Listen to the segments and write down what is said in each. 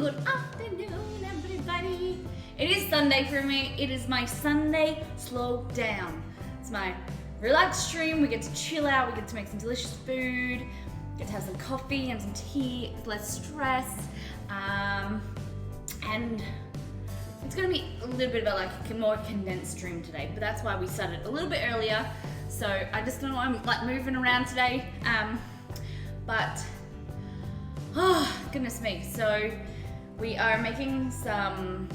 Good afternoon, everybody. It is Sunday for me. It is my Sunday slow down. It's my relaxed stream. We get to chill out. We get to make some delicious food. Get to have some coffee and some tea. Less stress. And it's going to be a little bit of a more condensed stream today. But that's why we started a little bit earlier. So I just don't know. I'm moving around today. But oh goodness me. So we are making some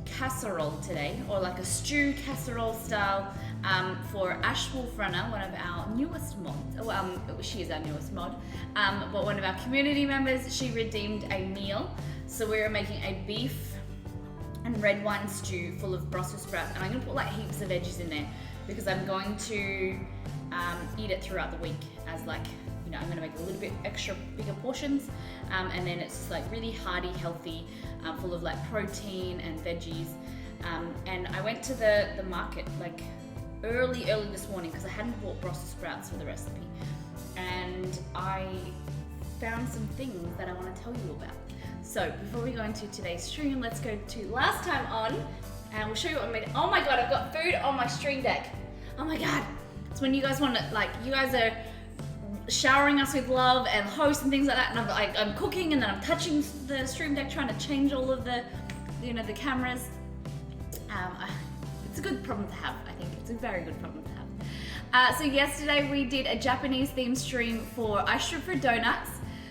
casserole today, or like a stew casserole style, for Ash Wolfrunner, one of our newest mods. Well, she is our newest mod, but one of our community members, she redeemed a meal. So we're making a beef and red wine stew full of Brussels sprouts, and I'm gonna put like heaps of veggies in there because I'm going to eat it throughout the week as I'm gonna make a little bit extra bigger portions, and then it's just like really hearty, healthy, full of like protein and veggies. And I went to the market like early this morning because I hadn't bought Brussels sprouts for the recipe, and I found some things that I want to tell you about. So before we go into today's stream, let's go to last time on, and we'll show you what I made. Oh my god, I've got food on my stream deck. Oh my god. It's when you guys want to, you guys are showering us with love and hosts and things like that, and I'm cooking, and then I'm touching the stream deck, trying to change all of the cameras. It's a good problem to have. I think it's a very good problem to have. So yesterday we did a Japanese themed stream for Ice for Donuts.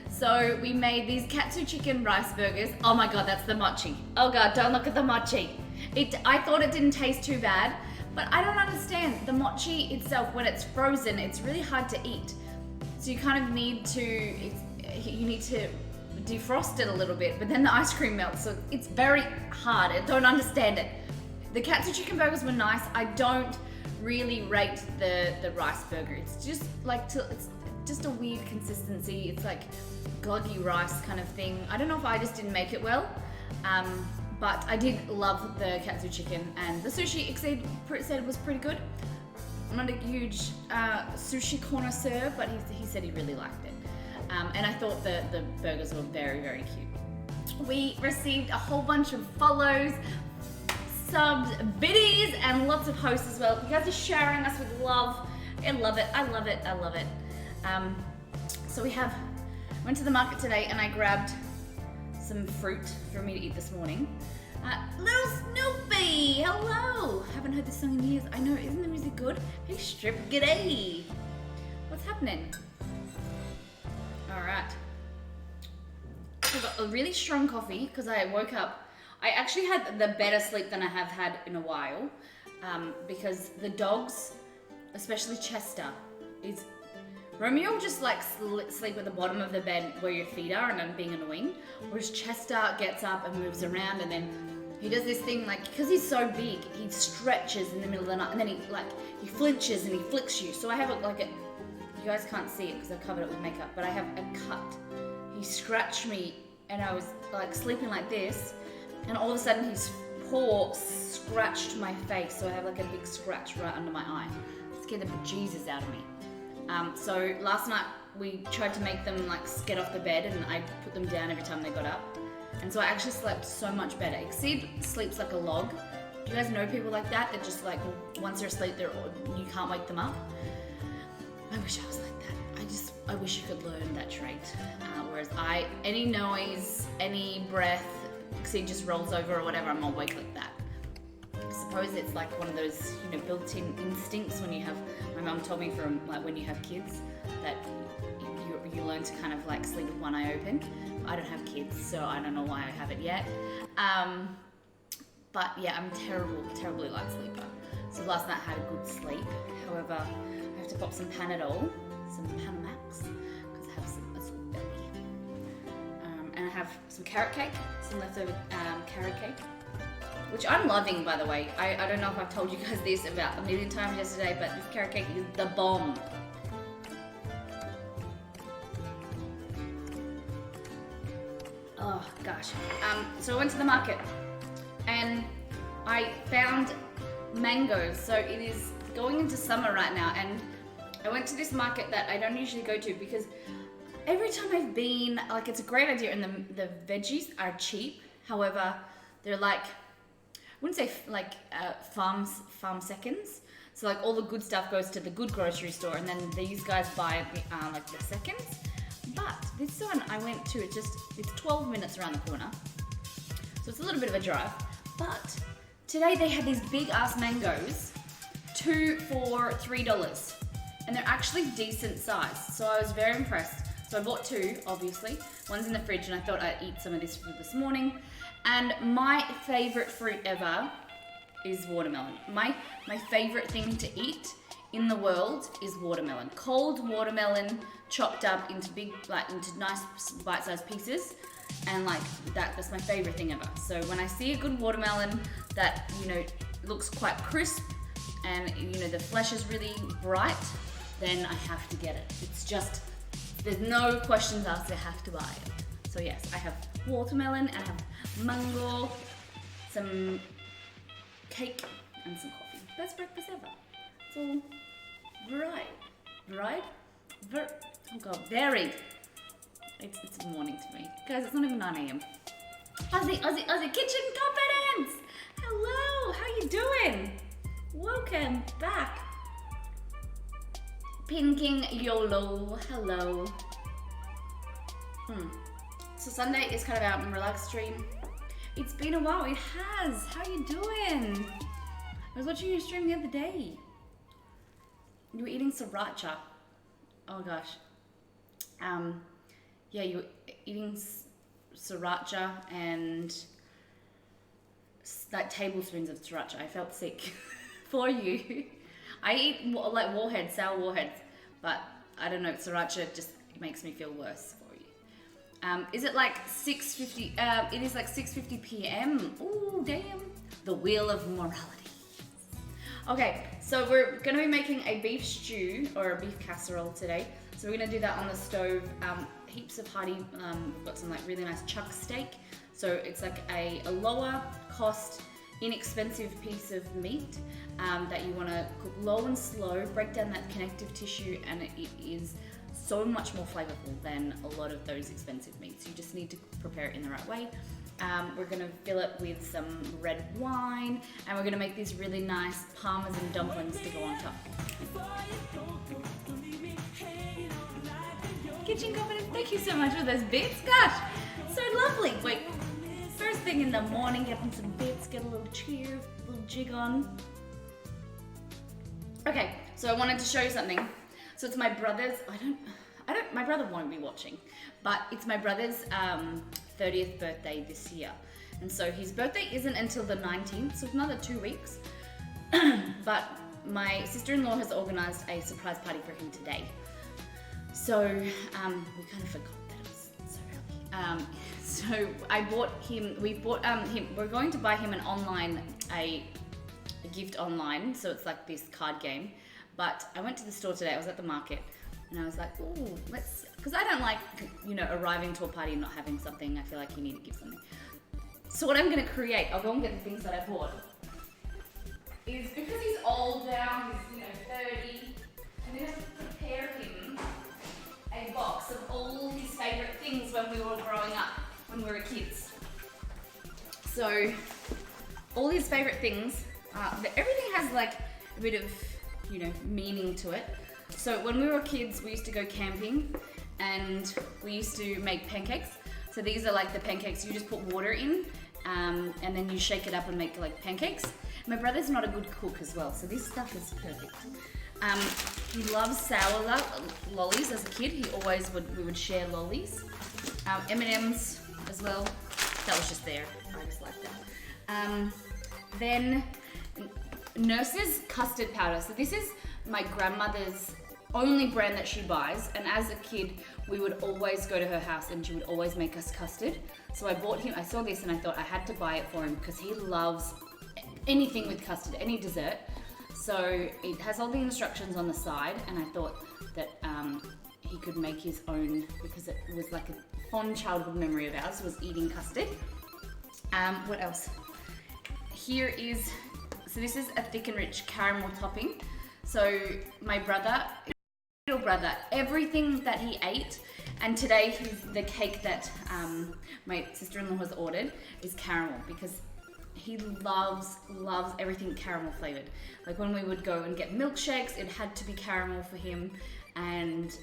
So we made these katsu chicken rice burgers. Oh my god, that's the mochi. Oh god, don't look at the mochi. I thought it didn't taste too bad, but I don't understand. The mochi itself, when it's frozen, it's really hard to eat. So you kind of need to defrost it a little bit, but then the ice cream melts, so it's very hard. I don't understand it. The katsu chicken burgers were nice. I don't really rate the rice burger. It's just it's just a weird consistency. It's like gluggy rice kind of thing. I don't know if I just didn't make it well, but I did love the katsu chicken, and the sushi said was pretty good. I'm not a huge sushi connoisseur, but he said he really liked it. And I thought the burgers were very, very cute. We received a whole bunch of follows, subs, biddies, and lots of hosts as well. You guys are showering us with love. I love it. I love it. I love it. So went to the market today, and I grabbed some fruit for me to eat this morning. Little Snoopy, hello! Haven't heard this song in years. I know, isn't the music good? Hey Strip, g'day! What's happening? Alright. I got a really strong coffee because I woke up. I actually had the better sleep than I have had in a while, because the dogs, especially Chester, Romeo will just sleep at the bottom of the bed where your feet are, and I'm being annoying. Whereas Chester gets up and moves around, and then he does this thing because he's so big, he stretches in the middle of the night, and then he flinches and he flicks you. So I have you guys can't see it because I've covered it with makeup, but I have a cut. He scratched me, and I was sleeping like this, and all of a sudden his paw scratched my face. So I have a big scratch right under my eye. It scared the bejesus out of me. So last night we tried to make them get off the bed, and I put them down every time they got up. And so I actually slept so much better. Exceed sleeps like a log. Do you guys know people like that? That just once they're asleep, you can't wake them up? I wish I was like that. I wish you could learn that trait. Whereas any noise, any breath, Exceed just rolls over or whatever, I'm awake like that. I suppose it's one of those built-in instincts when you have. My mum told me from when you have kids that you learn to kind of sleep with one eye open. I don't have kids, so I don't know why I haven't yet. But yeah, I'm terribly light sleeper. So last night I had a good sleep. However, I have to pop some Panadol, some Panamax, because I have a sore belly. And I have some carrot cake, some leftover carrot cake, which I'm loving, by the way. I don't know if I've told you guys this about a million times yesterday, but this carrot cake is the bomb. Oh gosh. So I went to the market and I found mangoes. So it is going into summer right now, and I went to this market that I don't usually go to because every time I've been, it's a great idea, and the veggies are cheap. However, they're like, I wouldn't say farm seconds. So like all the good stuff goes to the good grocery store, and then these guys buy like the seconds. But this one I went to, it's 12 minutes around the corner, so it's a little bit of a drive. But today they had these big ass mangoes, 2 for $3, and they're actually decent size. So I was very impressed. So I bought 2, obviously. One's in the fridge, and I thought I'd eat some of this food this morning. And my favorite fruit ever is watermelon. My favorite thing to eat in the world is watermelon. Cold watermelon chopped up into into nice bite-sized pieces, and like that's my favorite thing ever. So when I see a good watermelon that, you know, looks quite crisp and, you know, the flesh is really bright, then I have to get it. It's just, there's no questions asked, I have to buy it. So yes, I have watermelon, and I have mango, some cake, and some coffee. Best breakfast ever. It's all oh god, very. It's morning to me. Guys, it's not even 9 a.m. Aussie, kitchen confidence! Hello, how you doing? Welcome back. Pinking YOLO, hello. So Sunday is kind of our relaxed stream. It's been a while, it has. How you doing? I was watching your stream the other day. You were eating sriracha. Oh gosh. Yeah, you were eating sriracha and like tablespoons of sriracha. I felt sick for you. I eat like warheads, sour warheads, but I don't know, sriracha just makes me feel worse for you. Is it like 6:50? It is like 6:50 p.m. Ooh, damn. The wheel of morality. Okay, so we're gonna be making a beef stew or a beef casserole today. So we're gonna do that on the stove. Heaps of hearty, we've got some like really nice chuck steak. So it's like a lower cost, inexpensive piece of meat that you wanna cook low and slow, break down that connective tissue, and it is so much more flavorful than a lot of those expensive meats. You just need to prepare it in the right way. We're gonna fill it with some red wine, and we're gonna make these really nice Parmesan dumplings to go on top. Kitchen confidence, thank you so much for those bits. Gosh, so lovely. Wait, first thing in the morning, getting some bits, get a little cheer, a little jig on. Okay, so I wanted to show you something. So it's my brother's, my brother won't be watching, but it's my brother's 30th birthday this year. And so his birthday isn't until the 19th, so it's another 2 weeks. But my sister-in-law has organized a surprise party for him today. So we kind of forgot that it was so early. So we're going to buy him an online, a gift online. So it's like this card game. But I went to the store today, I was at the market, and I was like, ooh, because I don't like, you know, arriving to a party and not having something. I feel like you need to give something. So what I'm gonna create, I'll go and get the things that I bought, is because he's old now, he's, you know, 30, I'm gonna prepare him a box of all his favorite things when we were growing up, when we were kids. So all his favorite things, everything has like a bit of, you know, meaning to it. So when we were kids, we used to go camping and we used to make pancakes. So these are like the pancakes, you just put water in and then you shake it up and make like pancakes. My brother's not a good cook as well, so this stuff is perfect. He loves sour lollies as a kid. We would share lollies. M&Ms as well. That was just there, I just like that. Then Nurse's custard powder. So this is my grandmother's only brand that she buys, and as a kid we would always go to her house and she would always make us custard. So I saw this and I thought I had to buy it for him because he loves anything with custard, any dessert. So it has all the instructions on the side, and I thought that he could make his own because it was like a fond childhood memory of ours, was eating custard. What else? Here is, so this is a thick and rich caramel topping. So my little brother, everything that he ate And today the cake that my sister-in-law has ordered is caramel because he loves everything caramel flavored. Like when we would go and get milkshakes, it had to be caramel for him. And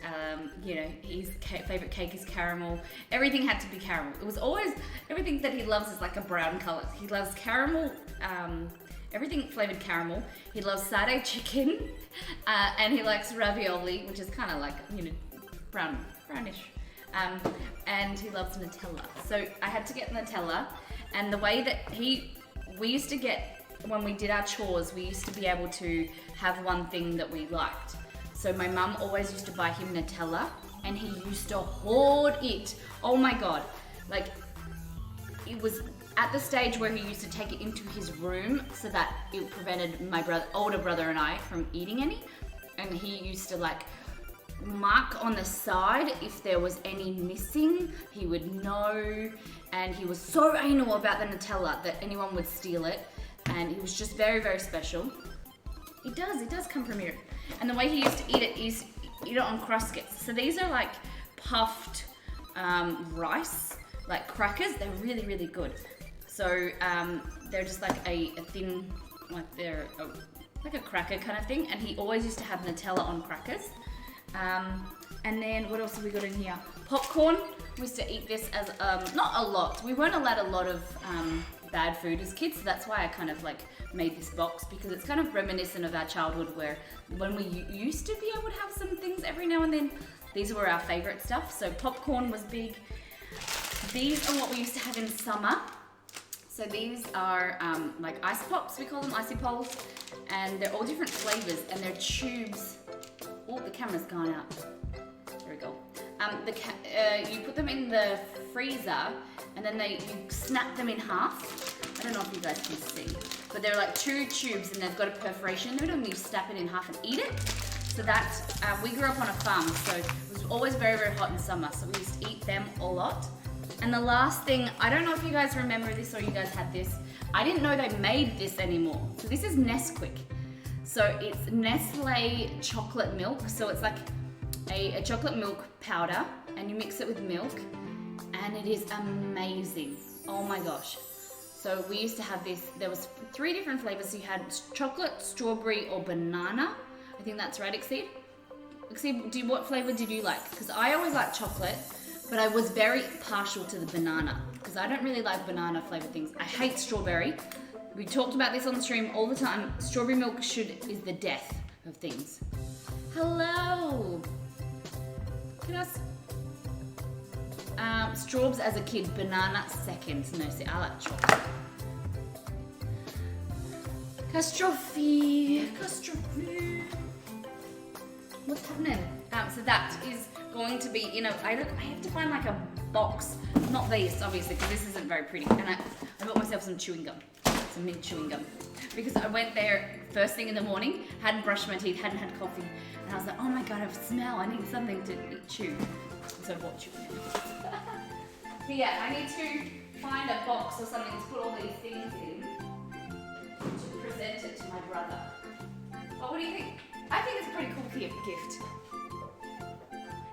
you know, his favorite cake is caramel. Everything had to be caramel. It was always, everything that he loves is like a brown color. He loves caramel, everything flavored caramel. He loves satay chicken, and he likes ravioli, which is kind of like, you know, brownish. And he loves Nutella. So I had to get Nutella, and the way that we used to get, when we did our chores, we used to be able to have one thing that we liked. So my mum always used to buy him Nutella, and he used to hoard it. Oh my God. Like, it was at the stage where he used to take it into his room so that it prevented my older brother and I from eating any. And he used to like mark on the side if there was any missing, he would know. And he was so anal about the Nutella that anyone would steal it. And he was just very, very special. It does come from here. And the way he used to eat it is eat it on Cruskets. So these are like puffed rice, like crackers. They're really, really good. So they're just like a thin, like they're like a cracker kind of thing. And he always used to have Nutella on crackers. And then what else have we got in here? Popcorn. We used to eat this as, not a lot. We weren't allowed a lot of bad food as kids, so that's why I kind of like made this box, because it's kind of reminiscent of our childhood where when we used to be able to have some things every now and then, these were our favorite stuff. So popcorn was big. These are what we used to have in summer. So these are like ice pops, we call them icy poles, and they're all different flavors, and they're tubes. Oh, the camera's gone out. There we go. You put them in the freezer, and then you snap them in half. I don't know if you guys can see, but they're like 2 tubes, and they've got a perforation in the middle, and you snap it in half and eat it. So that, we grew up on a farm, so it was always very, very hot in summer, so we used to eat them a lot. And the last thing, I don't know if you guys remember this or you guys had this. I didn't know they made this anymore. So this is Nesquik. So it's Nestle chocolate milk. So it's like a chocolate milk powder, and you mix it with milk, and it is amazing. Oh my gosh. So we used to have this, there was 3 different flavors. So you had chocolate, strawberry, or banana. I think that's right, Exceed. Exceed, what flavor did you like? Because I always liked chocolate, but I was very partial to the banana, because I don't really like banana flavored things. I hate strawberry. We talked about this on the stream all the time. Strawberry milk is the death of things. Hello. Can I straws as a kid, banana second. No, see, I like chocolate. Catastrophe. What's happening? So that is going to be in I have to find like a box. Not this, obviously, because this isn't very pretty. And I bought myself some chewing gum. Some mint chewing gum. Because I went there first thing in the morning, hadn't brushed my teeth, hadn't had coffee. And I was like, oh my God, I smell. I need something to chew. So I bought chewing gum. But yeah, I need to find a box or something to put all these things in to present it to my brother. Well, what do you think? I think it's a pretty cool gift.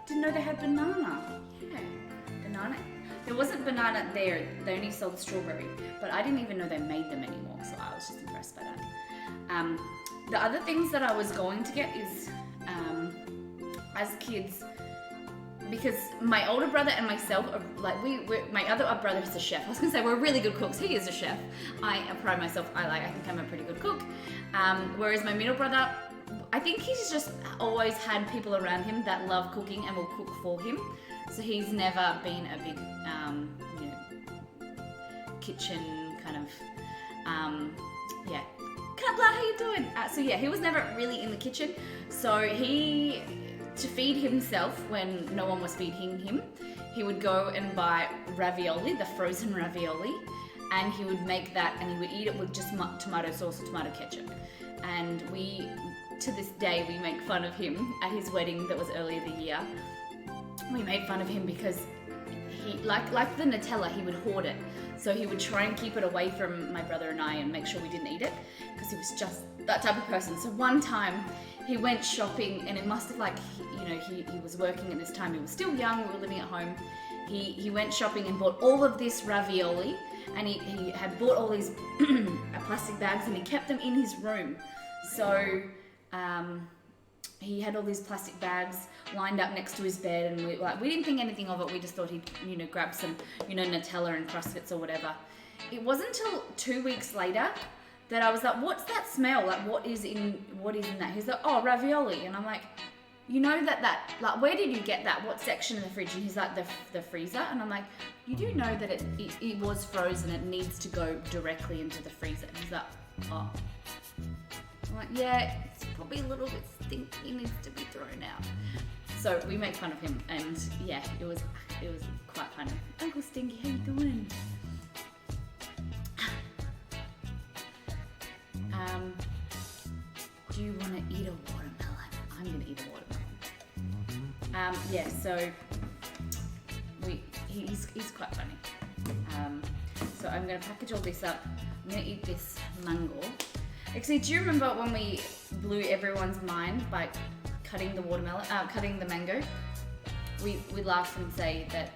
Didn't know they had banana. Yeah, banana. There wasn't banana there. They only sold strawberry. But I didn't even know they made them anymore, so I was just impressed by that. The other things that I was going to get is, as kids, because my older brother and myself are like, my other brother is a chef. I was gonna say we're really good cooks. He is a chef. I pride myself. I think I'm a pretty good cook. Whereas my middle brother, I think he's just always had people around him that love cooking and will cook for him. So he's never been a big, kitchen kind of, yeah. Kabla, how you doing? So yeah, he was never really in the kitchen. So to feed himself when no one was feeding him, he would go and buy ravioli, the frozen ravioli, and he would make that and he would eat it with just tomato sauce or tomato ketchup. And to this day, we make fun of him at his wedding that was earlier the year. We made fun of him because he like the Nutella, he would hoard it. So he would try and keep it away from my brother and I and make sure we didn't eat it, because he was just that type of person. So one time he went shopping, and it must have he was working at this time. He was still young. We were living at home. He went shopping and bought all of this ravioli, and he had bought all these plastic bags, and he kept them in his room. So he had all these plastic bags lined up next to his bed, and we didn't think anything of it. We just thought he'd grab some Nutella and Crustfits or whatever. It wasn't until 2 weeks later that I was like, "What's that smell? Like, what is in that?" He's like, "Oh, ravioli," and I'm like, "You know that like, where did you get that? What section of the fridge?" And he's like, the freezer, and I'm like, "You do know that it was frozen. It needs to go directly into the freezer." And he's like, "Oh." I'm like, "Yeah, it's probably a little bit stinky, needs to be thrown out." So we make fun of him, and yeah, it was quite funny. "Uncle Stinky, how you doing?" Do you want to eat a watermelon? I'm gonna eat a watermelon. Yeah, so he's quite funny. So I'm gonna package all this up. I'm gonna eat this mango. Actually, do you remember when we blew everyone's mind by cutting the mango? We laugh and say that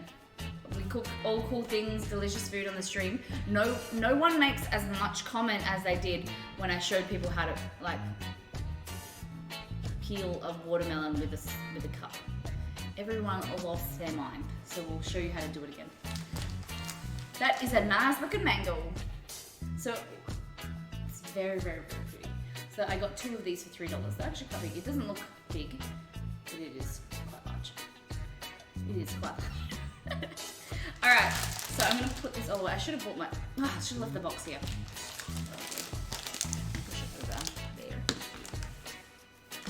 we cook all cool things, delicious food on the stream. No one makes as much comment as they did when I showed people how to peel a watermelon with a cup. Everyone lost their mind. So we'll show you how to do it again. That is a nice looking mango. So it's very, very, very pretty. So I got 2 of these for $3. They're actually quite big. It doesn't look big, but it is quite large. It is quite large. Alright, so I'm going to put this all away. I should have bought I should have left the box here. Push it over there.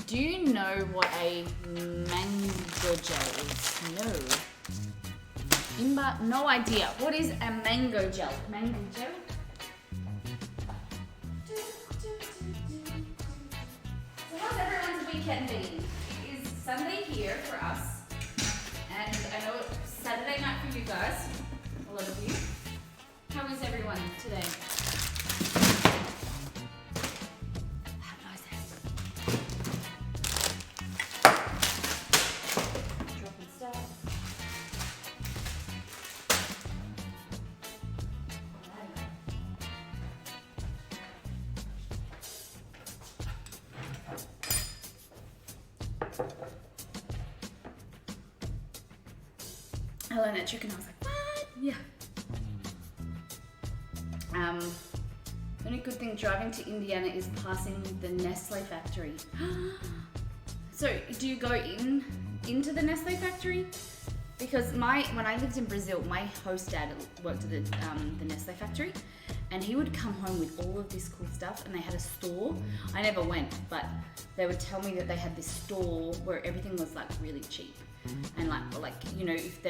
Do you know what a mango gel is? No. Imba, no idea. What is a mango gel? Mango gel? So how's everyone's weekend been? It is Sunday here for us, and I know it's Saturday night for you guys, a lot of you. How is everyone today? Dropping stuff. I learned that chicken. I was like, what? Yeah. The only good thing driving to Indiana is passing the Nestle factory. So, do you go into the Nestle factory? Because when I lived in Brazil, my host dad worked at the Nestle factory, and he would come home with all of this cool stuff, and they had a store. I never went, but they would tell me that they had this store where everything was like really cheap. And like if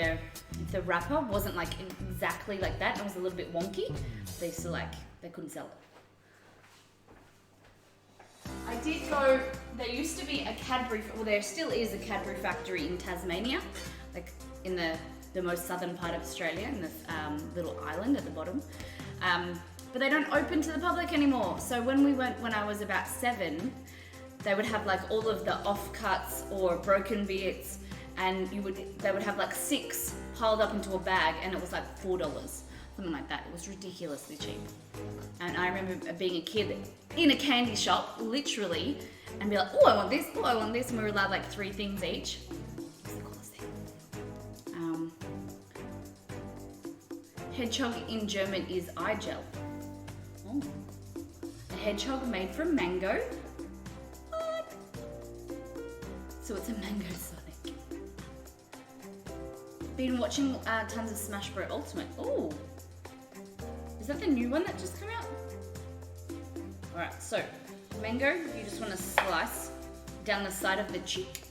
the wrapper wasn't like exactly like that, it was a little bit wonky, they couldn't sell it. I did go. There used to be a Cadbury, well, there still is a Cadbury factory in Tasmania, like in the most southern part of Australia, in this little island at the bottom. But they don't open to the public anymore. So when we went, when I was about 7, they would have like all of the offcuts or broken bits, and they would have like 6 piled up into a bag, and it was like $4, something like that. It was ridiculously cheap. And I remember being a kid in a candy shop, literally, and be like, oh, I want this, oh, I want this, and we were allowed like 3 things each. It's the coolest thing. Hedgehog in German is Eigel. Oh. A hedgehog made from mango. What? So it's a mango Sonic. Been watching tons of Smash Bros. Ultimate. Oh. Is that the new one that just came out? Alright, so mango, you just want to slice down the side of the cheek.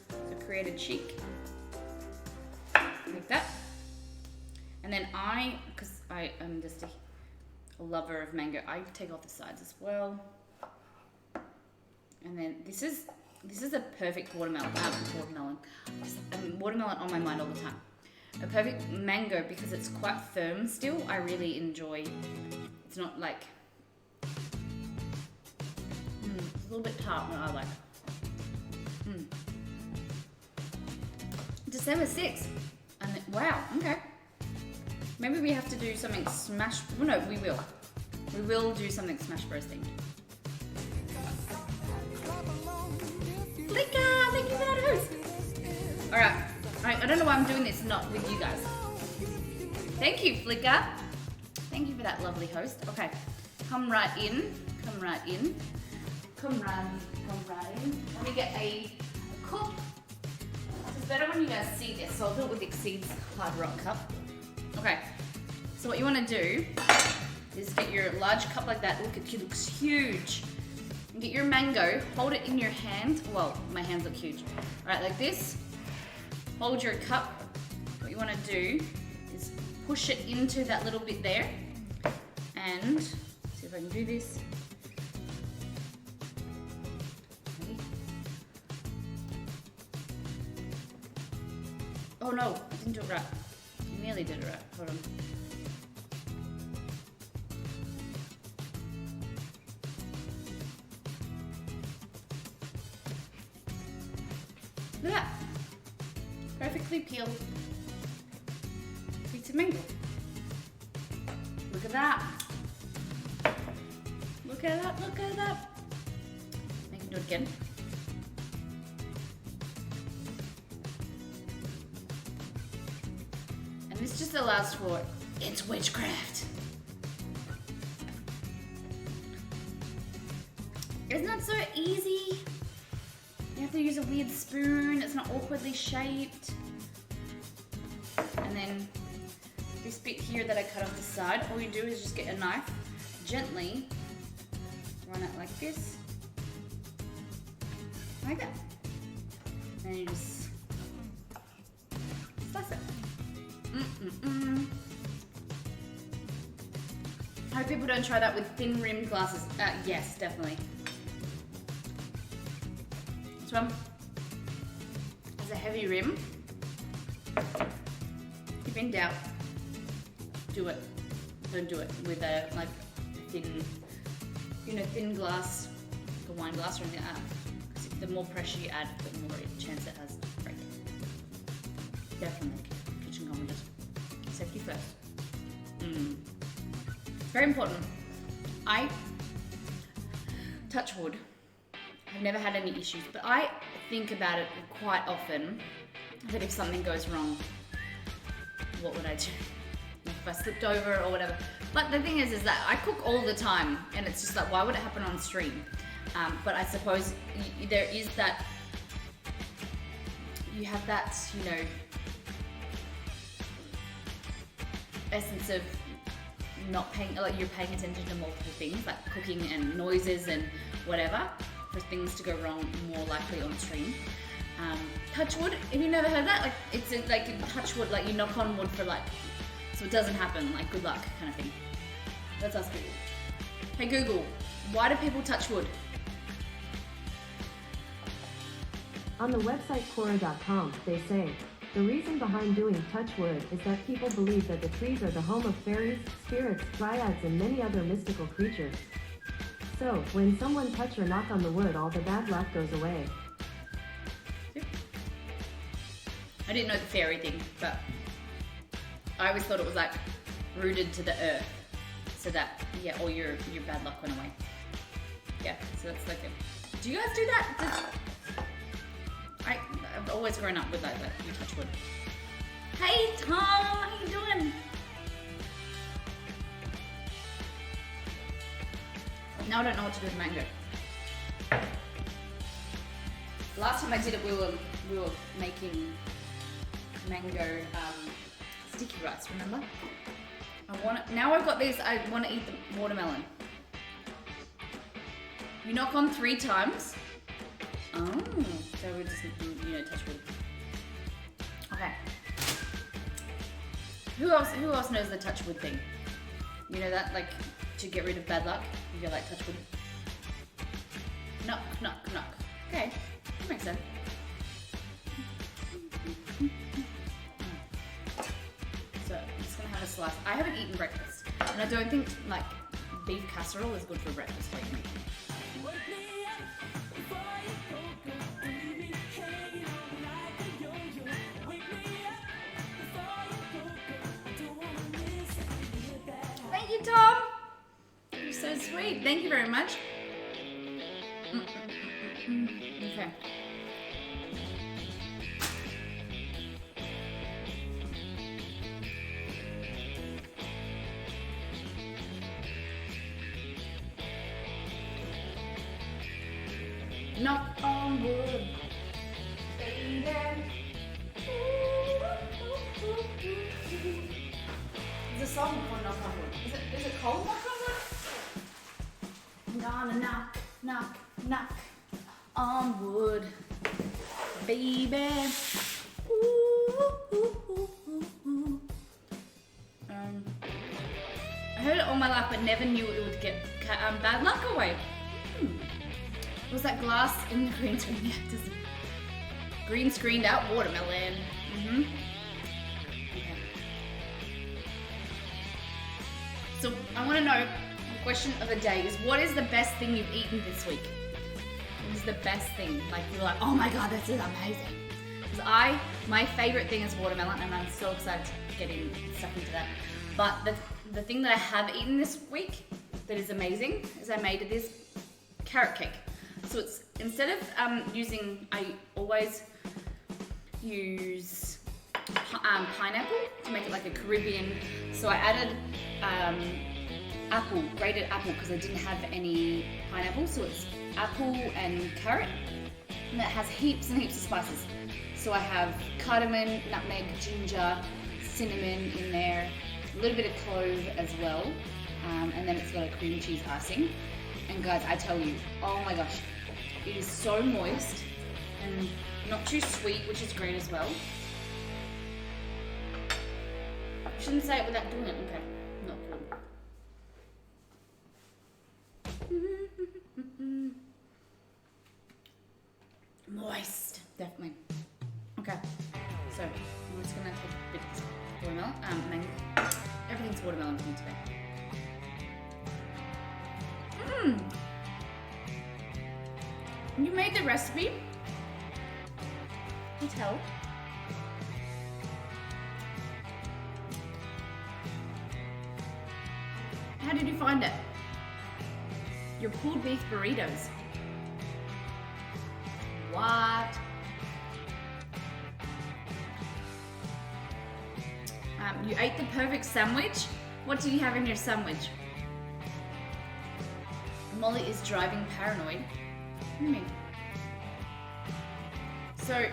So create a cheek. Like that. And then because I am just a lover of mango, I take off the sides as well. And then this is a perfect watermelon. Watermelon on my mind all the time. a perfect mango because it's quite firm still. I really enjoy. It's not like it's a little bit tart, what I like. December 6th. And wow, okay. Maybe we have to do something smash. Well, no, we will. We will do something Smash Bros themed. Flicker, thank you for that host. Alright, I don't know why I'm doing this not with you guys. Thank you, Flicker. Thank you for that lovely host. Okay, come right in. Come right in. Come right in. Let me get a cup. It's better when you guys see this, so I'll do it with Exceed's Hard Rock cup. Okay, so what you want to do is get your large cup like that. Look, it looks huge. And get your mango, hold it in your hand. Well, my hands look huge. All right, like this. Hold your cup. What you want to do is push it into that little bit there. And see if I can do this. Ready? Oh no, I didn't do it right. I nearly did it right. Hold on. Look at that. Perfectly peeled piece of mango. Look at that. Look at that, look at that. I can do it again. And this just allows for, it's witchcraft. Isn't that so easy? You have to use a weird spoon, it's not awkwardly shaped. And then this bit here that I cut off the side, all you do is just get a knife, gently run it like this, like that. And you just slice it. I hope people don't try that with thin rimmed glasses. Yes, definitely. This one has a heavy rim. If in doubt, do it. Don't do it with a like thin, thin glass, like a wine glass or anything like that. 'Cause the more pressure you add, the more chance it has to break. Definitely, kitchen commanders. Safety first. Very important. I touch wood. I've never had any issues, but I think about it quite often that if something goes wrong, what would I do? If I slipped over or whatever. But the thing is that I cook all the time, and it's just like, why would it happen on stream? But I suppose there is that, you have that, essence of not paying, like you're paying attention to multiple things, like cooking and noises and whatever, for things to go wrong more likely on stream. Touch wood, have you never heard that? Like, it's like touch wood, like you knock on wood for like, so it doesn't happen, like good luck kind of thing. Let's ask Google. Hey Google, why do people touch wood? On the website Quora.com, they say, the reason behind doing touch wood is that people believe that the trees are the home of fairies, spirits, dryads, and many other mystical creatures. So, when someone touch or knock on the wood, all the bad luck goes away. I didn't know the fairy thing, but I always thought it was like rooted to the earth, so that all your bad luck went away. Yeah, so that's like a. Do you guys do that? I've always grown up with that you touch wood. Hey Tom, how you doing? Now I don't know what to do with mango. Last time I did it, we were making mango sticky rice. Remember? Now I've got these. I want to eat the watermelon. You knock on 3 times. Oh, so we just touch wood. Okay. Who else knows the touch wood thing? You know that, like, to get rid of bad luck, you go like touch wood. Knock, knock, knock. Okay, that makes sense. slice. I haven't eaten breakfast, and I don't think like beef casserole is good for breakfast lately. Thank you, Tom. You're so sweet. Thank you very much. Okay. Knock on wood, baby. There's a song called Knock on Wood. Is it called Knock on Wood? I'm gonna knock, knock, knock on wood, baby. I heard it all my life, but never knew it would get bad luck away. Was that glass in the green screen? Yeah, just green screened out watermelon. Okay. So I want to know, the question of the day is, what is the best thing you've eaten this week? What is the best thing? Like you're like, oh my god, this is amazing. Because my favorite thing is watermelon, and I'm so excited to get stuck into that. But the thing that I have eaten this week that is amazing is I made this carrot cake. So it's, instead of I always use pineapple to make it like a Caribbean. So I added grated apple, because I didn't have any pineapple. So it's apple and carrot, and that has heaps and heaps of spices. So I have cardamom, nutmeg, ginger, cinnamon in there, a little bit of clove as well, and then it's got a cream cheese icing. And guys, I tell you, oh my gosh, it is so moist and not too sweet, which is great as well. I shouldn't say it without doing it. Okay, not good. Moist, definitely. Okay, so I'm just gonna take a bit of watermelon. Everything's watermelon for me today. You made the recipe? Can you tell? How did you find it? Your pulled beef burritos. What? You ate the perfect sandwich? What did you have in your sandwich? Molly is driving paranoid. What do you mean? So,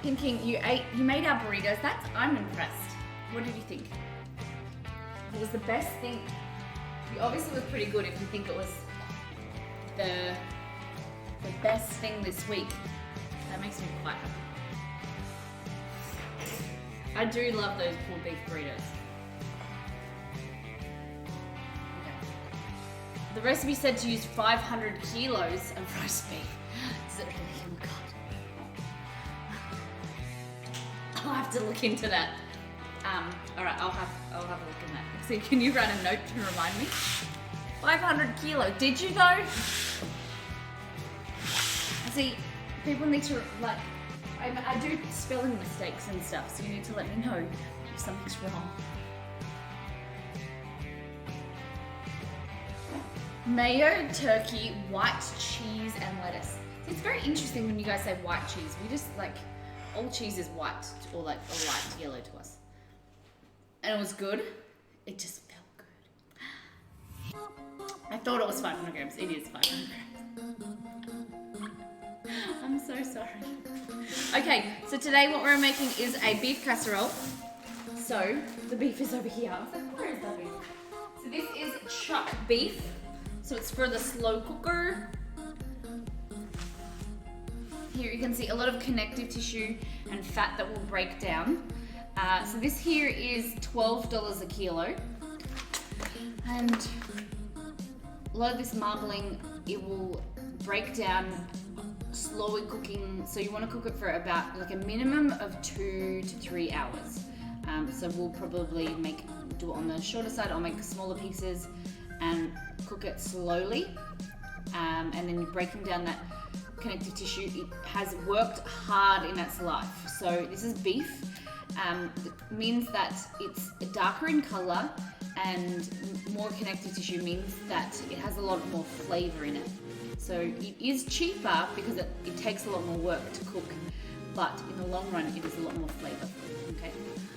thinking you made our burritos. I'm impressed. What did you think? It was the best thing. You obviously was pretty good if you think it was the best thing this week. That makes me quite happy. I do love those pulled beef burritos. The recipe said to use 500 kilos of roast beef. Is it really? Oh my god. I'll have to look into that. Alright, I'll have a look in that. So can you write a note to remind me? 500 kilos. Did you though? See, people need to, like, I do spelling mistakes and stuff, so you need to let me know if something's wrong. Mayo, turkey, white cheese, and lettuce. So it's very interesting when you guys say white cheese. We just like, all cheese is white, or like a light yellow to us. And it was good. It just felt good. I thought it was 500 grams. It is 500 grams. I'm so sorry. Okay, so today what we're making is a beef casserole. So the beef is over here. I was like, where is that beef? So this is chuck beef. So it's for the slow cooker. Here you can see a lot of connective tissue and fat that will break down. So this here is $12 a kilo. And a lot of this marbling, it will break down slowly cooking. So you want to cook it for about like a minimum of 2 to 3 hours. So we'll probably do it on the shorter side. I'll make smaller pieces and cook it slowly. And then breaking down that connective tissue, it has worked hard in its life. So this is beef. It means that it's darker in color, and more connective tissue means that it has a lot more flavor in it. So it is cheaper because it takes a lot more work to cook, but in the long run it is a lot more flavorful. Okay,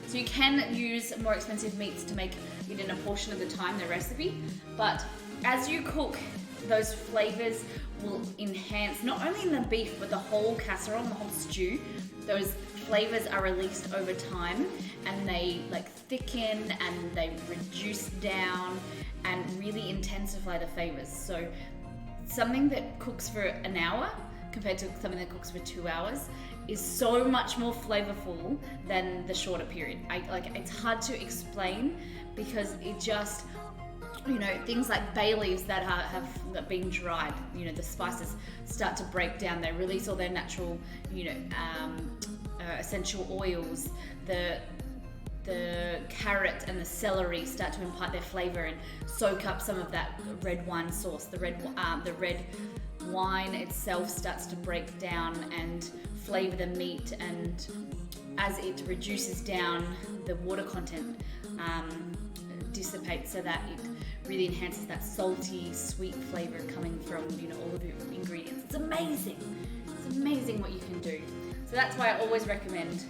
so you can use more expensive meats to make it in a portion of the time, the recipe, but as you cook, those flavors will enhance not only in the beef but the whole casserole and the whole stew. Those flavors are released over time, and they like thicken and they reduce down and really intensify the flavors. So something that cooks for an hour compared to something that cooks for 2 hours is so much more flavorful than the shorter period. It's hard to explain because it just, things like bay leaves that have been dried, the spices start to break down. They release all their natural, essential oils. The carrot and the celery start to impart their flavor and soak up some of that red wine sauce. The red wine itself starts to break down and flavor the meat, and as it reduces down, the water content dissipates so that it really enhances that salty, sweet flavor coming from all of your ingredients. It's amazing. It's amazing what you can do. So that's why I always recommend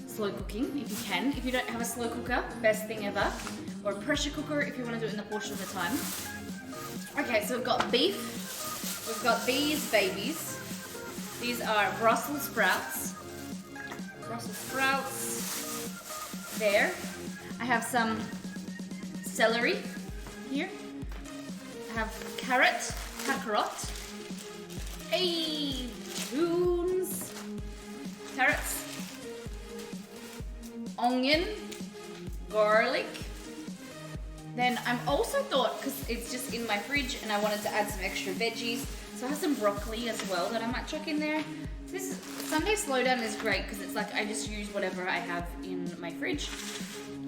slow cooking if you can. If you don't have a slow cooker, best thing ever, or a pressure cooker if you want to do it in the portion of the time. Okay, so we've got beef. We've got these babies. These are Brussels sprouts. Brussels sprouts. There. I have some celery here. I have carrot. Hey, beans. Carrots. Onion. Garlic. Then I'm also thought, because it's just in my fridge and I wanted to add some extra veggies, so I have some broccoli as well that I might chuck in there. Sunday Slowdown is great because it's like I just use whatever I have in my fridge.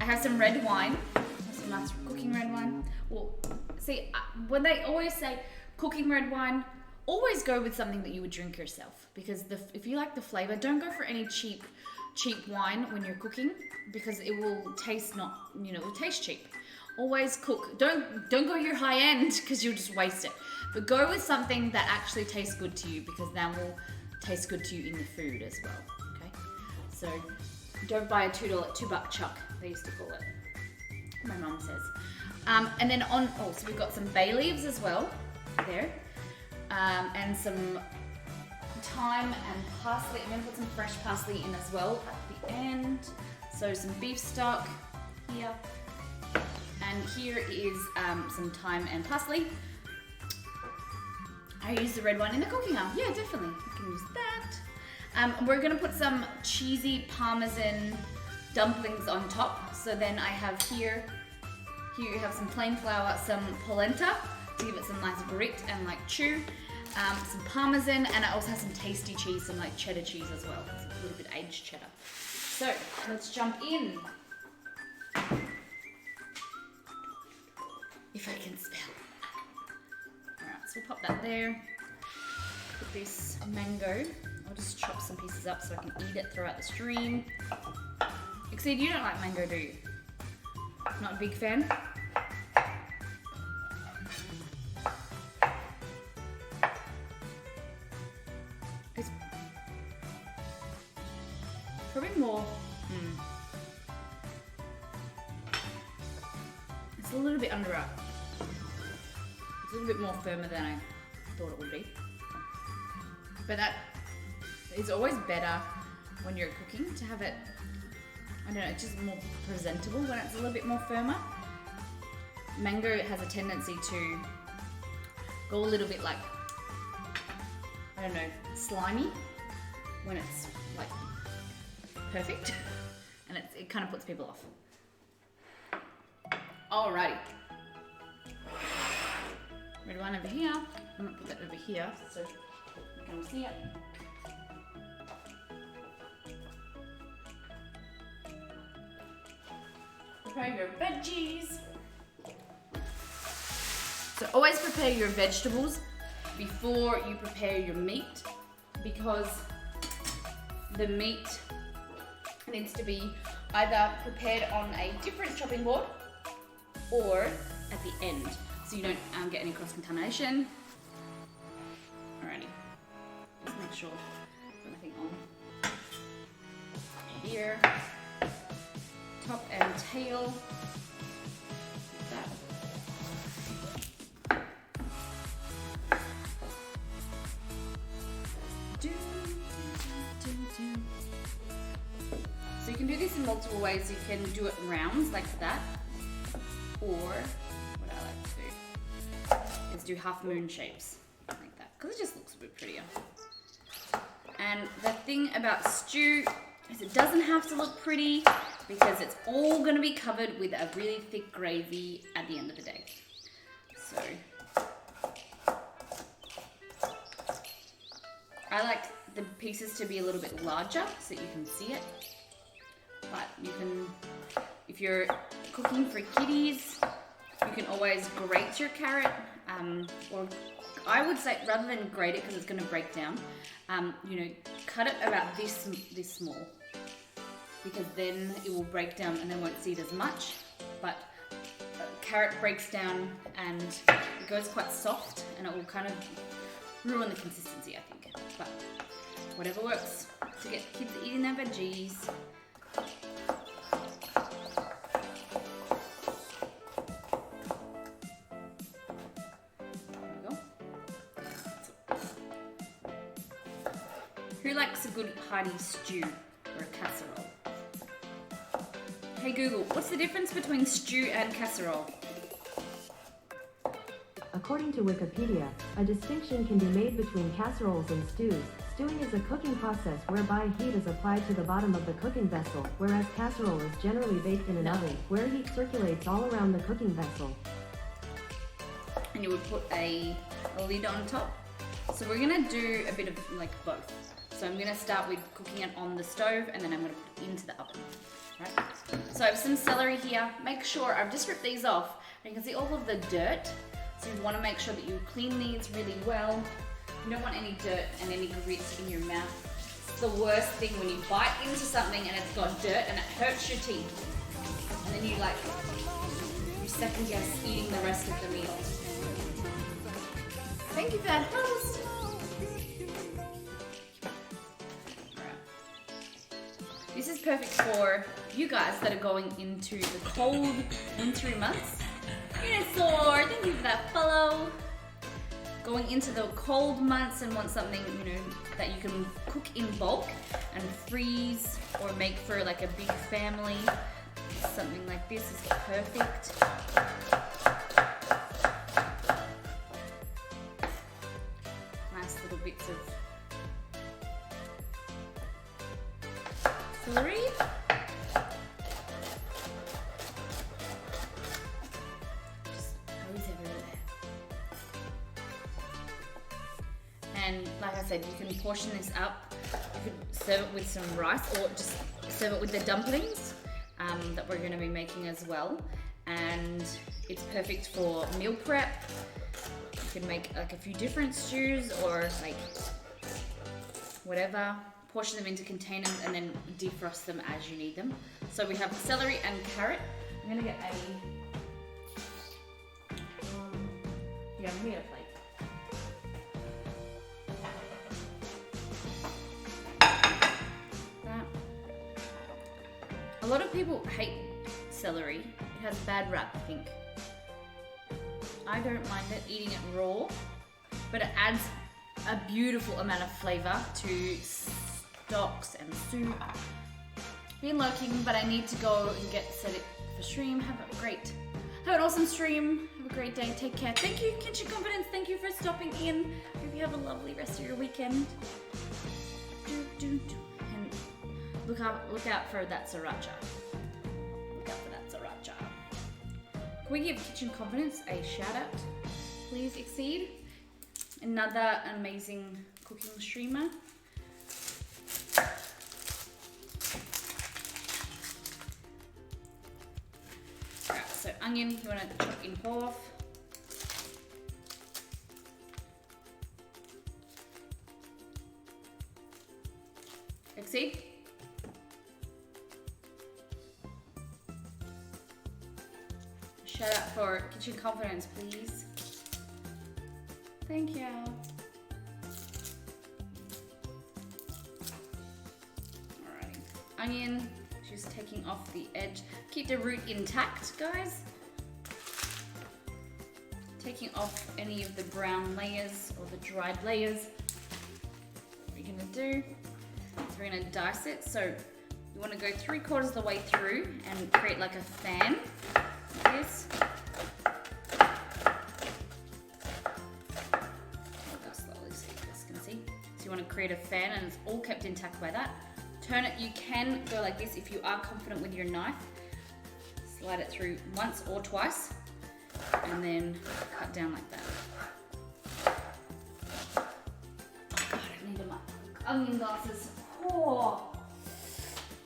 I have some red wine, some nice cooking red wine. Well, see, when they always say cooking red wine, always go with something that you would drink yourself, because if you like the flavor, don't go for any cheap wine when you're cooking, because it will taste it will taste cheap. Always cook. Don't go your high end because you'll just waste it. But go with something that actually tastes good to you, because that will taste good to you in the food as well. Okay, so don't buy a $2 chuck, they used to call it. My mum says. And then so we've got some bay leaves as well there, and some thyme and parsley. I'm gonna put some fresh parsley in as well at the end. So some beef stock here. And here is some thyme and parsley. I use the red wine in the cooking oil. Yeah, definitely. You can use that. We're going to put some cheesy Parmesan dumplings on top. So then I have here you have some plain flour, some polenta to give it some nice grit and like chew. Some Parmesan, and I also have some tasty cheese, some like cheddar cheese as well. It's a little bit aged cheddar. So let's jump in. If I can spell. Alright, so we'll pop that there. Put this mango. I'll just chop some pieces up so I can eat it throughout the stream. Exceed, you don't like mango, do you? Not a big fan? It's probably more. It's a little bit under up. It's a little bit more firmer than I thought it would be. But that is always better when you're cooking, to have it, I don't know, it's just more presentable when it's a little bit more firmer. Mango has a tendency to go a little bit like, I don't know, slimy when it's like perfect, and it kind of puts people off. Alrighty. Red wine over here. I'm gonna put that over here so you can see it. prepare your veggies. So always prepare your vegetables before you prepare your meat, because the meat needs to be either prepared on a different chopping board or at the end, so you don't get any cross-contamination. Alrighty, just make sure everything on here, top and tail. So you can do this in multiple ways. You can do it rounds like that, or what I like to do is do half moon shapes like that, because it just looks a bit prettier. And the thing about stew is it doesn't have to look pretty, because it's all going to be covered with a really thick gravy at the end of the day. So I like the pieces to be a little bit larger so that you can see it. But you can, if you're cooking for kiddies, you can always grate your carrot, or I would say rather than grate it because it's going to break down, you know, cut it about this small, because then it will break down and they won't see it as much. But carrot breaks down and it goes quite soft, and it will kind of ruin the consistency, I think. But whatever works to get kids eating their veggies. Who likes a good hearty stew or a casserole? Hey Google, what's the difference between stew and casserole? According to Wikipedia, a distinction can be made between casseroles and stews. Stewing is a cooking process whereby heat is applied to the bottom of the cooking vessel, whereas casserole is generally baked in an oven, where heat circulates all around the cooking vessel. And you would put a lid on top. So we're gonna do a bit of like both. So I'm gonna start with cooking it on the stove, and then I'm gonna put it into the oven. Right? So I have some celery here. Make sure, I've just ripped these off, and you can see all of the dirt. So you wanna make sure that you clean these really well. You don't want any dirt and any grit in your mouth. It's the worst thing when you bite into something and it's got dirt and it hurts your teeth. And then you second guess eating the rest of the meal. Thank you for that host. This is perfect for you guys that are going into the cold, wintry months. Dinosaur, thank you for that follow. Going into the cold months and want something, you know, that you can cook in bulk and freeze or make for like a big family. Something like this is perfect. Nice little bits of celery. Just goes everywhere. And like I said, you can portion this up. You could serve it with some rice, or just serve it with the dumplings that we're going to be making as well. And it's perfect for meal prep. You can make like a few different stews, or like whatever. Portion them into containers and then defrost them as you need them. So we have celery and carrot. I'm gonna get a I'm gonna get a plate. That. A lot of people hate celery. It has a bad rap, I think. I don't mind it, eating it raw, but it adds a beautiful amount of flavour to stocks and soup. Been lurking, but I need to go and set it for stream. Have an awesome stream. Have a great day. Take care. Thank you, Kitchen Confidence. Thank you for stopping in. Hope you have a lovely rest of your weekend. And look out for that sriracha. Look out for that sriracha. Can we give Kitchen Confidence a shout out? Please exceed. Another amazing cooking streamer. onion, you want to chop in half. See? Shout out for Kitchen Confidence, please. Thank you. Alrighty. Onion, just taking off the edge. Keep the root intact, guys. Taking off any of the brown layers or the dried layers. What we're gonna do. We're gonna dice it, so you want to go 3/4 of the way through and create like a fan, like this. I'll go slowly so you guys can see. So you want to create a fan and it's all kept intact by that. Turn it, you can go like this if you are confident with your knife. Slide it through once or twice and then cut down like that. Oh God, I needed my onion glasses. Oh,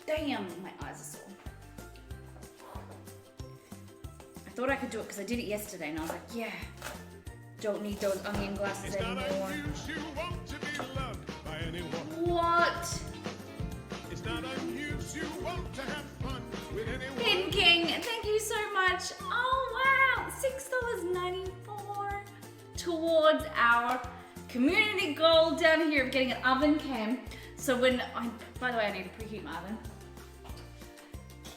damn, my eyes are sore. I thought I could do it because I did it yesterday and I was like, yeah, don't need those onion glasses anymore. What? It's not unusual to have fun with anyone. Pin King, thank you so much. Oh wow, $6.94 towards our community goal down here of getting an oven cam. So by the way, I need to preheat my oven.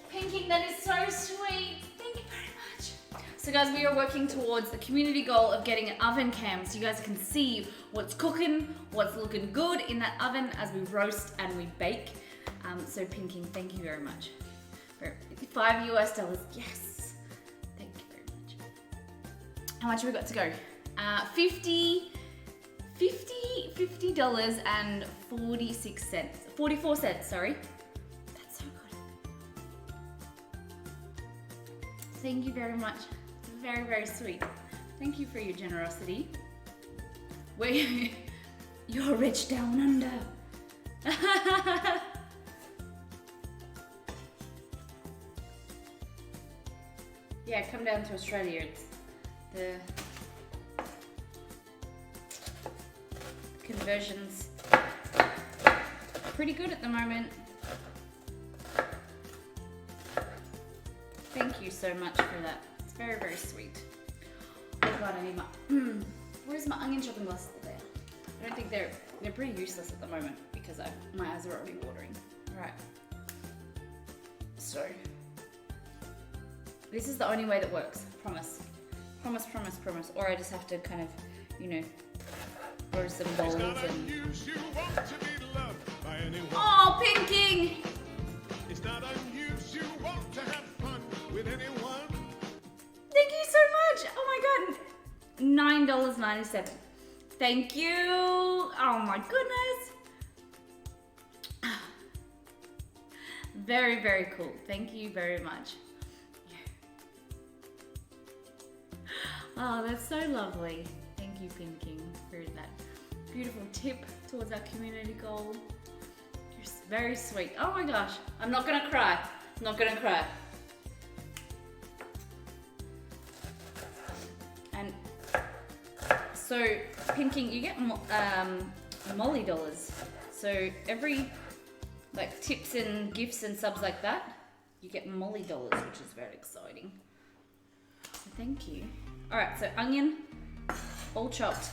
Pinking, that is so sweet. Thank you very much. So guys, we are working towards the community goal of getting an oven cam so you guys can see what's cooking, what's looking good in that oven as we roast and we bake. So Pinking, thank you very much. For $5 US, yes. Thank you very much. How much have we got to go? $50 and 44 cents, sorry. That's so good. Thank you very much. Very, very sweet. Thank you for your generosity. You're rich down under. Yeah, come down to Australia. It's the conversions pretty good at the moment. Thank you so much for that. It's very, very sweet. Oh God, I need my where's my onion chopping glasses there? I don't think they're pretty useless at the moment because my eyes are already watering. Alright. So this is the only way that works. Promise. Promise, promise, promise. Or I just have to kind of, you know, throw some bowls and... Oh, Pinking! It's not unusual to have fun with anyone. Thank you so much! Oh my God. $9.97. Thank you! Oh my goodness! Very, very cool. Thank you very much. Oh, that's so lovely. Thank you, Pinking, for that beautiful tip towards our community goal. You're very sweet. Oh my gosh, I'm not gonna cry. I'm not gonna cry. And so, Pinking, you get Molly dollars. So every like tips and gifts and subs like that, you get Molly dollars, which is very exciting. So thank you. All right, so onion, all chopped.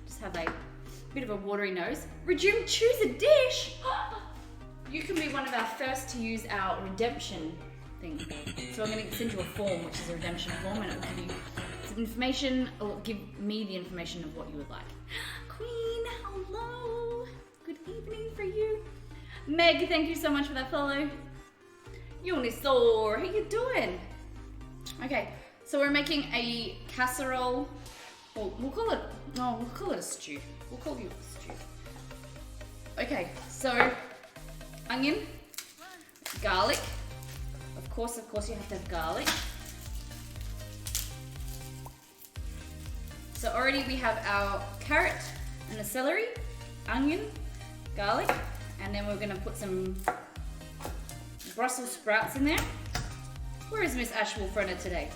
Just have a bit of a watery nose. Resume, choose a dish. You can be one of our first to use our redemption thing. So I'm gonna send you a form, which is a redemption form, and it will give you some information, or give me the information of what you would like. Queen, hello. Good evening for you. Meg, thank you so much for that follow. Unisaur, how you doing? Okay. So we're making a casserole. Well, we'll call it a stew. We'll call it a stew. Okay, so onion, garlic. Of course, you have to have garlic. So already we have our carrot and the celery, onion, garlic, and then we're gonna put some Brussels sprouts in there. Where is Miss Ash Wolfrunner today?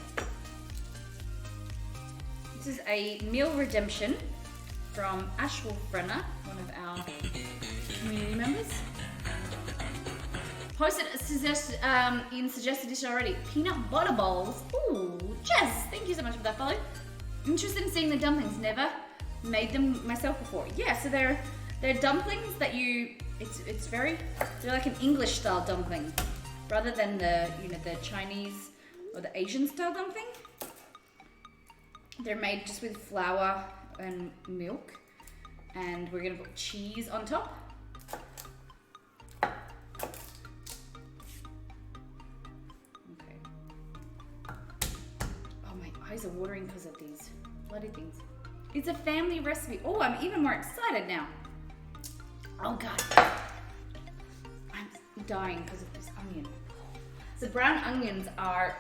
This is a meal redemption from Ash Wolfrunner, one of our community members. Posted in suggested dish already. Peanut butter bowls. Ooh, Jess, thank you so much for that follow. Interested in seeing the dumplings. Never made them myself before. Yeah, so they're dumplings that they're like an English style dumpling rather than the the Chinese or the Asian style dumpling. They're made just with flour and milk, and we're gonna put cheese on top. Okay. Oh, my eyes are watering because of these bloody things. It's a family recipe. Oh, I'm even more excited now. Oh God, I'm dying because of this onion. So brown onions are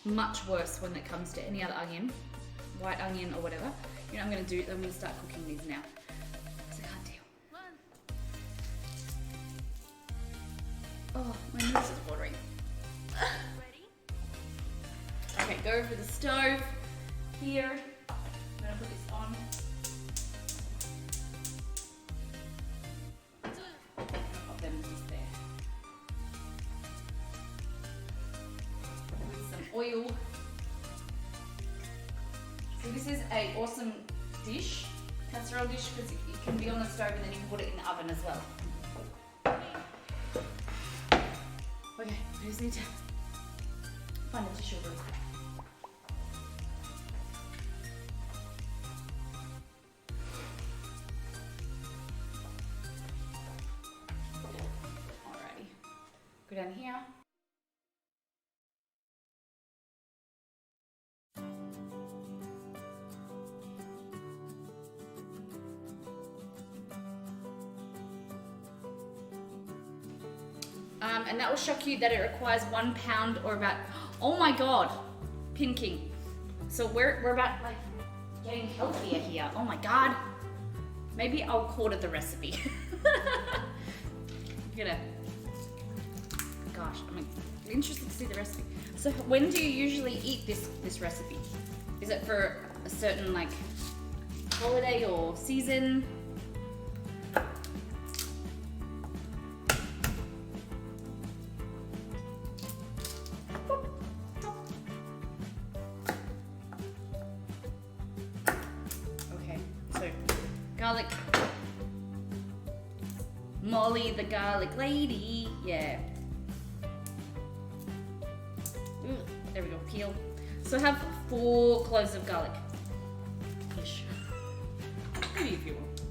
much worse when it comes to any other onion, white onion or whatever. You know what I'm gonna start cooking these now because I can't deal. Oh, my nose is watering. Ready? Okay, go over the stove here. I'm gonna put this on. Pop them just there. With some oil. So this is an awesome dish, casserole dish, because it can be on the stove and then you can put it in the oven as well. Okay, I just need to find a tissue real quick. Alrighty, go down here. And that will shock you that it requires 1 pound or about, oh my God, Pin King. So we're about like getting healthier here. Oh my God. Maybe I'll quarter the recipe. Gosh, I'm interested to see the recipe. So when do you usually eat this recipe? Is it for a certain like holiday or season? Garlic. Molly the garlic lady. Yeah. Ooh, there we go. Peel. So have 4 cloves of garlic. Ish. Maybe if you want.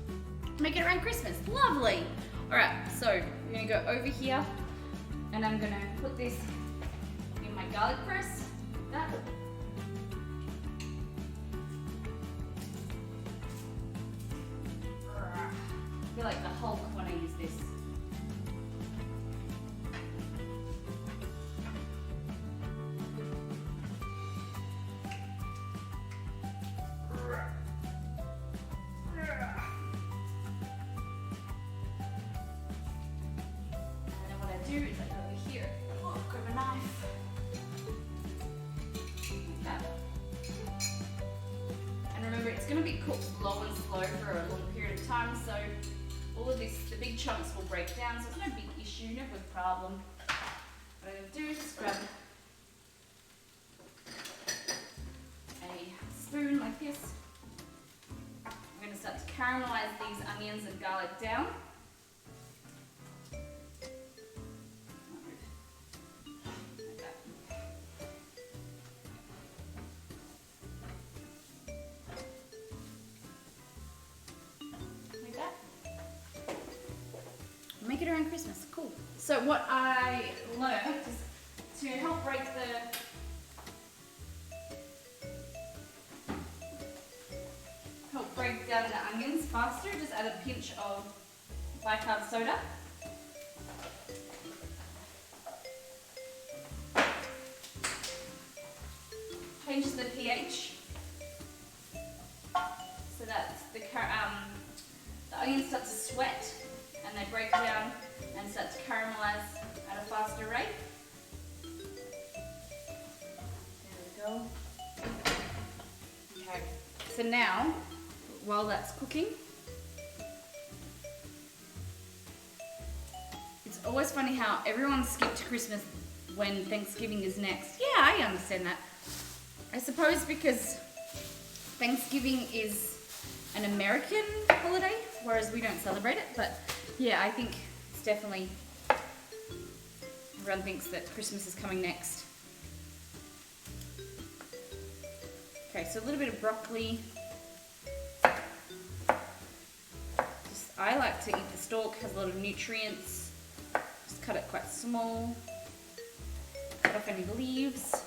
Make it around Christmas. Lovely. Alright, so we're gonna go over here and I'm gonna put this in my garlic press. Like that. I feel like the Hulk when I use this. And then what I do is I go over here, grab a knife. Like that. And remember, it's going to be cooked low and slow for a long period of time, so all of this, the big chunks will break down, so it's no big issue, no big problem. What I'm going to do is just grab a spoon like this. I'm going to start to caramelize these onions and garlic down. Like that. Like that. Make it around Christmas. Cool. So what I learned is to help break down the onions faster, just add a pinch of bicarb soda. Change the pH so that the onions start to sweat and they break down and start to caramelize at a faster rate. for now, while that's cooking, it's always funny how everyone skipped Christmas when Thanksgiving is next. Yeah, I understand that. I suppose because Thanksgiving is an American holiday, whereas we don't celebrate it. But yeah, I think it's definitely, everyone thinks that Christmas is coming next. Okay, so a little bit of broccoli. I like to eat the stalk, has a lot of nutrients. Just cut it quite small. Cut off any leaves.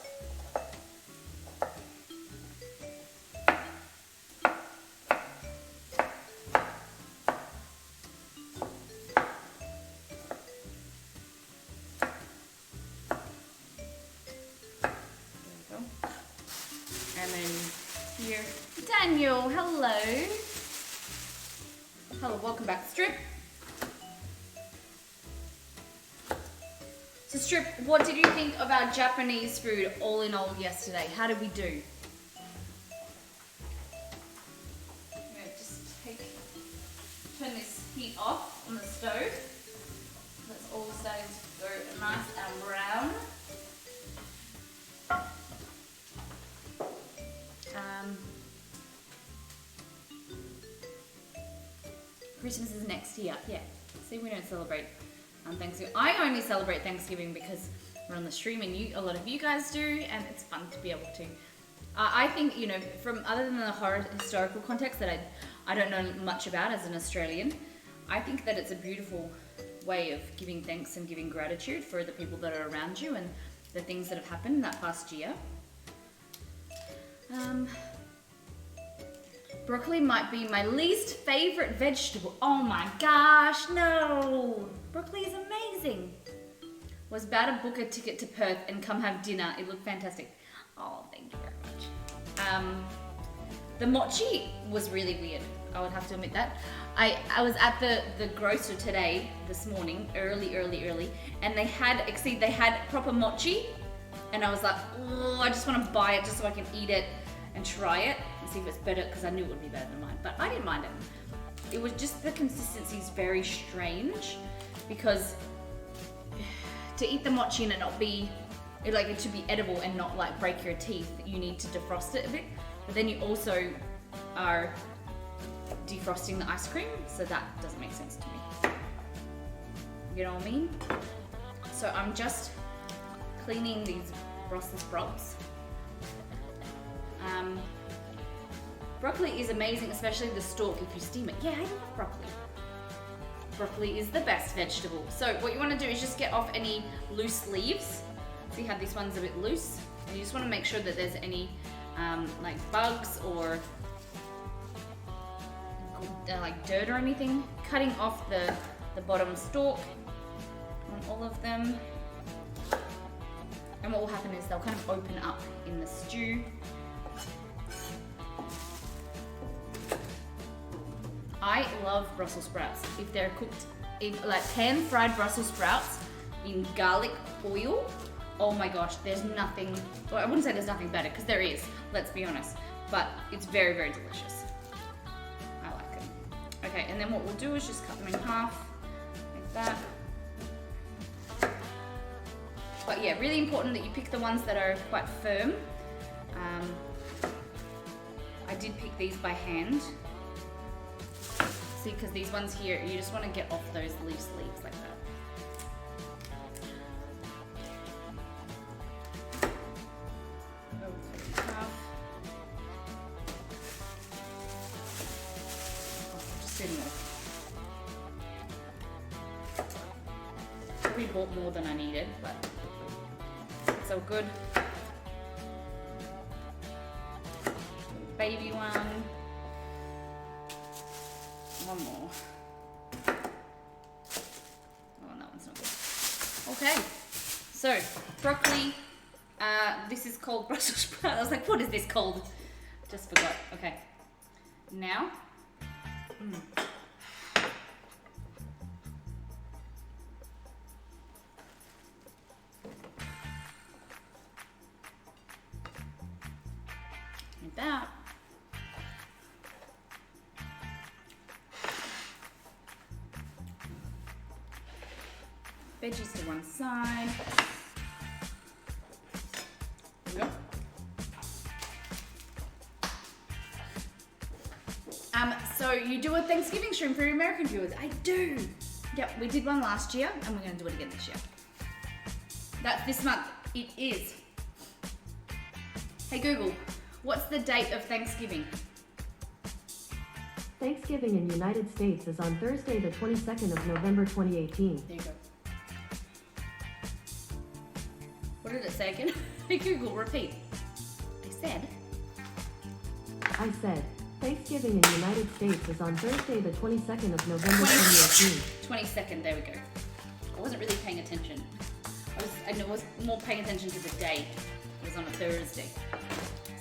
And then here, Daniel, hello. Hello, welcome back, Strip. So Strip, what did you think of our Japanese food all in all yesterday? How did we do? I'm gonna just turn this heat off on the stove. That's all starting to go nice and brown. Christmas is next year. Yeah. See, we don't celebrate Thanksgiving. I only celebrate Thanksgiving because we're on the stream and a lot of you guys do, and it's fun to be able to. I think, you know, from other than the historical context that I don't know much about as an Australian, I think that it's a beautiful way of giving thanks and giving gratitude for the people that are around you and the things that have happened that past year. Broccoli might be my least favorite vegetable. Oh my gosh, no! Broccoli is amazing. Was about to book a ticket to Perth and come have dinner. It looked fantastic. Oh, thank you very much. The mochi was really weird. I would have to admit that. I was at the grocer today, this morning, early, and they had proper mochi, and I was like, oh, I just want to buy it just so I can eat it and try it and see if it's better, because I knew it would be better than mine, but I didn't mind it. It was just the consistency is very strange, because to eat the mochi and it not be, like it to be edible and not like break your teeth, you need to defrost it a bit, but then you also are defrosting the ice cream, so that doesn't make sense to me. You know what I mean? So I'm just cleaning these Brussels sprouts. Broccoli is amazing, especially the stalk if you steam it. Yeah, I love broccoli. Broccoli is the best vegetable. So what you want to do is just get off any loose leaves. See how this one's a bit loose? And you just want to make sure that there's any like bugs or like dirt or anything. Cutting off the bottom stalk on all of them. And what will happen is they'll kind of open up in the stew. I love Brussels sprouts. If they're cooked, like pan-fried Brussels sprouts in garlic oil, oh my gosh, there's nothing, well, I wouldn't say there's nothing better, because there is, let's be honest, but it's very, very delicious. I like it. Okay, and then what we'll do is just cut them in half, like that. But yeah, really important that you pick the ones that are quite firm. I did pick these by hand. See, because these ones here, you just want to get off those loose leaves like that. Just sitting there. Probably bought more than I needed, but it's all good. Baby one. One more. Oh, that one's not good. Okay, so broccoli. This is called Brussels sprout. I was like, what is this called? Just forgot. Okay. Now. Like that. Veggies to one side. There we go. So you do a Thanksgiving stream for your American viewers? I do. Yep, we did one last year and we're gonna do it again this year. That's this month. It is. Hey Google, what's the date of Thanksgiving? Thanksgiving in United States is on Thursday, the 22nd of November, 2018. There you go. What did it say again? Hey Google, repeat. I said, Thanksgiving in United States is on Thursday, the 22nd of November, 2018. 22nd, there we go. I wasn't really paying attention. I was more paying attention to the day. It was on a Thursday.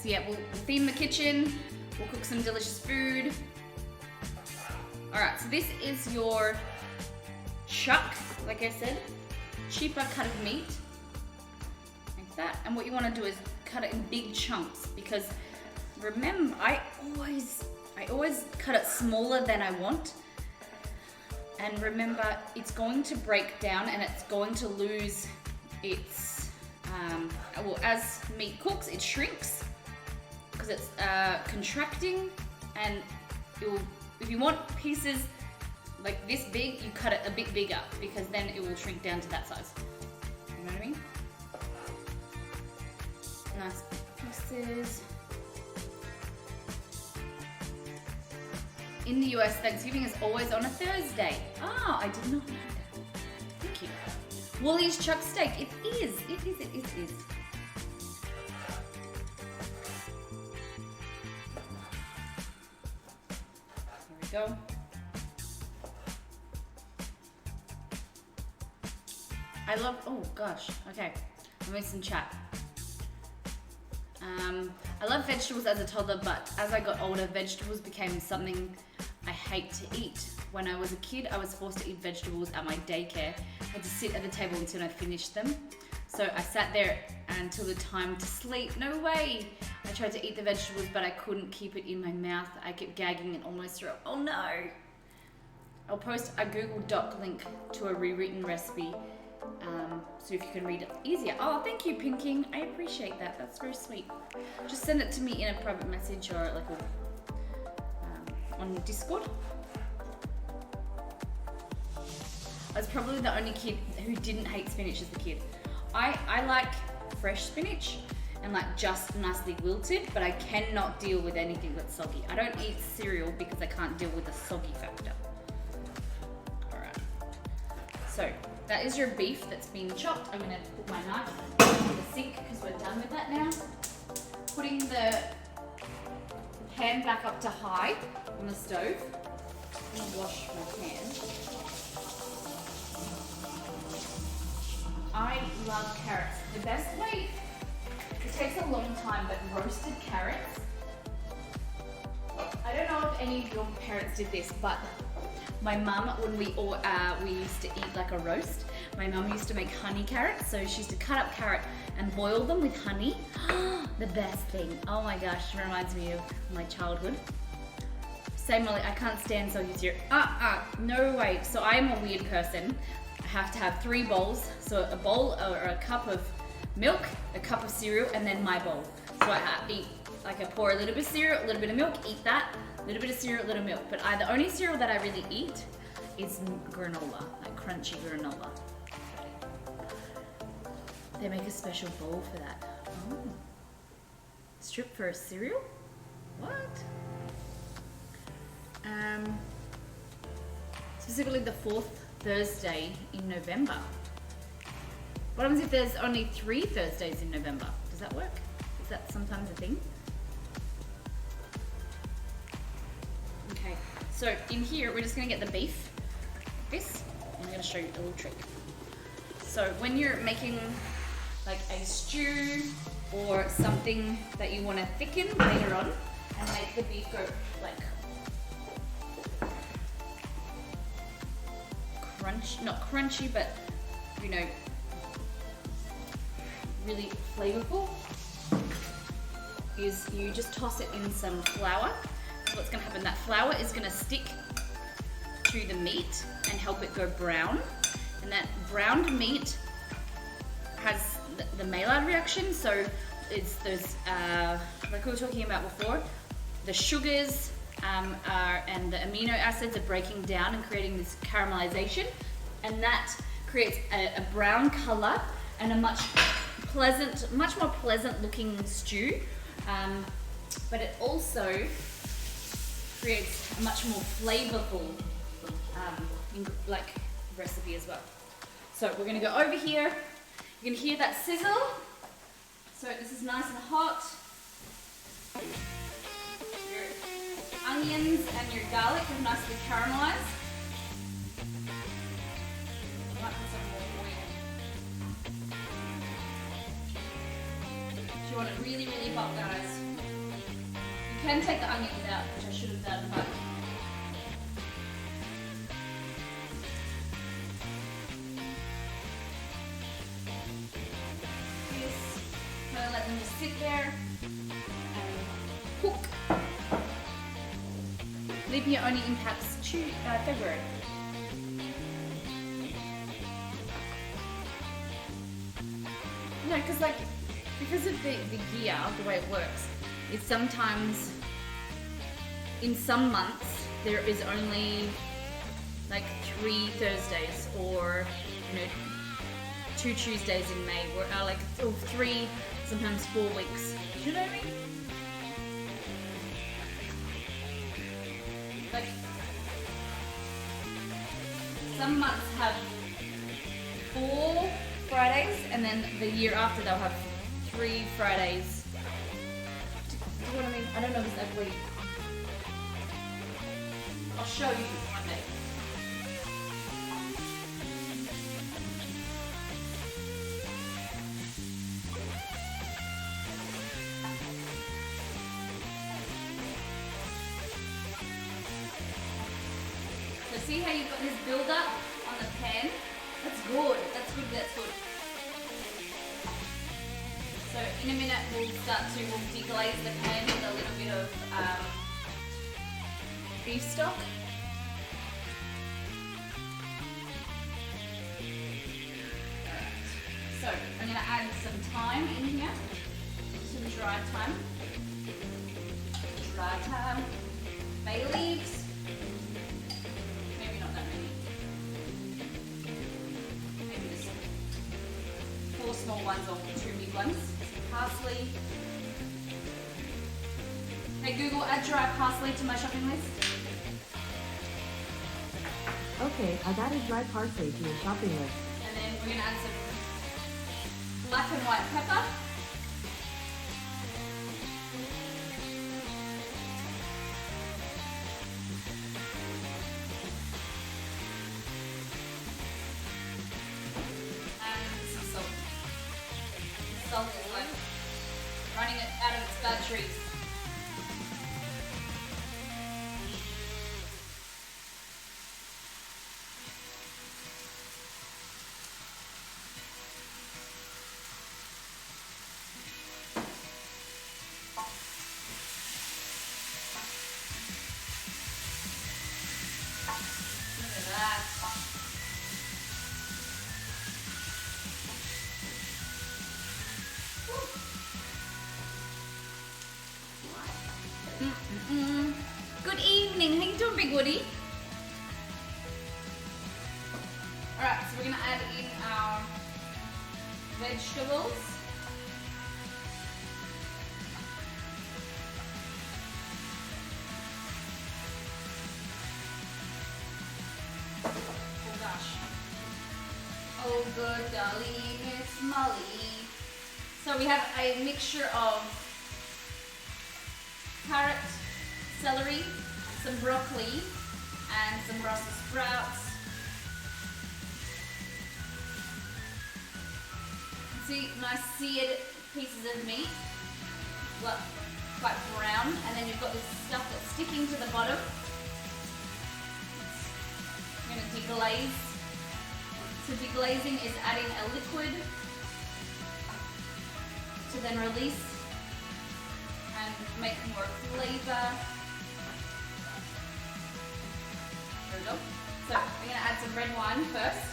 So yeah, we'll theme the kitchen. We'll cook some delicious food. Alright, so this is your chuck, like I said. Cheaper cut of meat. Like that. And what you want to do is cut it in big chunks because remember, I always cut it smaller than I want. And remember, it's going to break down and it's going to lose its, well, as meat cooks, it shrinks because it's contracting, and if you want pieces like this big, you cut it a bit bigger because then it will shrink down to that size. You know what I mean? Nice pieces. In the US, Thanksgiving is always on a Thursday. Ah, I did not know that. Thank you. Woolies chuck steak. It is. It is. There we go. I love, oh gosh, okay. I made some chat. I love vegetables as a toddler, but as I got older, vegetables became something I hate to eat. When I was a kid, I was forced to eat vegetables at my daycare. I had to sit at the table until I finished them. So I sat there until the time to sleep. No way! I tried to eat the vegetables, but I couldn't keep it in my mouth. I kept gagging and almost threw up. Oh no! I'll post a Google Doc link to a rewritten recipe, so if you can read it easier. Oh, thank you, Pinking. I appreciate that. That's very sweet. Just send it to me in a private message or like on Discord. I was probably the only kid who didn't hate spinach as a kid. I like fresh spinach and like just nicely wilted, but I cannot deal with anything that's soggy. I don't eat cereal because I can't deal with the soggy factor. Alright. So, that is your beef that's been chopped. I'm gonna put my knife in the sink because we're done with that now. Putting the pan back up to high on the stove. I'm gonna wash my pan. I love carrots. The best way, it takes a long time, but roasted carrots. I don't know if any of your parents did this, but my mum, when we used to eat like a roast, my mum used to make honey carrots. So she used to cut up carrot and boil them with honey. The best thing. Oh my gosh, it reminds me of my childhood. Same Molly, I can't stand soggy cereal. No way. So I am a weird person. I have to have 3 bowls. So a bowl or a cup of milk, a cup of cereal, and then my bowl. So I eat, like I pour a little bit of cereal, a little bit of milk, eat that, a little bit of cereal, a little milk. But the only cereal that I really eat is granola, like crunchy granola. They make a special bowl for that. Oh. Strip for a cereal? What? Specifically the 4th Thursday in November. What happens if there's only 3 Thursdays in November? Does that work? Is that sometimes a thing? Okay, so in here we're just gonna get the beef, like this, and I'm gonna show you a little trick. So when you're making like a stew or something that you want to thicken later on and make the beef go like not crunchy, but you know, really flavorful, is you just toss it in some flour. So what's gonna happen, that flour is gonna stick to the meat and help it go brown, and that ground meat has the Maillard reaction, so it's those, like we were talking about before, the sugars and the amino acids are breaking down and creating this caramelization, and that creates a brown color and a much more pleasant looking stew, but it also creates a much more flavorful like recipe as well. So we're gonna go over here. You can hear that sizzle. So this is nice and hot. Your onions and your garlic have nicely caramelized. Might put some more oil. If you want it really, really hot, guys. You can take the onions out, which I should have done, but let them just sit there and cook. Leap year only impacts February. No, because of the year, the way it works, it's sometimes in some months there is only like 3 Thursdays or 2 Tuesdays in May, or 3, sometimes 4 weeks. Do you know what I mean? Like, some months have 4 Fridays, and then the year after they'll have 3 Fridays. Do you know what I mean? I don't know exactly. I'll show you one day. So see how you've got this build up on the pan? That's good, that's good, that's good. So in a minute we'll deglaze the pan with a little bit of beef stock. Alright, so I'm going to add some thyme in here, some dry thyme, bay leaves, maybe not that many, maybe just 4 small ones or 2 big ones, some parsley. Hey Google, add dry parsley to my shopping list. Okay, I've added dry parsley to your shopping list. And then we're going to add some black and white pepper. And some salt. Salt is like running it out of its batteries. Good evening, how you doing, Big Woody? Alright, so we're going to add in our vegetables. Oh gosh. Oh good golly, Miss Molly. So we have a mixture of carrot, celery, some broccoli, and some Brussels sprouts. See, nice seared pieces of meat, well, quite brown, and then you've got this stuff that's sticking to the bottom. I'm going to deglaze. So deglazing is adding a liquid to then release and make more flavor. There we go. So we're going to add some red wine first.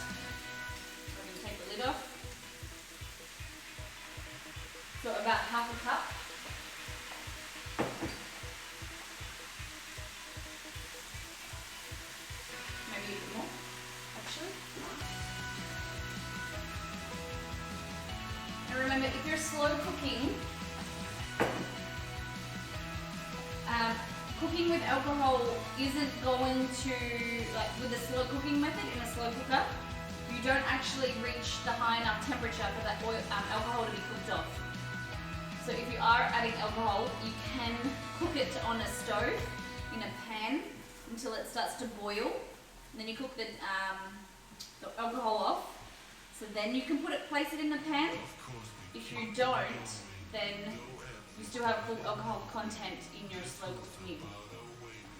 remember, if you're slow cooking, cooking with alcohol isn't going to, like with a slow cooking method in a slow cooker, you don't actually reach the high enough temperature for that alcohol to be cooked off. So if you are adding alcohol, you can cook it on a stove in a pan until it starts to boil. And then you cook the alcohol off. So then you can place it in the pan. If you don't, then you still have full alcohol content in your slow cooked meal.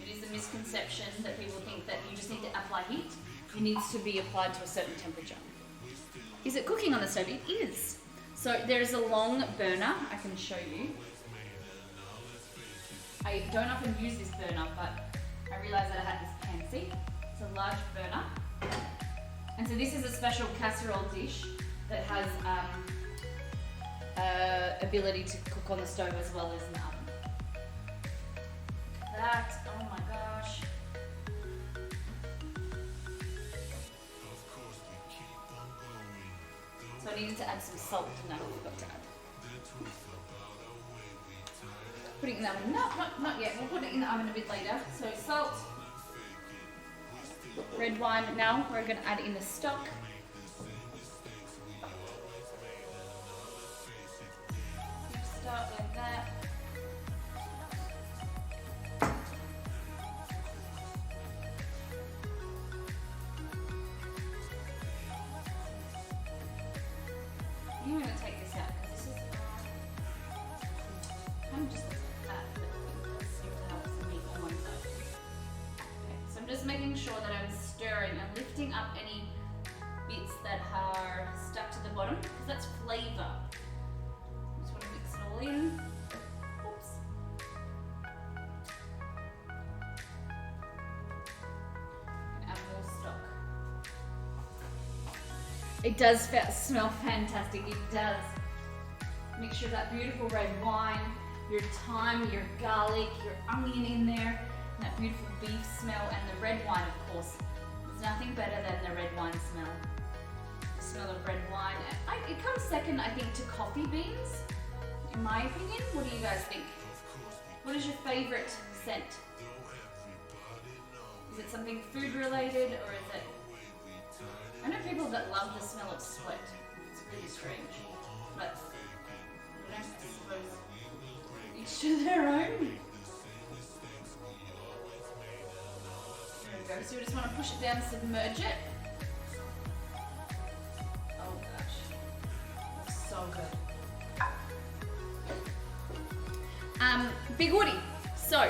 It is a misconception that people think that you just need to apply heat. It needs to be applied to a certain temperature. Is it cooking on the stove? It is. So there's a long burner, I can show you. I don't often use this burner, but I realized that I had this pan. See? It's a large burner. And so this is a special casserole dish that has ability to cook on the stove as well as in the oven. Look at that, oh my gosh. So I needed to add some salt to that, I forgot to add. Putting it in the oven, no, not yet, we'll put it in the oven a bit later. So salt, red wine, now we're going to add in the stock. Start like that. I'm going to take this out because this is kind of just looks like that, but it seems to have some meat on one side. Okay, so I'm just making sure that I'm stirring and lifting up any bits that are stuck to the bottom because that's flavour. Just want to mix it all in. Oops. And add more stock. It does smell fantastic, it does. Mixture of that beautiful red wine, your thyme, your garlic, your onion in there, and that beautiful beef smell, and the red wine, of course. There's nothing better than the red wine smell. The smell of red wine. It comes second, I think, to coffee beans, in my opinion. What do you guys think? What is your favorite scent? Is it something food related, or is it... I know people that love the smell of sweat. It's really strange. But I don't suppose each to their own. There we go. So we just want to push it down, submerge it. Oh gosh. Looks so good. Big Woody. So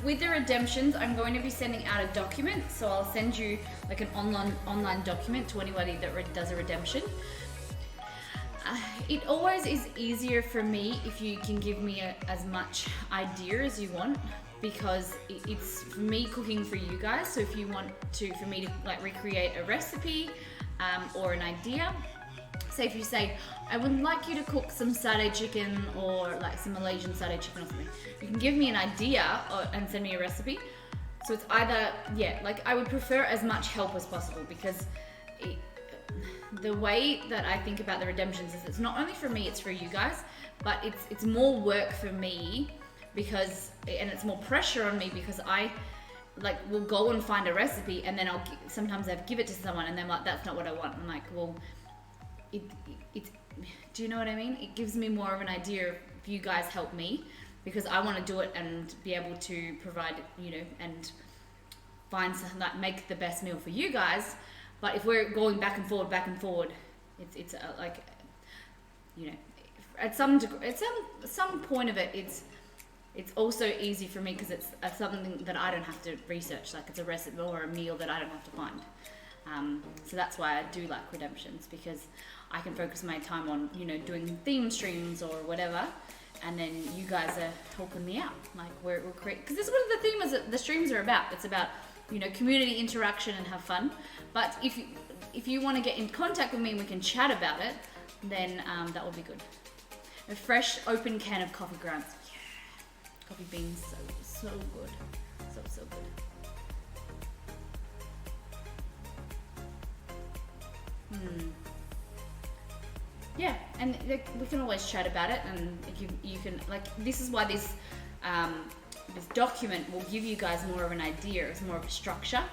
with the redemptions, I'm going to be sending out a document. So I'll send you like an online document to anybody that does a redemption. It always is easier for me if you can give me as much idea as you want, because it's for me cooking for you guys. So if you want for me to like recreate a recipe or an idea, say if you say, I would like you to cook some satay chicken or like some Malaysian satay chicken or something, you can give me an idea and send me a recipe. So it's either, like I would prefer as much help as possible, because the way that I think about the redemptions is it's not only for me, it's for you guys, but it's more work for me because, and it's more pressure on me because I will go and find a recipe and then sometimes I'll give it to someone and they're like, that's not what I want. I'm like, well, do you know what I mean? It gives me more of an idea if you guys help me, because I want to do it and be able to provide, and find something that make the best meal for you guys. But if we're going back and forward, it's at some point of it, it's also easy for me because it's something that I don't have to research. Like it's a recipe or a meal that I don't have to find. So that's why I do like redemptions, because I can focus my time on doing theme streams or whatever, and then you guys are helping me out. Like we're creating, because this is what the theme is. The streams are about. It's about community interaction and have fun. But if you want to get in contact with me and we can chat about it, then that will be good. A fresh open can of coffee grounds. Yeah, coffee beans, so good, so good. Yeah. And we can always chat about it, and you can like, this is why this document will give you guys more of an idea. It's more of a structure,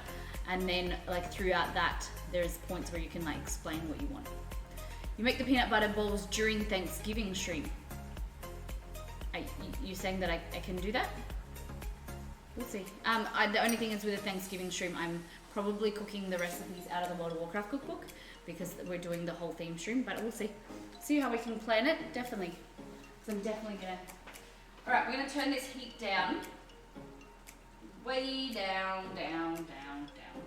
and then like throughout that, there's points where you can like explain what you want. You make the peanut butter balls during Thanksgiving stream. You saying that I can do that? We'll see. The only thing is with the Thanksgiving stream, I'm probably cooking the recipes out of the World of Warcraft cookbook because we're doing the whole theme stream, but we'll see. See how we can plan it? Definitely. So I'm definitely gonna... Alright, we're gonna turn this heat down. Way down, down, down, down.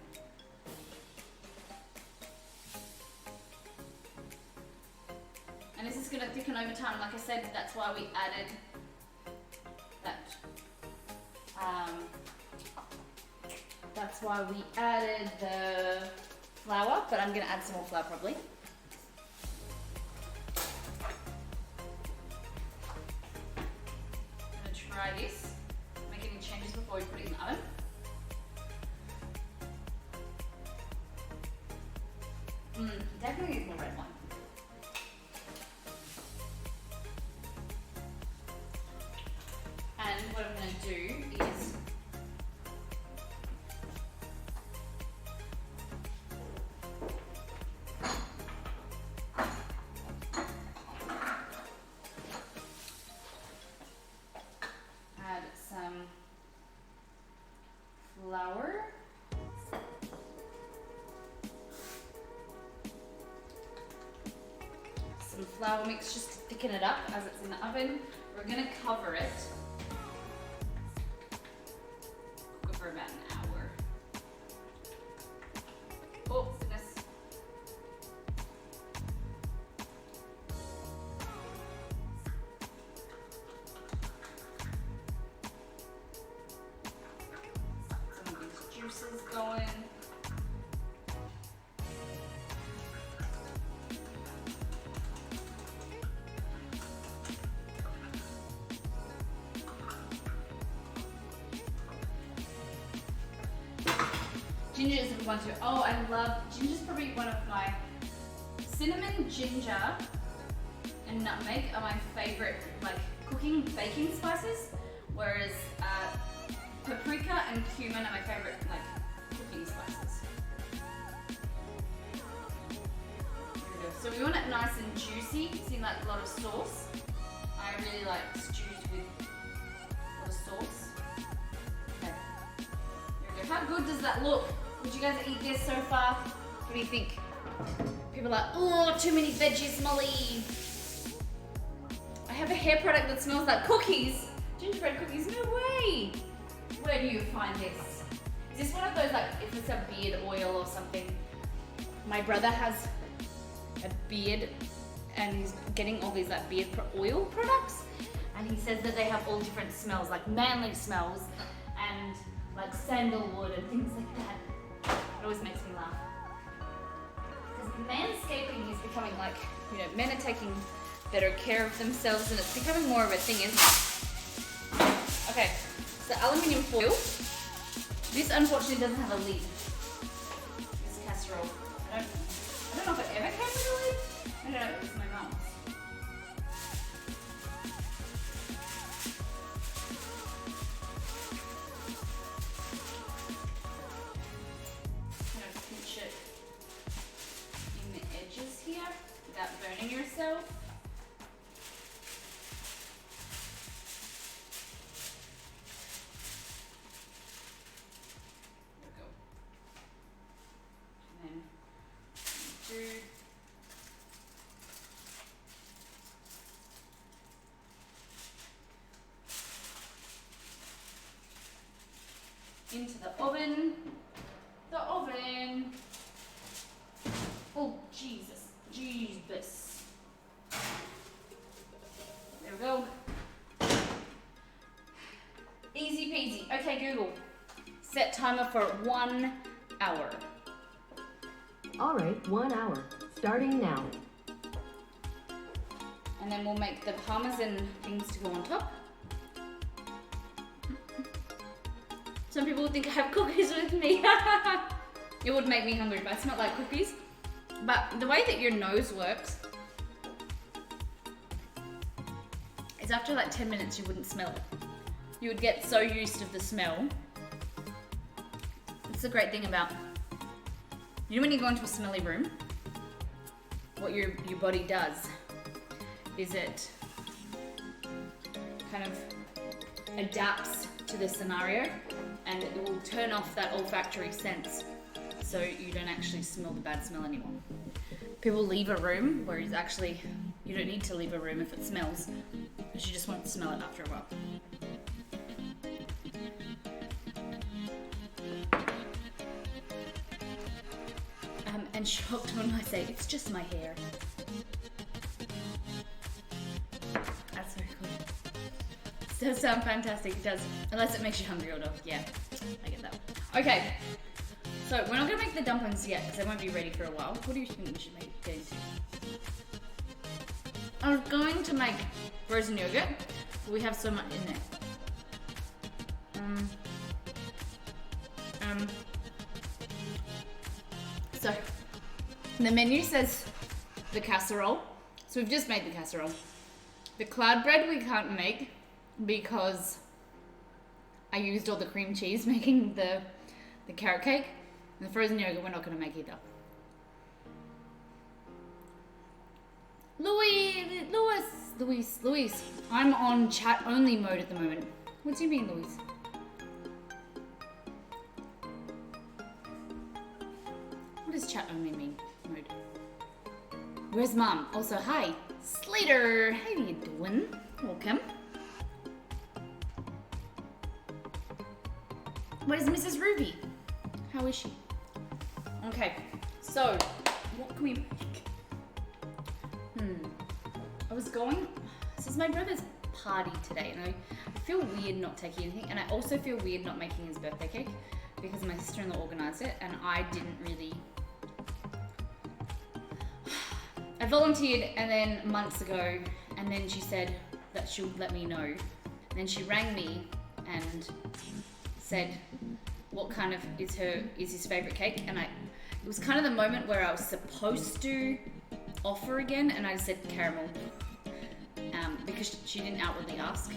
And this is gonna thicken over time. Like I said, that's why we added that. That's why we added the flour, but I'm gonna add some more flour probably. I'm gonna try this. Make any changes before we put it in the oven. Definitely needs more red wine. And what I'm going to do is add some flour. Some flour mix just to thicken it up as it's in the oven. We're going to cover it. For about an hour. Oh, goodness. Some of these juices going. Ginger is a good one too. Oh, I love ginger's probably one of my cinnamon, ginger, and nutmeg are my favorite like cooking baking spices. Whereas paprika and cumin are my favorite like cooking spices. Here we go. So we want it nice and juicy. See, like a lot of sauce. I really like stews with a lot of sauce. Okay. Here we go. How good does that look? Would you guys eat this so far? What do you think? People are like, oh, too many veggies, Molly. I have a hair product that smells like cookies. Gingerbread cookies, no way. Where do you find this? Is this one of those, like, if it's a beard oil or something? My brother has a beard and he's getting all these like beard oil products. And he says that they have all different smells, like manly smells and like sandalwood and things like that. It always makes me laugh. Because manscaping is becoming like, you know, men are taking better care of themselves and it's becoming more of a thing, isn't it? Okay, so aluminium foil. This unfortunately doesn't have a lid. This casserole. I don't know if it ever came with a lid. I don't know, it was my mom's. Without burning yourself. There we go. And then into the oven. The oven. Oh, Jesus. Jesus. There we go. Easy peasy. Okay, Google. Set timer for 1 hour. Alright, 1 hour. Starting now. And then we'll make the Parmesan things to go on top. Some people would think I have cookies with me. It would make me hungry, but I smell like cookies. But the way that your nose works, is after like 10 minutes you wouldn't smell it. You would get so used to the smell. It's the great thing about, you know when you go into a smelly room, what your body does is it kind of adapts to the scenario and it will turn off that olfactory sense so you don't actually smell the bad smell anymore. People leave a room, whereas actually you don't need to leave a room if it smells, because you just won't smell it after a while. And shocked when I say, it's just my hair. That's very cool. It does sound fantastic, it does. Unless it makes you hungry or not. Yeah, I get that. Okay, so we're not gonna make the dumplings yet, because they won't be ready for a while. What do you think we should get into? I was going to make frozen yogurt, but we have so much in there. So, the menu says the casserole, so we've just made the casserole. The cloud bread we can't make because I used all the cream cheese making the carrot cake, and the frozen yogurt we're not going to make either. Louise, I'm on chat only mode at the moment. What do you mean, Louise? What does chat only mean mode? Where's mom? Also, hi. Slater, how you doing? Welcome. Where's Mrs. Ruby? How is she? Okay, so what can we make? This is my brother's party today, and I feel weird not taking anything, and I also feel weird not making his birthday cake because my sister-in-law organised it, and I didn't really. I volunteered, and then months ago, and then she said that she'll let me know. And then she rang me and said what kind of is his favourite cake, and it was kind of the moment where I was supposed to offer again, and I said caramel. Because she didn't outwardly ask me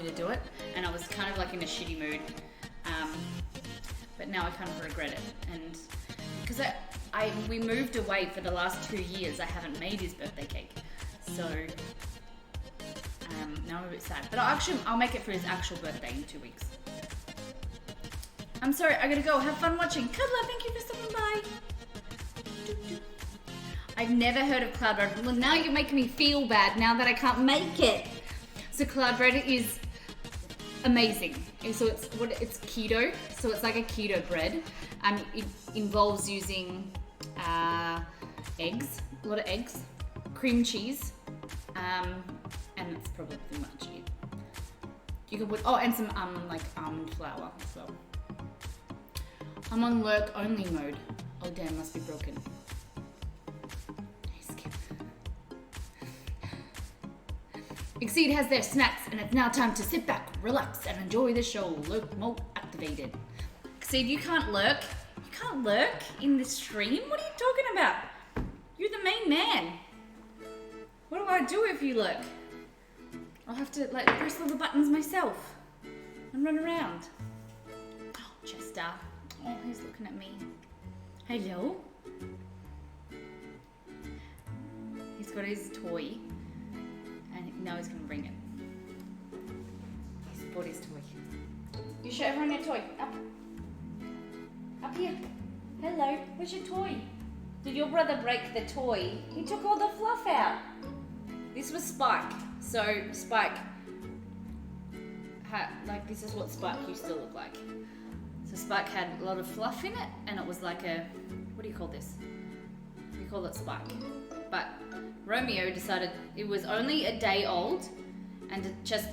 to do it, and I was kind of like in a shitty mood, but now I kind of regret it, and because we moved away for the last 2 years, I haven't made his birthday cake, so now I'm a bit sad, but I'll make it for his actual birthday in 2 weeks. I'm sorry, I gotta go. Have fun watching. Cuddler, thank you for stopping by. I've never heard of cloud bread. Well, now you're making me feel bad now that I can't make it. So cloud bread is amazing. So it's keto. So it's like a keto bread. It involves using eggs, a lot of eggs, cream cheese, and that's probably much it. You can put and some like almond flour as well. I'm on work only mode. Oh damn, must be broken. Exceed has their snacks, and it's now time to sit back, relax, and enjoy the show. Lurk mode activated. Exceed, you can't lurk. You can't lurk in the stream? What are you talking about? You're the main man. What do I do if you lurk? I'll have to press all the buttons myself and run around. Oh, Chester. Oh, he's looking at me. Hello? He's got his toy. And now he's gonna bring it. He's brought his toy. You show everyone your toy. Up here. Hello. Where's your toy? Did your brother break the toy? He took all the fluff out. This was Spike. So Spike had this is what Spike used to look like. So Spike had a lot of fluff in it, and it was like what do you call this? We call it Spike. But Romeo decided it was only a day old, and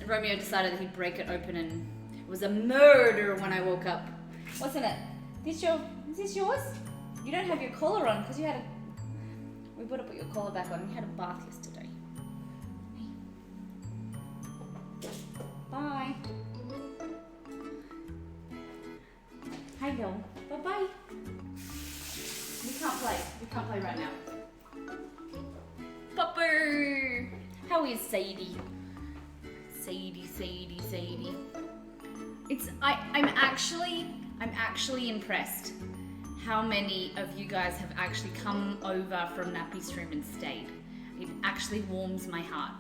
Romeo decided that he'd break it open, and it was a murder when I woke up. What's in it? Is this yours? You don't have your collar on because we better put your collar back on. You had a bath yesterday. Bye. Hello. Bye-bye. We can't play right now. Pupper! How is Sadie? Sadie. I'm actually impressed how many of you guys have actually come over from Nappy Stream and stayed. It actually warms my heart.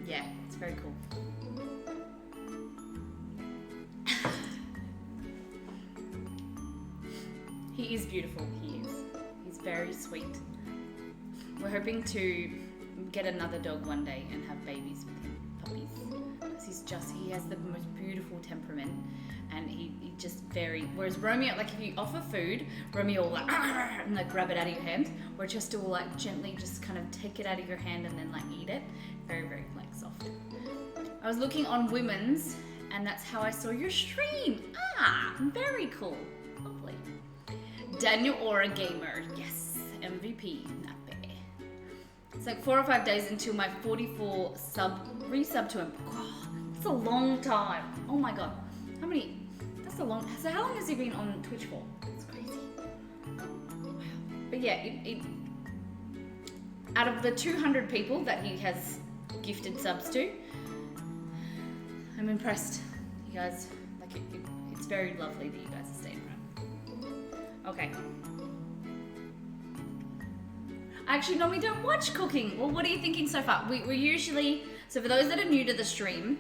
Yeah, it's very cool. He is beautiful, he is. He's very sweet. We're hoping to get another dog one day and have babies with him, puppies. Because he has the most beautiful temperament, and he just very, whereas Romeo, like if you offer food, Romeo will like, and like grab it out of your hand, or Chester will like gently just kind of take it out of your hand and then like eat it. Very, very like soft. I was looking on women's, and that's how I saw your stream. Very cool. Lovely. Daniel Aura Gamer, yes, MVP. It's like 4 or 5 days until my 44 resub to him. Oh, that's a long time. Oh my god. How many? That's a long. So how long has he been on Twitch for? That's crazy. Wow. But yeah, out of the 200 people that he has gifted subs to, I'm impressed. You guys, like it's very lovely that you guys are staying around. Okay. I actually normally don't watch cooking. Well, what are you thinking so far? We're usually, so for those that are new to the stream,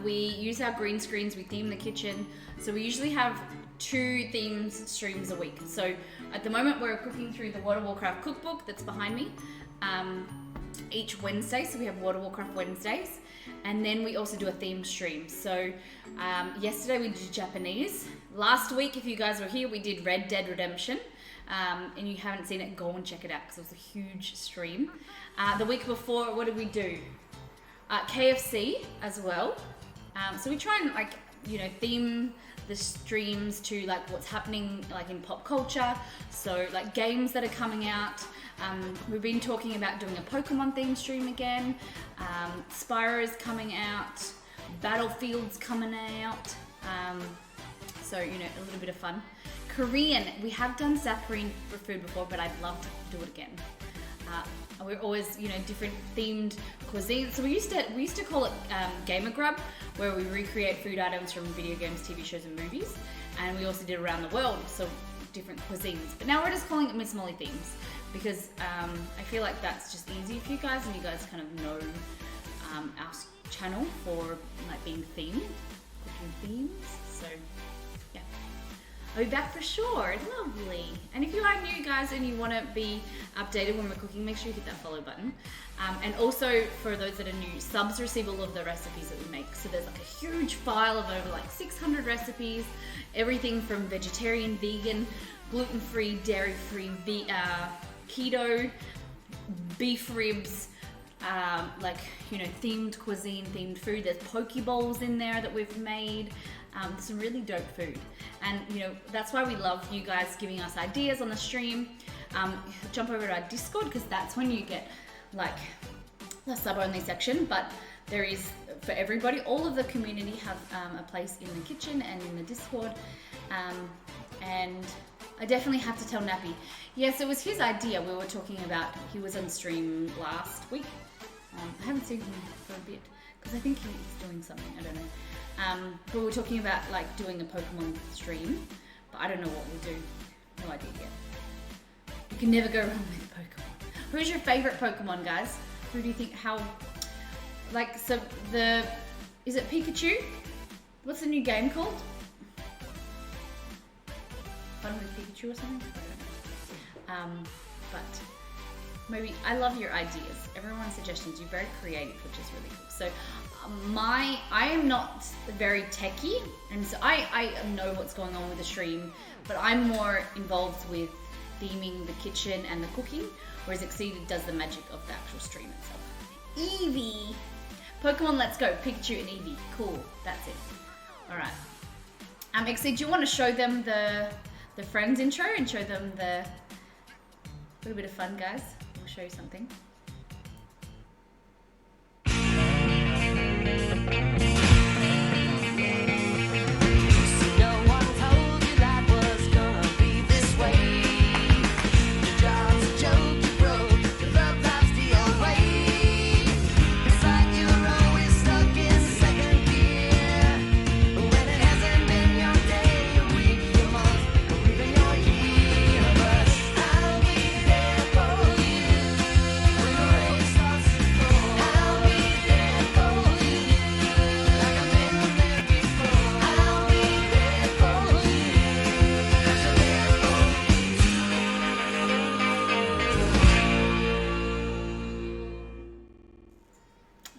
we use our green screens, we theme the kitchen. So we usually have 2 themes streams a week. So at the moment we're cooking through the Water Warcraft cookbook that's behind me each Wednesday. So we have Water Warcraft Wednesdays. And then we also do a theme stream. So yesterday we did Japanese. Last week, if you guys were here, we did Red Dead Redemption. And you haven't seen it, go and check it out because it was a huge stream. The week before, what did we do? KFC as well. So we try and like, you know, theme the streams to like what's happening like in pop culture. So like games that are coming out. We've been talking about doing a Pokemon theme stream again. Spyro's coming out. Battlefield's coming out. So, you know, a little bit of fun. Korean, we have done Korean for food before, but I'd love to do it again. We're always, you know, different themed cuisines. So we used to call it Gamer Grub, where we recreate food items from video games, TV shows, and movies. And we also did around the world, so different cuisines. But now we're just calling it Miss Molly themes because I feel like that's just easy for you guys, and you guys kind of know our channel for like being themed, cooking themes. So. I'll be back for sure. Lovely. And if you are new, guys, and you want to be updated when we're cooking, make sure you hit that follow button. And also, for those that are new, subs receive all of the recipes that we make. So there's like a huge file of over like 600 recipes. Everything from vegetarian, vegan, gluten-free, dairy-free, keto, beef ribs, like, you know, themed cuisine, themed food. There's poke bowls in there that we've made. Some really dope food, and you know that's why we love you guys giving us ideas on the stream. Jump over to our Discord because that's when you get like the sub only section, but there is for everybody. All of the community have a place in the kitchen and in the Discord, and I definitely have to tell Nappy. Yes, it was his idea. We were talking about, he was on stream last week. I haven't seen him for a bit because I think he's doing something, I don't know. But we were talking about like doing a Pokemon stream, but I don't know what we'll do. No idea yet. You can never go wrong with Pokemon. Who's your favorite Pokemon, guys? Who do you think, how, like, so is it Pikachu? What's the new game called? Fun with Pikachu or something? I don't know. But maybe, I love your ideas. Everyone's suggestions, you're very creative, which is really cool. So I am not very techie, and so I know what's going on with the stream, but I'm more involved with theming the kitchen and the cooking, whereas Exceeded does the magic of the actual stream itself. Eevee! Pokemon Let's Go, Pikachu and Eevee. Cool, that's it. Alright. Exceed, do you want to show them the friends intro and show them the little bit of fun, guys? We'll show you something.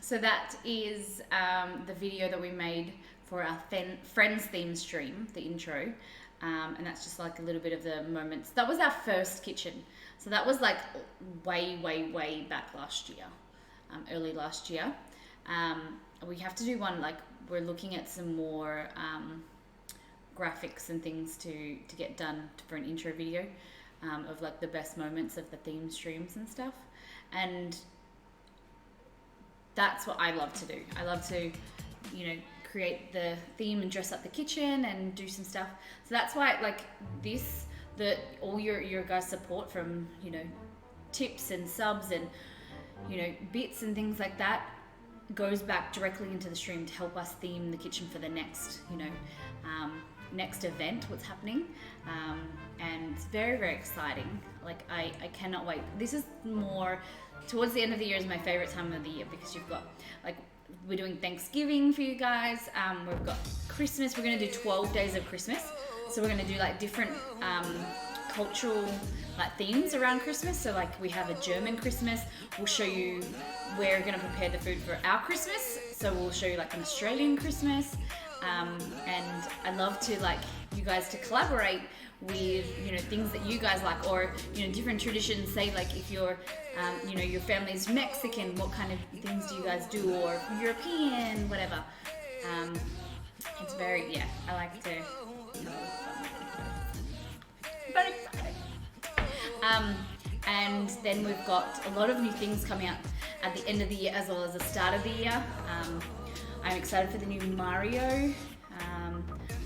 So that is the video that we made for our Friends theme stream, the intro. And that's just like a little bit of the moments. That was our first kitchen. So that was like way back last year, early last year. We have to do one, like we're looking at some more graphics and things to get done for an intro video of like the best moments of the theme streams and stuff. And that's what I love to do. I love to, you know, create the theme and dress up the kitchen and do some stuff. So that's why like this, all your guys' support from, you know, tips and subs and, you know, bits and things like that goes back directly into the stream to help us theme the kitchen for the next, you know, next event, what's happening. And it's very exciting. Like I cannot wait. This is more towards the end of the year is my favorite time of the year because you've got like, we're doing Thanksgiving for you guys. We've got Christmas. We're going to do 12 days of Christmas. So we're going to do like different cultural like themes around Christmas. So like we have a German Christmas. We'll show you, we're going to prepare the food for our Christmas. So we'll show you like an Australian Christmas. And I love to like you guys to collaborate with, you know, things that you guys like, or, you know, different traditions. Say like if you're, you know, your family's Mexican, what kind of things do you guys do, or European, whatever. It's very, yeah, I like to, very exciting. And then we've got a lot of new things coming out at the end of the year as well as the start of the year. I'm excited for the new Mario,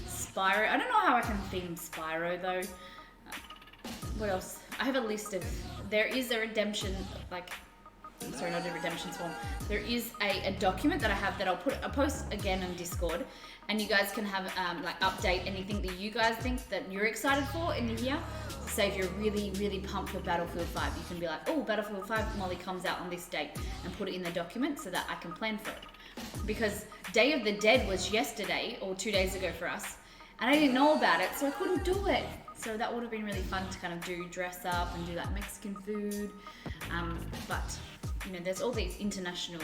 Spyro. I don't know how I can theme Spyro though. What else? I have a list of, there is a redemption, like, sorry, not a redemption form. There is a document that I have that I'll post again on Discord, and you guys can have like update anything that you guys think that you're excited for in the year. So say if you're really pumped for Battlefield 5, you can be like, oh, Battlefield 5 Molly comes out on this date, and put it in the document so that I can plan for it. Because Day of the Dead was yesterday or 2 days ago for us, and I didn't know about it, so I couldn't do it. So that would have been really fun to kind of dress up and do like Mexican food. But you know, there's all these international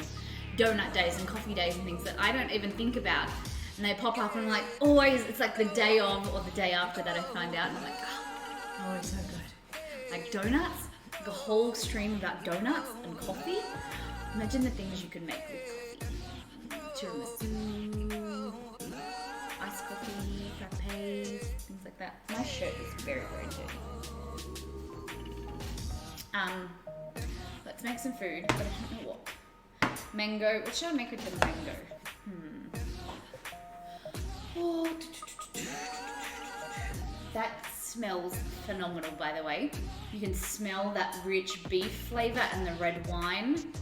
donut days and coffee days and things that I don't even think about, and they pop up and I'm like, always, it's like the day of or the day after that I find out, and I'm like, oh, always so good. Like donuts, like a whole stream about donuts and coffee. Imagine the things you could make with coffee. Tiramisu, iced coffee, frappes, things like that. My shirt is very dirty. Let's make some food, but I don't know what. Mango, what should I make with the mango? Oh, that smells phenomenal, by the way. You can smell that rich beef flavor and the red wine.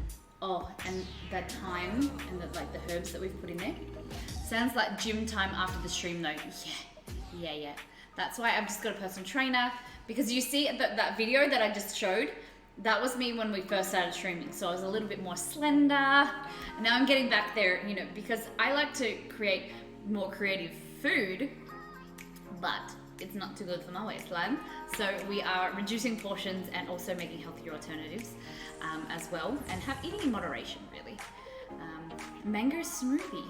Oh, and the thyme and the herbs that we've put in there. Sounds like gym time after the stream though. Yeah. That's why I've just got a personal trainer, because you see that video that I just showed, that was me when we first started streaming. So I was a little bit more slender, and now I'm getting back there, you know, because I like to create more creative food, but it's not too good for my waistline. So we are reducing portions and also making healthier alternatives as well, and eating in moderation, really. Mango smoothie.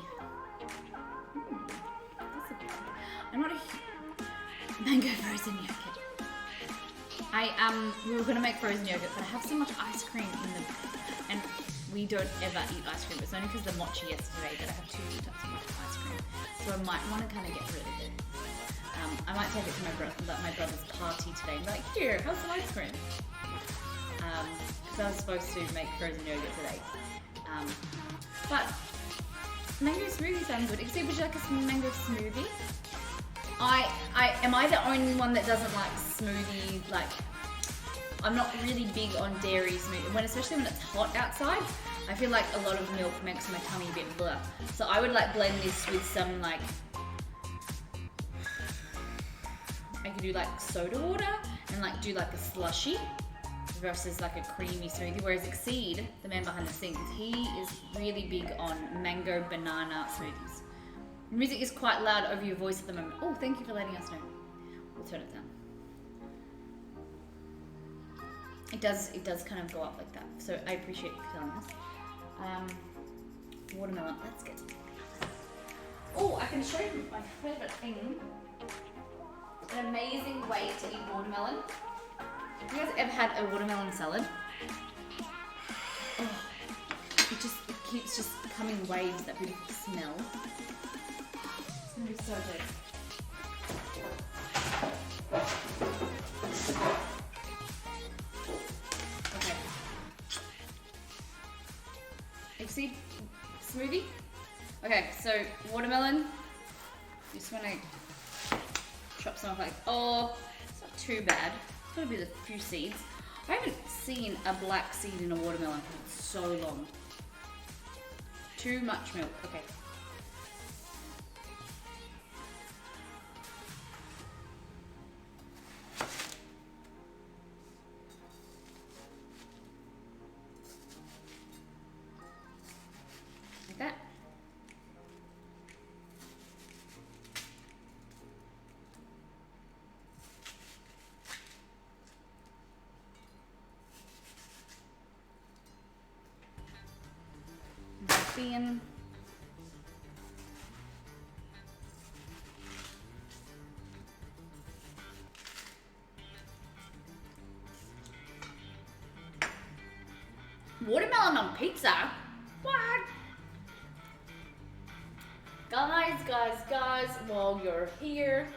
I'm not a mango frozen yogurt. We were gonna make frozen yogurt, but I have so much ice cream in them, and we don't ever eat ice cream. It's only because the mochi yesterday that I have 2 types of ice cream, so I might want to kind of get rid of it. I might take it to my brother's party today and be like, here, have some ice cream. Because I was supposed to make frozen yogurt today. But mango smoothie sounds good. Except, would you like a mango smoothie? Am I the only one that doesn't like smoothie? Like, I'm not really big on dairy smoothie, especially when it's hot outside. I feel like a lot of milk makes my tummy a bit blur. So I would like blend this with some like, I could do like soda water and like do like a slushy versus like a creamy smoothie. Whereas Exceed, the man behind the scenes, he is really big on mango banana smoothies. The music is quite loud over your voice at the moment. Oh, thank you for letting us know. We'll turn it down. It does kind of go up like that. So I appreciate you telling us. watermelon. Let's get. Oh, I can show you my favorite thing. An amazing way to eat watermelon. Have you guys ever had a watermelon salad? Oh, it keeps just coming in waves, that beautiful smell. It's gonna be so good. Okay. Oopsie. Smoothie. Okay, so watermelon. You just want to chop some off like, oh, it's not too bad. It's got to be a few seeds. I haven't seen a black seed in a watermelon for so long. Too much milk. Okay. Like that. Bean. Watermelon on pizza? What? Guys, while you're here.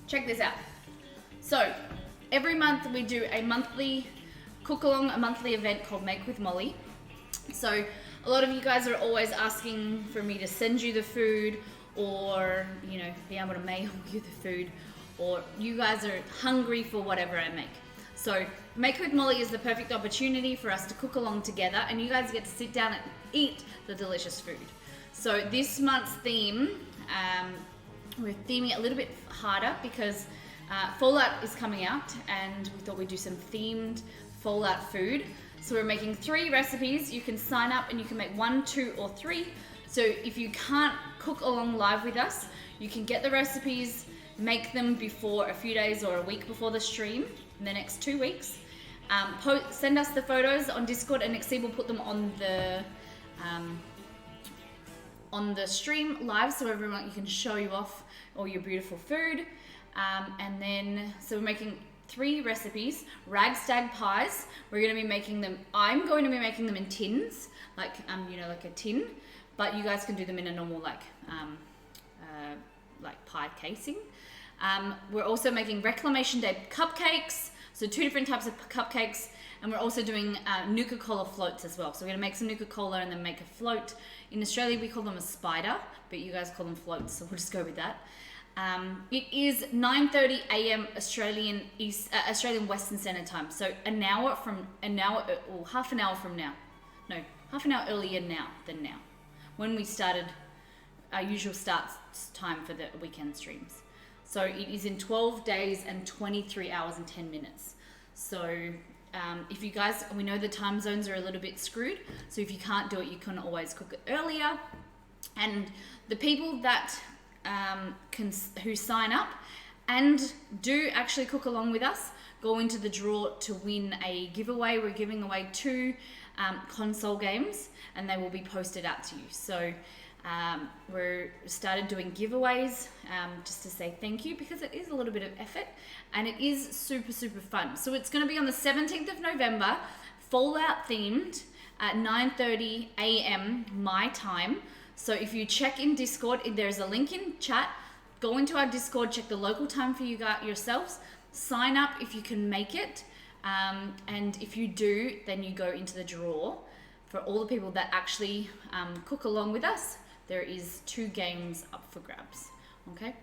Check this out. So, every month we do a monthly cook along, a monthly event called Make with Molly. So a lot of you guys are always asking for me to send you the food, or be able to mail you the food, or you guys are hungry for whatever I make. So Make with Molly is the perfect opportunity for us to cook along together, and you guys get to sit down and eat the delicious food. So this month's theme, we're theming it a little bit harder because Fallout is coming out, and we thought we'd do some themed Fallout food. So we're making 3 recipes. You can sign up and you can make 1, 2, or 3. So if you can't cook along live with us, you can get the recipes, make them before a few days or a week before the stream in the next 2 weeks. Send us the photos on Discord, and Nixie will put them on the stream live, so everyone, you can show you off all your beautiful food. And then, so we're making 3 recipes. Ragstag pies. We're going to be making them, I'm going to be making them in tins, like like a tin, but you guys can do them in a normal like pie casing. We're also making Reclamation Day cupcakes, so 2 different types of cupcakes, and we're also doing Nuka-Cola floats as well. So we're going to make some Nuka-Cola and then make a float. In Australia we call them a spider, but you guys call them floats, so we'll just go with that. It is 9:30 a.m. Australian Western Standard Time. So half an hour earlier now than now, when we started our usual start time for the weekend streams. So it is in 12 days and 23 hours and 10 minutes. So if you guys, we know the time zones are a little bit screwed. So if you can't do it, you can always cook it earlier. And the people that who sign up and do actually cook along with us go into the draw to win a giveaway. We're giving away 2 console games, and they will be posted out to you. So we're started doing giveaways just to say thank you, because it is a little bit of effort and it is super fun. So it's going to be on the 17th of November, Fallout themed, at 9:30 a.m. my time. So if you check in Discord, there's a link in chat. Go into our Discord, check the local time for you guys yourselves. Sign up if you can make it. And if you do, then you go into the draw for all the people that actually cook along with us. There is 2 games up for grabs. Okay?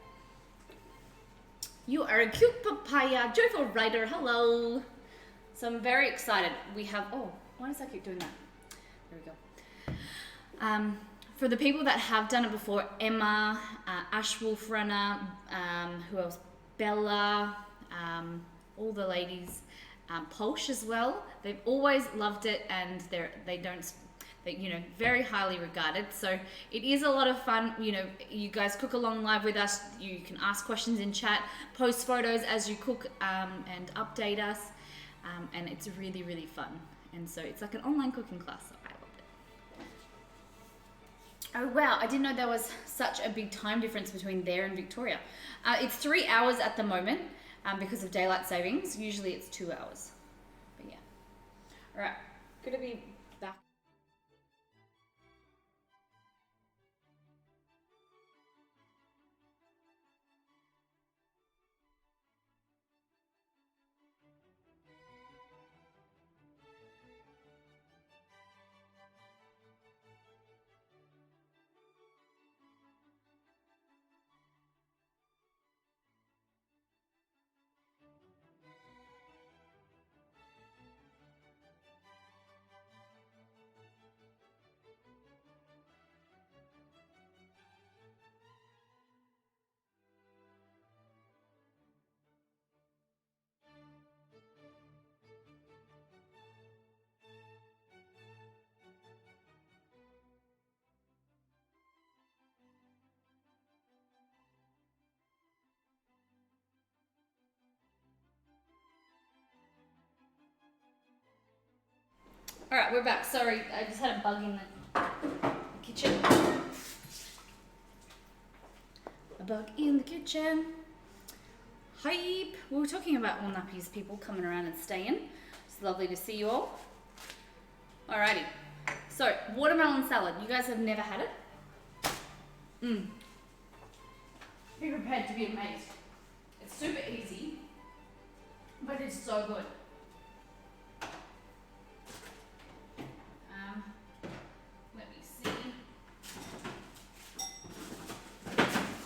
You are a cute papaya, joyful rider. Hello. So I'm very excited. We have, why does I keep doing that? There we go. For the people that have done it before, Emma, Ashwolf Runner, who else? Bella, all the ladies, Polsh as well. They've always loved it, and they're very highly regarded. So it is a lot of fun. You guys cook along live with us. You can ask questions in chat, post photos as you cook, and update us. and it's really, really fun. And so it's like an online cooking class, so I love it. Oh wow, I didn't know there was such a big time difference between there and Victoria. It's 3 hours at the moment because of daylight savings. Usually it's 2 hours. But yeah. All right, gonna be back. All right, we're back. Sorry, I just had a bug in the kitchen. A bug in the kitchen. Hype. We were talking about all nappies, people coming around and staying. It's lovely to see you all. Alrighty. So, watermelon salad. You guys have never had it? Be prepared to be amazed. It's super easy, but it's so good. Let me see.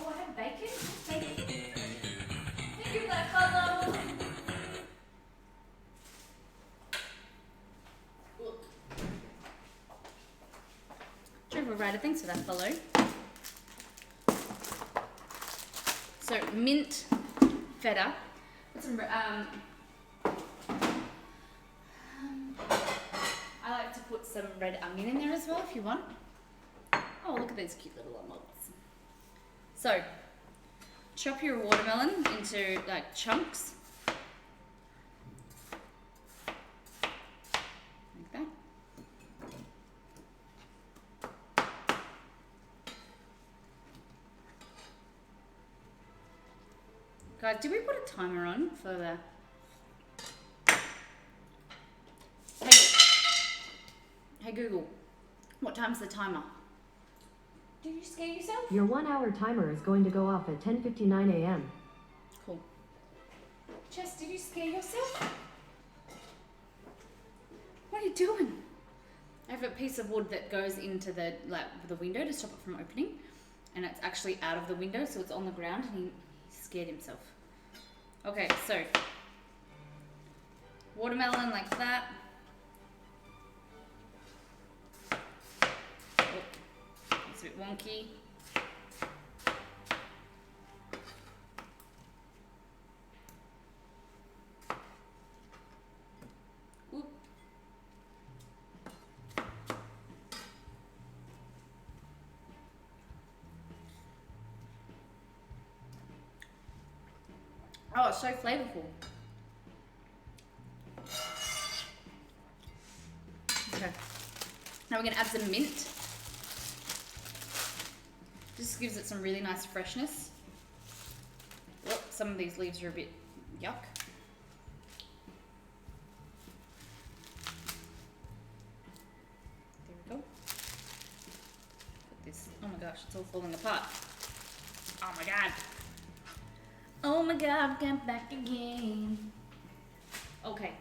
Oh, I have bacon. Bacon. Thank you, Black Fellow. Look. Trevor Ryder, thanks for that follow. So mint feta. Put some I like to put some red onion in there as well if you want. Oh, look at these cute little omelets. So, chop your watermelon into like chunks. Like that. Guys, did we put a timer on for the... Hey Google, what time's the timer? Did you scare yourself? Your 1 hour timer is going to go off at 10:59 a.m. Cool. Jess, did you scare yourself? What are you doing? I have a piece of wood that goes into the window to stop it from opening, and it's actually out of the window, so it's on the ground, and he scared himself. Okay, so watermelon like that. Oh, it's a bit wonky. Oop. Oh, it's so flavorful. Okay. Now we're going to add some mint. Just gives it some really nice freshness. Oh, some of these leaves are a bit yuck. There we go. Put this. Oh my gosh, it's all falling apart. Oh my god. Oh my god, get back again. Okay.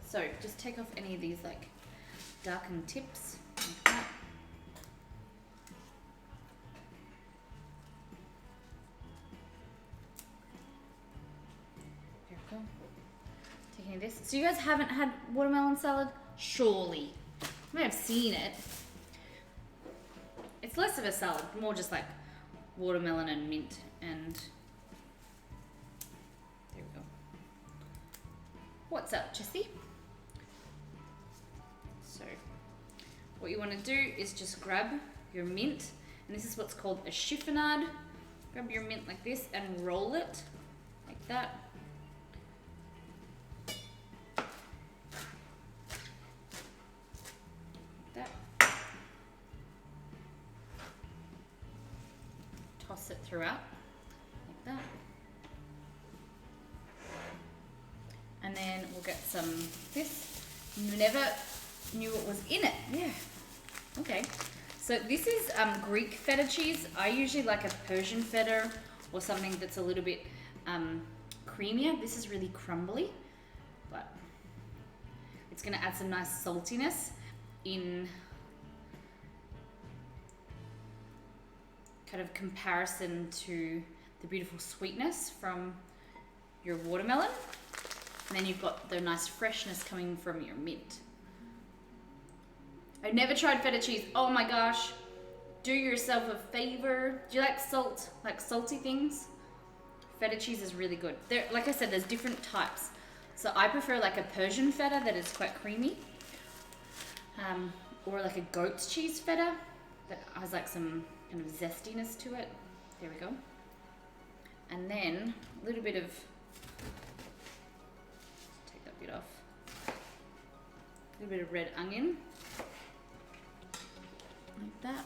So, just take off any of these like darkened tips. Like that. There we go. Take any of this. So you guys haven't had watermelon salad? Surely. You may have seen it. It's less of a salad, more just like watermelon and mint and... There we go. What's up, Jessie? So, what you want to do is just grab your mint, and this is what's called a chiffonade. Grab your mint like this and roll it like that. throughout, like that. And then we'll get some this. Never knew what was in it. Yeah. Okay. So this is Greek feta cheese. I usually like a Persian feta or something that's a little bit creamier. This is really crumbly, but it's gonna add some nice saltiness in kind of comparison to the beautiful sweetness from your watermelon. And then you've got the nice freshness coming from your mint. I've never tried feta cheese. Oh my gosh. Do yourself a favor. Do you like salt? Like salty things? Feta cheese is really good. There, like I said, there's different types. So I prefer like a Persian feta that is quite creamy. Or like a goat's cheese feta that has like some kind of zestiness to it. There we go. And then a little bit of, take that bit off. A little bit of red onion. Like that.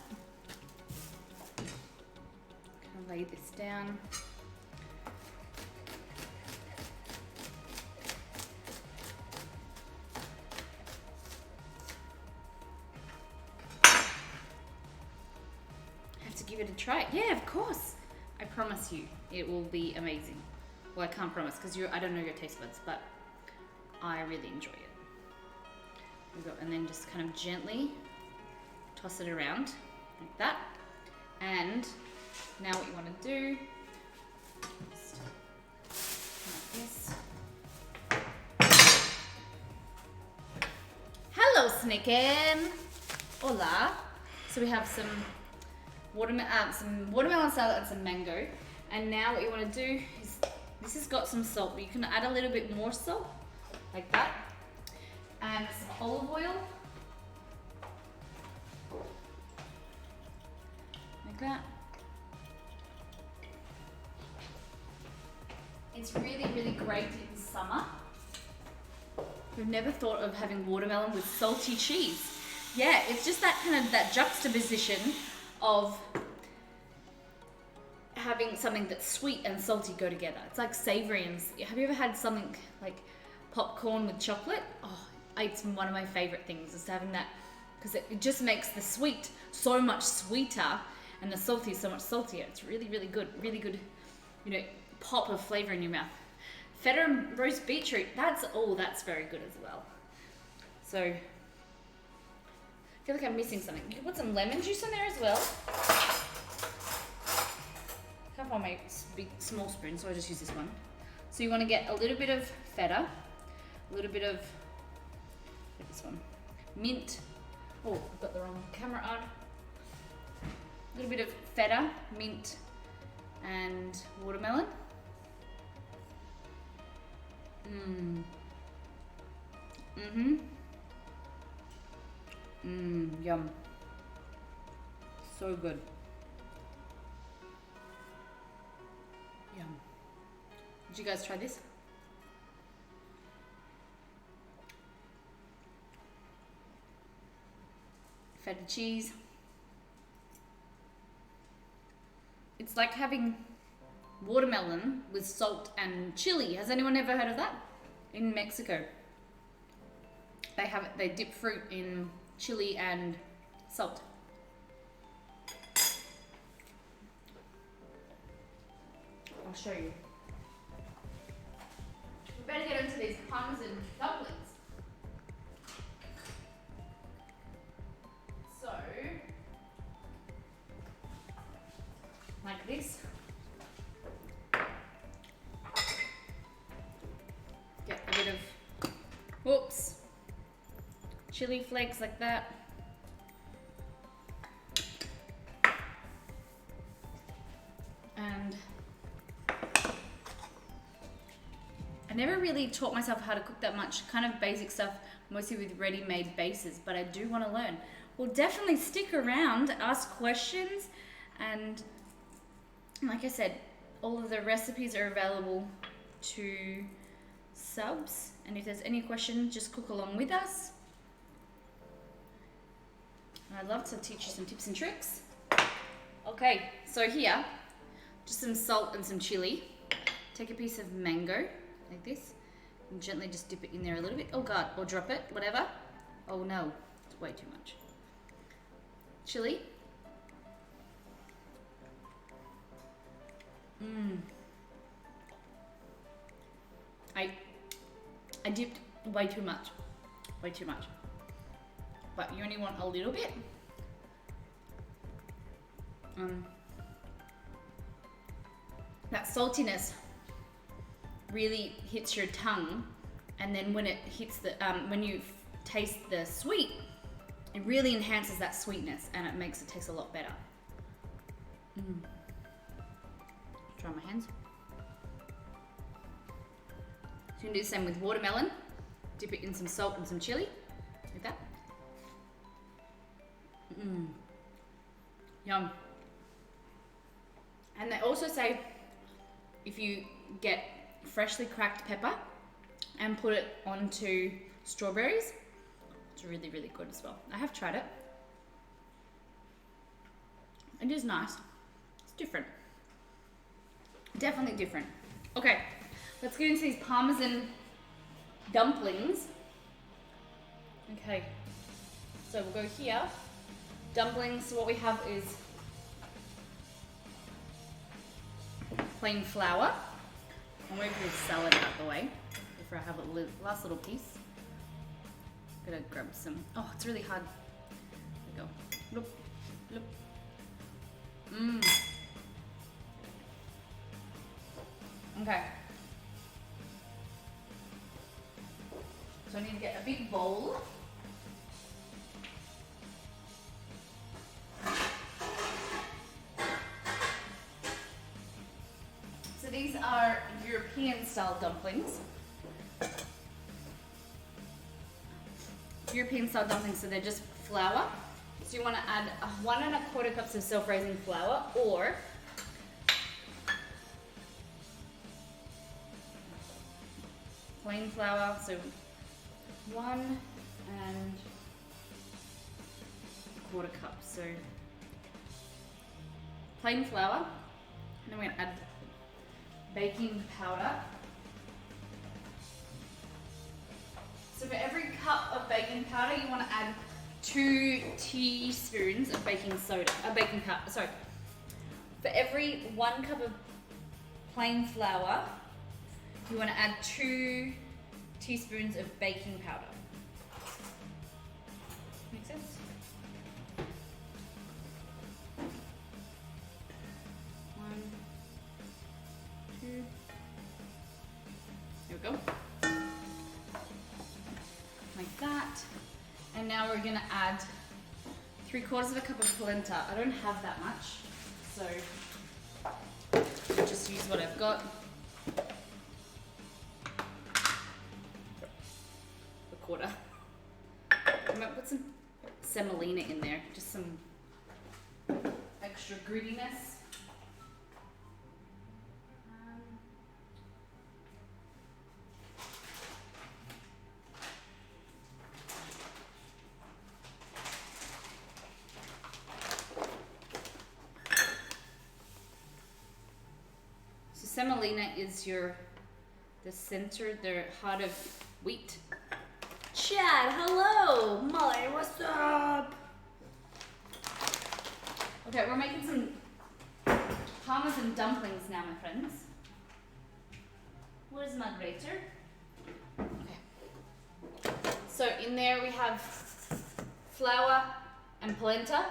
Kind of lay this down. Have to give it a try. Yeah, of course. I promise you, it will be amazing. Well, I can't promise because I don't know your taste buds, but I really enjoy it. There we go. And then just kind of gently toss it around like that. And now what you want to do is like this. Hello, Snicken. Hola. So we have some watermelon salad and some mango. And now what you want to do is, this has got some salt, but you can add a little bit more salt, like that. And some olive oil. Like that. It's really, really great in summer. We've never thought of having watermelon with salty cheese. Yeah, it's just that kind of, that juxtaposition of having something that's sweet and salty go together. It's like savory and, have you ever had something like popcorn with chocolate? Oh, it's one of my favorite things, is having that, because it just makes the sweet so much sweeter and the salty so much saltier. It's really, really good. Really good, you know, pop of flavor in your mouth. Feta and roast beetroot, that's very good as well. So, I feel like I'm missing something. You can put some lemon juice in there as well. I can't find my big, small spoon, so I'll just use this one. So you want to get a little bit of feta, a little bit of, get this one, mint. Oh, I've got the wrong camera on. A little bit of feta, mint, and watermelon. Yum. So good. Yum. Did you guys try this? Feta cheese. It's like having watermelon with salt and chili. Has anyone ever heard of that? In Mexico, they dip fruit in chili and salt. I'll show you. We better get into these Parmesan dumplings. So, like this. Get a bit of, whoops, chili flakes like that. And I never really taught myself how to cook that much, kind of basic stuff, mostly with ready-made bases, but I do want to learn. Well, definitely stick around, ask questions, and like I said, all of the recipes are available to subs, and if there's any question, just cook along with us. I'd love to teach you some tips and tricks. Okay, so here, just some salt and some chili. Take a piece of mango like this and gently just dip it in there a little bit. Oh God, or drop it, whatever. Oh no, it's way too much. Chili. I dipped way too much. Way too much. But you only want a little bit. That saltiness really hits your tongue, and then when it hits the when you taste the sweet, it really enhances that sweetness and it makes it taste a lot better. Try my hands. So you can do the same with watermelon. Dip it in some salt and some chili, like that. Yum. And they also say if you get freshly cracked pepper and put it onto strawberries, it's really, really good as well. I have tried it. It is nice. It's different. Definitely different. Okay, let's get into these Parmesan dumplings. Okay, so we'll go here. Dumplings, so what we have is plain flour. I'm going to do salad out of the way before I have a last little piece. I'm gonna grab some, oh, it's really hard. There we go. Look, look. Okay. So I need to get a big bowl. So these are European style dumplings. European style dumplings, so they're just flour. So you want to add 1 1/4 cups of self-raising flour, or plain flour, so 1 1/4 cups. So plain flour, and then we're going to add baking powder. So for every cup of baking powder, you want to add 2 teaspoons of baking soda. Baking powder. Sorry. For every 1 cup of plain flour, you want to add 2 teaspoons of baking powder. Make sense? 1, 2. There we go. Like that. And now we're gonna add 3/4 cup of polenta. I don't have that much, so I'll just use what I've got. A quarter. I might put some semolina in there, just some extra grittiness. Semolina is the center, the heart of wheat. Chad, hello! Molly, what's up? Okay, we're making some Parmesan dumplings now, my friends. Where's my grater? Okay. So in there we have flour and polenta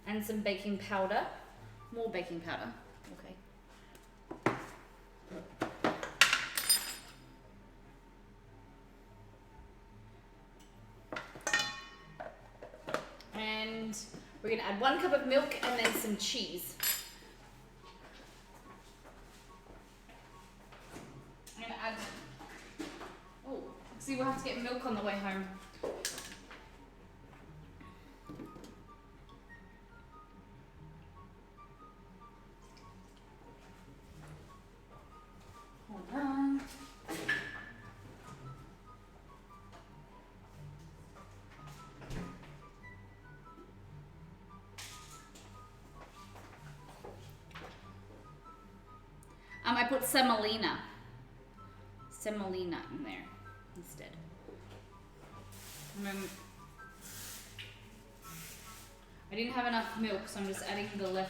and some baking powder. More baking powder. Okay. And we're gonna add 1 cup of milk and then some cheese. I'm gonna add, oh, see, we'll have to get milk on the way home. Hold on. put semolina in there instead. I didn't have enough milk, so I'm just adding I'm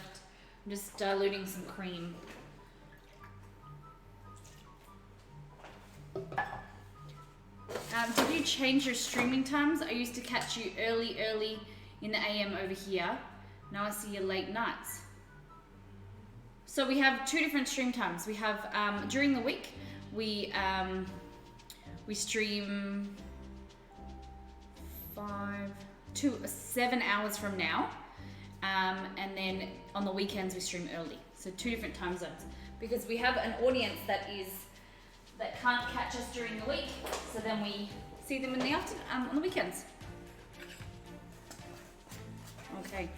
just diluting some cream. Did you change your streaming times? I used to catch you early in the AM over here. Now I see you late nights. So we have two different stream times. We have during the week we stream 7 hours from now, and then on the weekends we stream early. So two different time zones because we have an audience that can't catch us during the week. So then we see them in the afternoon on the weekends. Okay.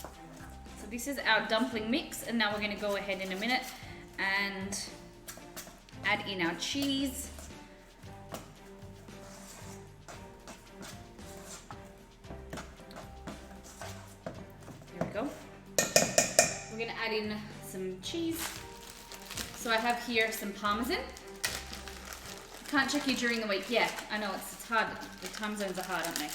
So this is our dumpling mix, and now we're going to go ahead in a minute and add in our cheese. There we go. We're going to add in some cheese. So I have here some Parmesan. Can't check you during the week. Yeah, I know it's hard. The time zones are hard, aren't they?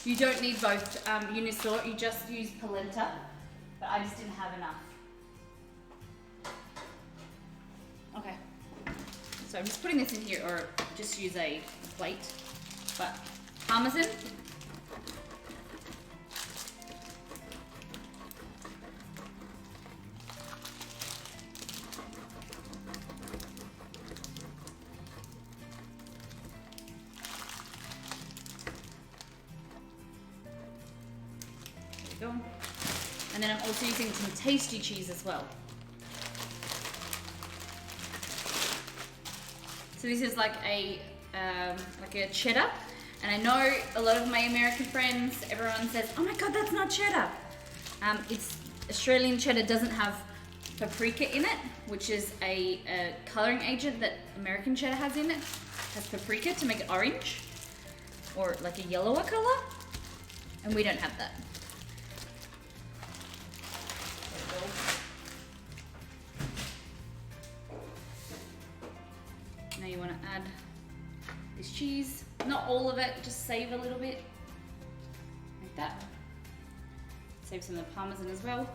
You don't need both Unisort, you just use polenta, but I just didn't have enough. Okay, so I'm just putting this in here, or just use a plate, but Parmesan. Go. And then I'm also using some tasty cheese as well. So this is like a cheddar, and I know a lot of my American friends, everyone says, "Oh my God, that's not cheddar." It's Australian cheddar doesn't have paprika in it, which is a coloring agent that American cheddar has in it. It has paprika to make it orange or like a yellower color, and we don't have that. Now you want to add this cheese, not all of it, just save a little bit, like that. Save some of the Parmesan as well,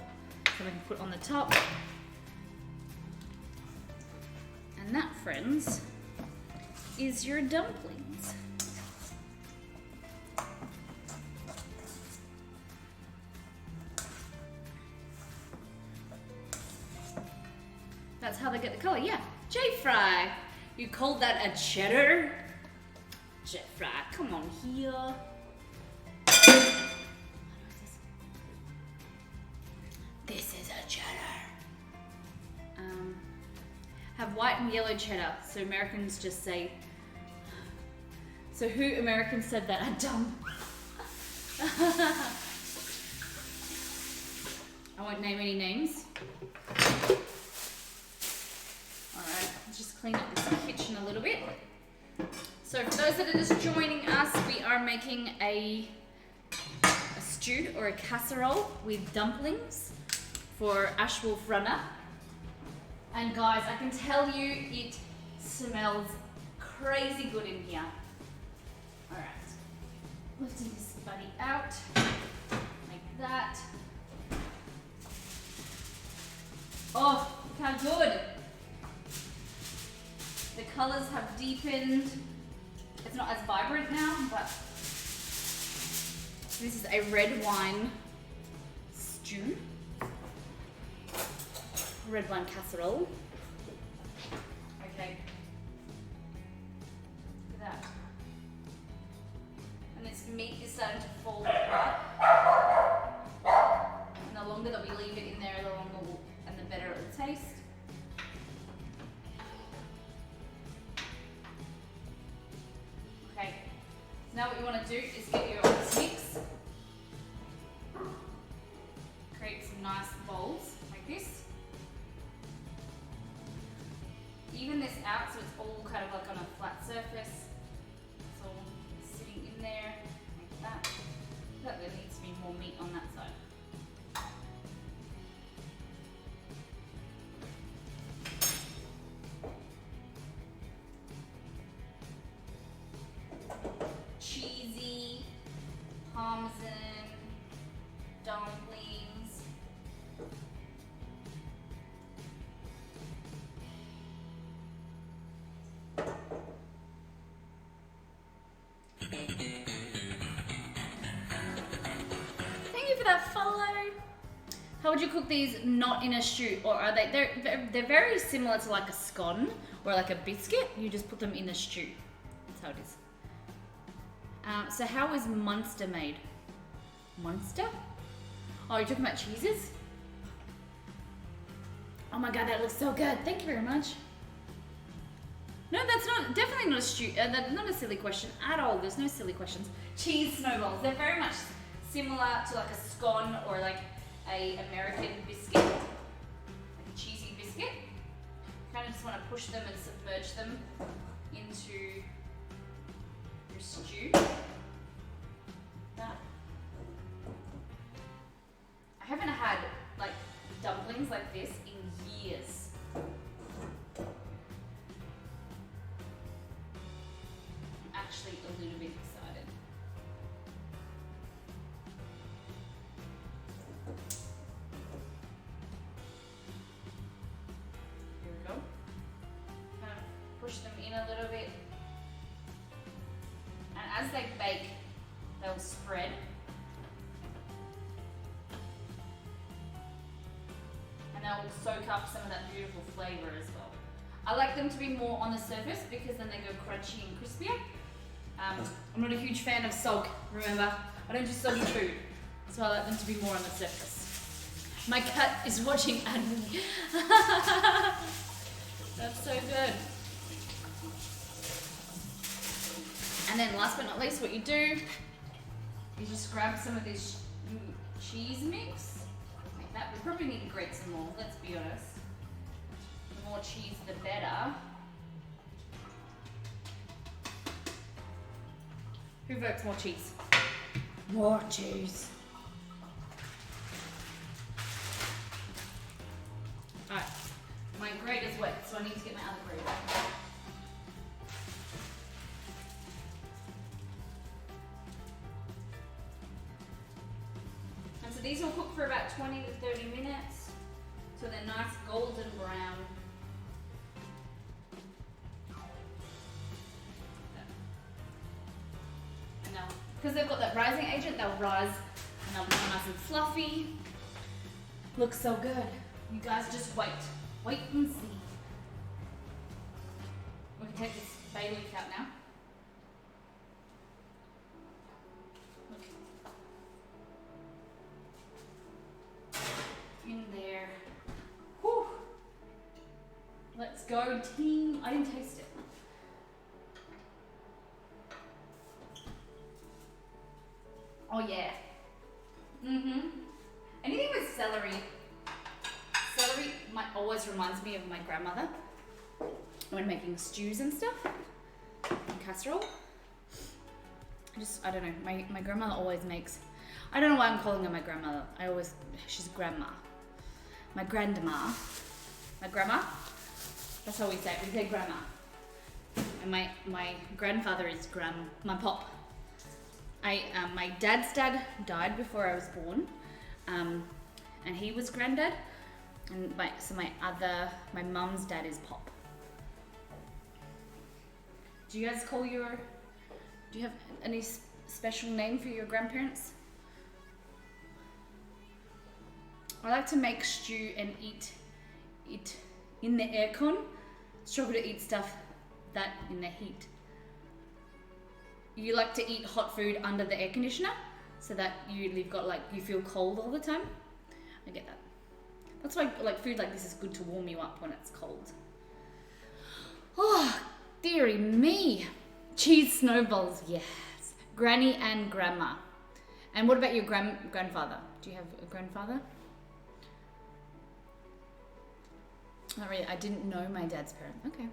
so we can put on the top. And that, friends, is your dumplings. That's how they get the color, yeah. J-Fry, you called that a cheddar? J-Fry, come on here. This is a cheddar. Have white and yellow cheddar, so Americans just say. So who Americans said that are dumb? I won't name any names. Alright, let's just clean up this kitchen a little bit. So for those that are just joining us, we are making a stew or a casserole with dumplings for Ash Wolf Runner. And guys, I can tell you it smells crazy good in here. Alright, lifting this buddy out, like that. Oh, look how good. The colors have deepened. It's not as vibrant now, but this is a red wine stew. Red wine casserole. Okay. Look at that. And this meat is starting to fall apart. And the longer that we leave it in there, the longer and the better it will taste. Okay. So now what you want to do is get your mix. Create some nice bowls like this. Even this out so it's all kind of like on a flat surface. It's all sitting in there like Thank you for that follow. How would you cook these not in a stew? Or are they, they're very similar to like a scone or like a biscuit. You just put them in a stew. That's how it is. So how is Munster made? Munster? Oh, you're talking about cheeses? Oh my god, that looks so good. Thank you very much. No, that's not, definitely not a that's not a silly question at all. There's no silly questions. Cheese snowballs. They're very much similar to like a scone or like a American biscuit, like a cheesy biscuit. You kind of just want to push them and submerge them into your stew. That. I haven't had like dumplings like this in years. I'm actually a little bit excited. Here we go. Kind of push them in a little bit. And as they bake, they'll spread. And they'll soak up some of that beautiful flavor as well. I like them to be more on the surface because then they go crunchy and crispier. I'm not a huge fan of sog, remember? I don't do soggy food, so I like them to be more on the surface. My cat is watching Annie. That's so good. And then last but not least, what you do is just grab some of this cheese mix. Like that. We probably need to grate some more, let's be honest. The more cheese, the better. Who votes more cheese? More cheese. Alright, my grate is wet, so I need to get my other grate out. And so these will cook for about 20 to 30 minutes, so they're nice golden brown. Because they've got that rising agent, they'll rise and they'll become nice and fluffy. Looks so good. You guys just wait. Wait and see. We can take this bay leaf out now. Look. In there. Whew. Let's go, team. I didn't taste it. Oh yeah. Anything with celery. Celery always reminds me of my grandmother when making stews and stuff. And casserole. I don't know. My grandmother always makes. I don't know why I'm calling her my grandmother. She's grandma. My grandma. My grandma. That's how we say it. We say grandma. And my grandfather is my pop. My dad's dad died before I was born, and he was granddad, and my mum's dad is pop. Do you guys do you have any special name for your grandparents? I like to make stew and eat it in the aircon. Struggle to eat stuff that in the heat. You like to eat hot food under the air conditioner so that you feel cold all the time. I get that. That's why food like this is good to warm you up when it's cold. Oh, dearie me. Cheese snowballs, yes. Granny and grandma. And what about your grandfather? Do you have a grandfather? Not really. I didn't know my dad's parents. Okay.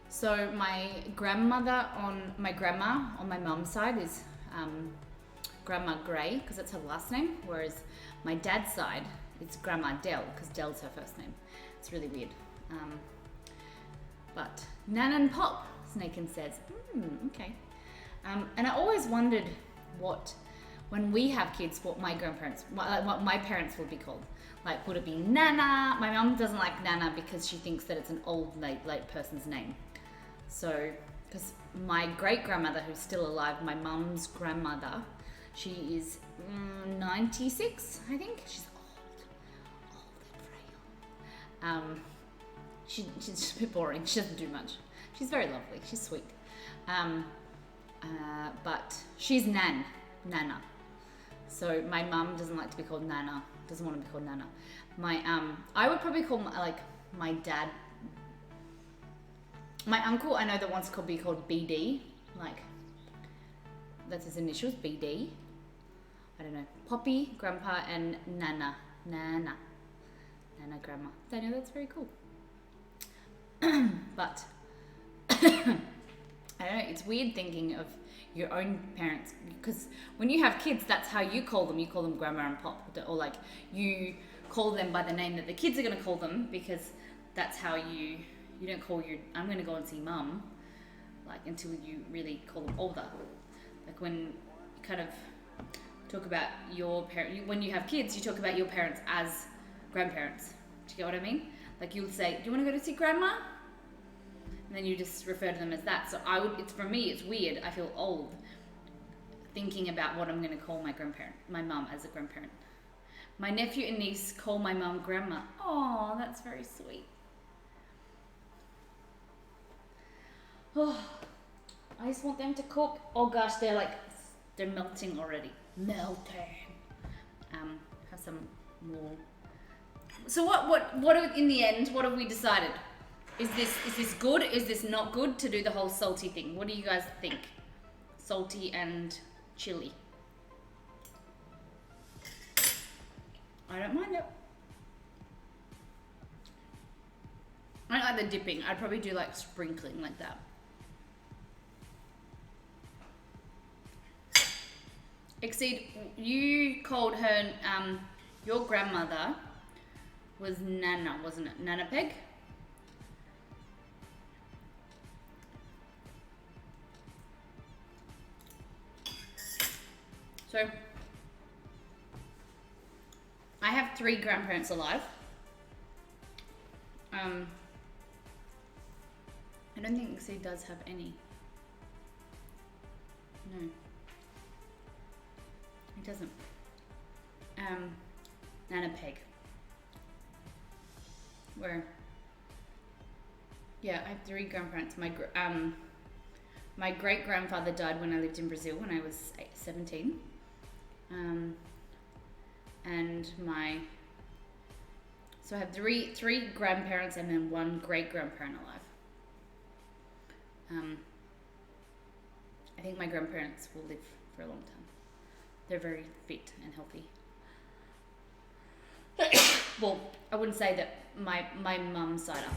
So my grandma on my mum's side is Grandma Gray, because that's her last name, whereas my dad's side it's Grandma Dell, because Dell's her first name. It's really weird. But Nan and Pop, Snakin says. Okay. And I always wondered when we have kids, what my parents would be called. Like, would it be Nana? My mum doesn't like Nana because she thinks that it's an old, late person's name. So because my great grandmother, who's still alive, my mum's grandmother, she is 96, I think. She's old and frail. She's just a bit boring. She doesn't do much. She's very lovely. She's sweet. But she's Nana. So my mum doesn't like to be called Nana. Doesn't want to be called Nana. I would probably call my dad. My uncle, I know that wants to be called BD. Like, that's his initials, BD. I don't know. Poppy, Grandpa, and Nana. Nana Grandma. I know that's very cool. But I don't know, it's weird thinking of your own parents, because when you have kids, that's how you call them. You call them Grandma and Pop, or like you call them by the name that the kids are going to call them, because that's how you don't call I'm going to go and see Mum, like, until you really call them older. Like when you kind of talk about your parent, when you have kids, you talk about your parents as grandparents. Do you get what I mean? Like, you'll say, do you want to go to see Grandma? And then you just refer to them as that. So for me, it's weird. I feel old thinking about what I'm going to call my mum as a grandparent. My nephew and niece call my mum Grandma. Oh, that's very sweet. Oh, I just want them to cook. Oh gosh, they're melting already. Melting. Have some more. So what in the end, what have we decided? Is this good? Is this not good to do the whole salty thing? What do you guys think? Salty and chili. I don't mind it. I like the dipping. I'd probably do like sprinkling like that. Exceed, you called her, your grandmother was Nana, wasn't it? Nana Peg? So, I have 3 grandparents alive. I don't think Exceed does have any. No. It doesn't. Nana Peg. Yeah, I have 3 grandparents. My great grandfather died when I lived in Brazil when I was 17. So I have three grandparents and then 1 great grandparent alive. I think my grandparents will live for a long time. They're very fit and healthy. Well, I wouldn't say that my mum's side up.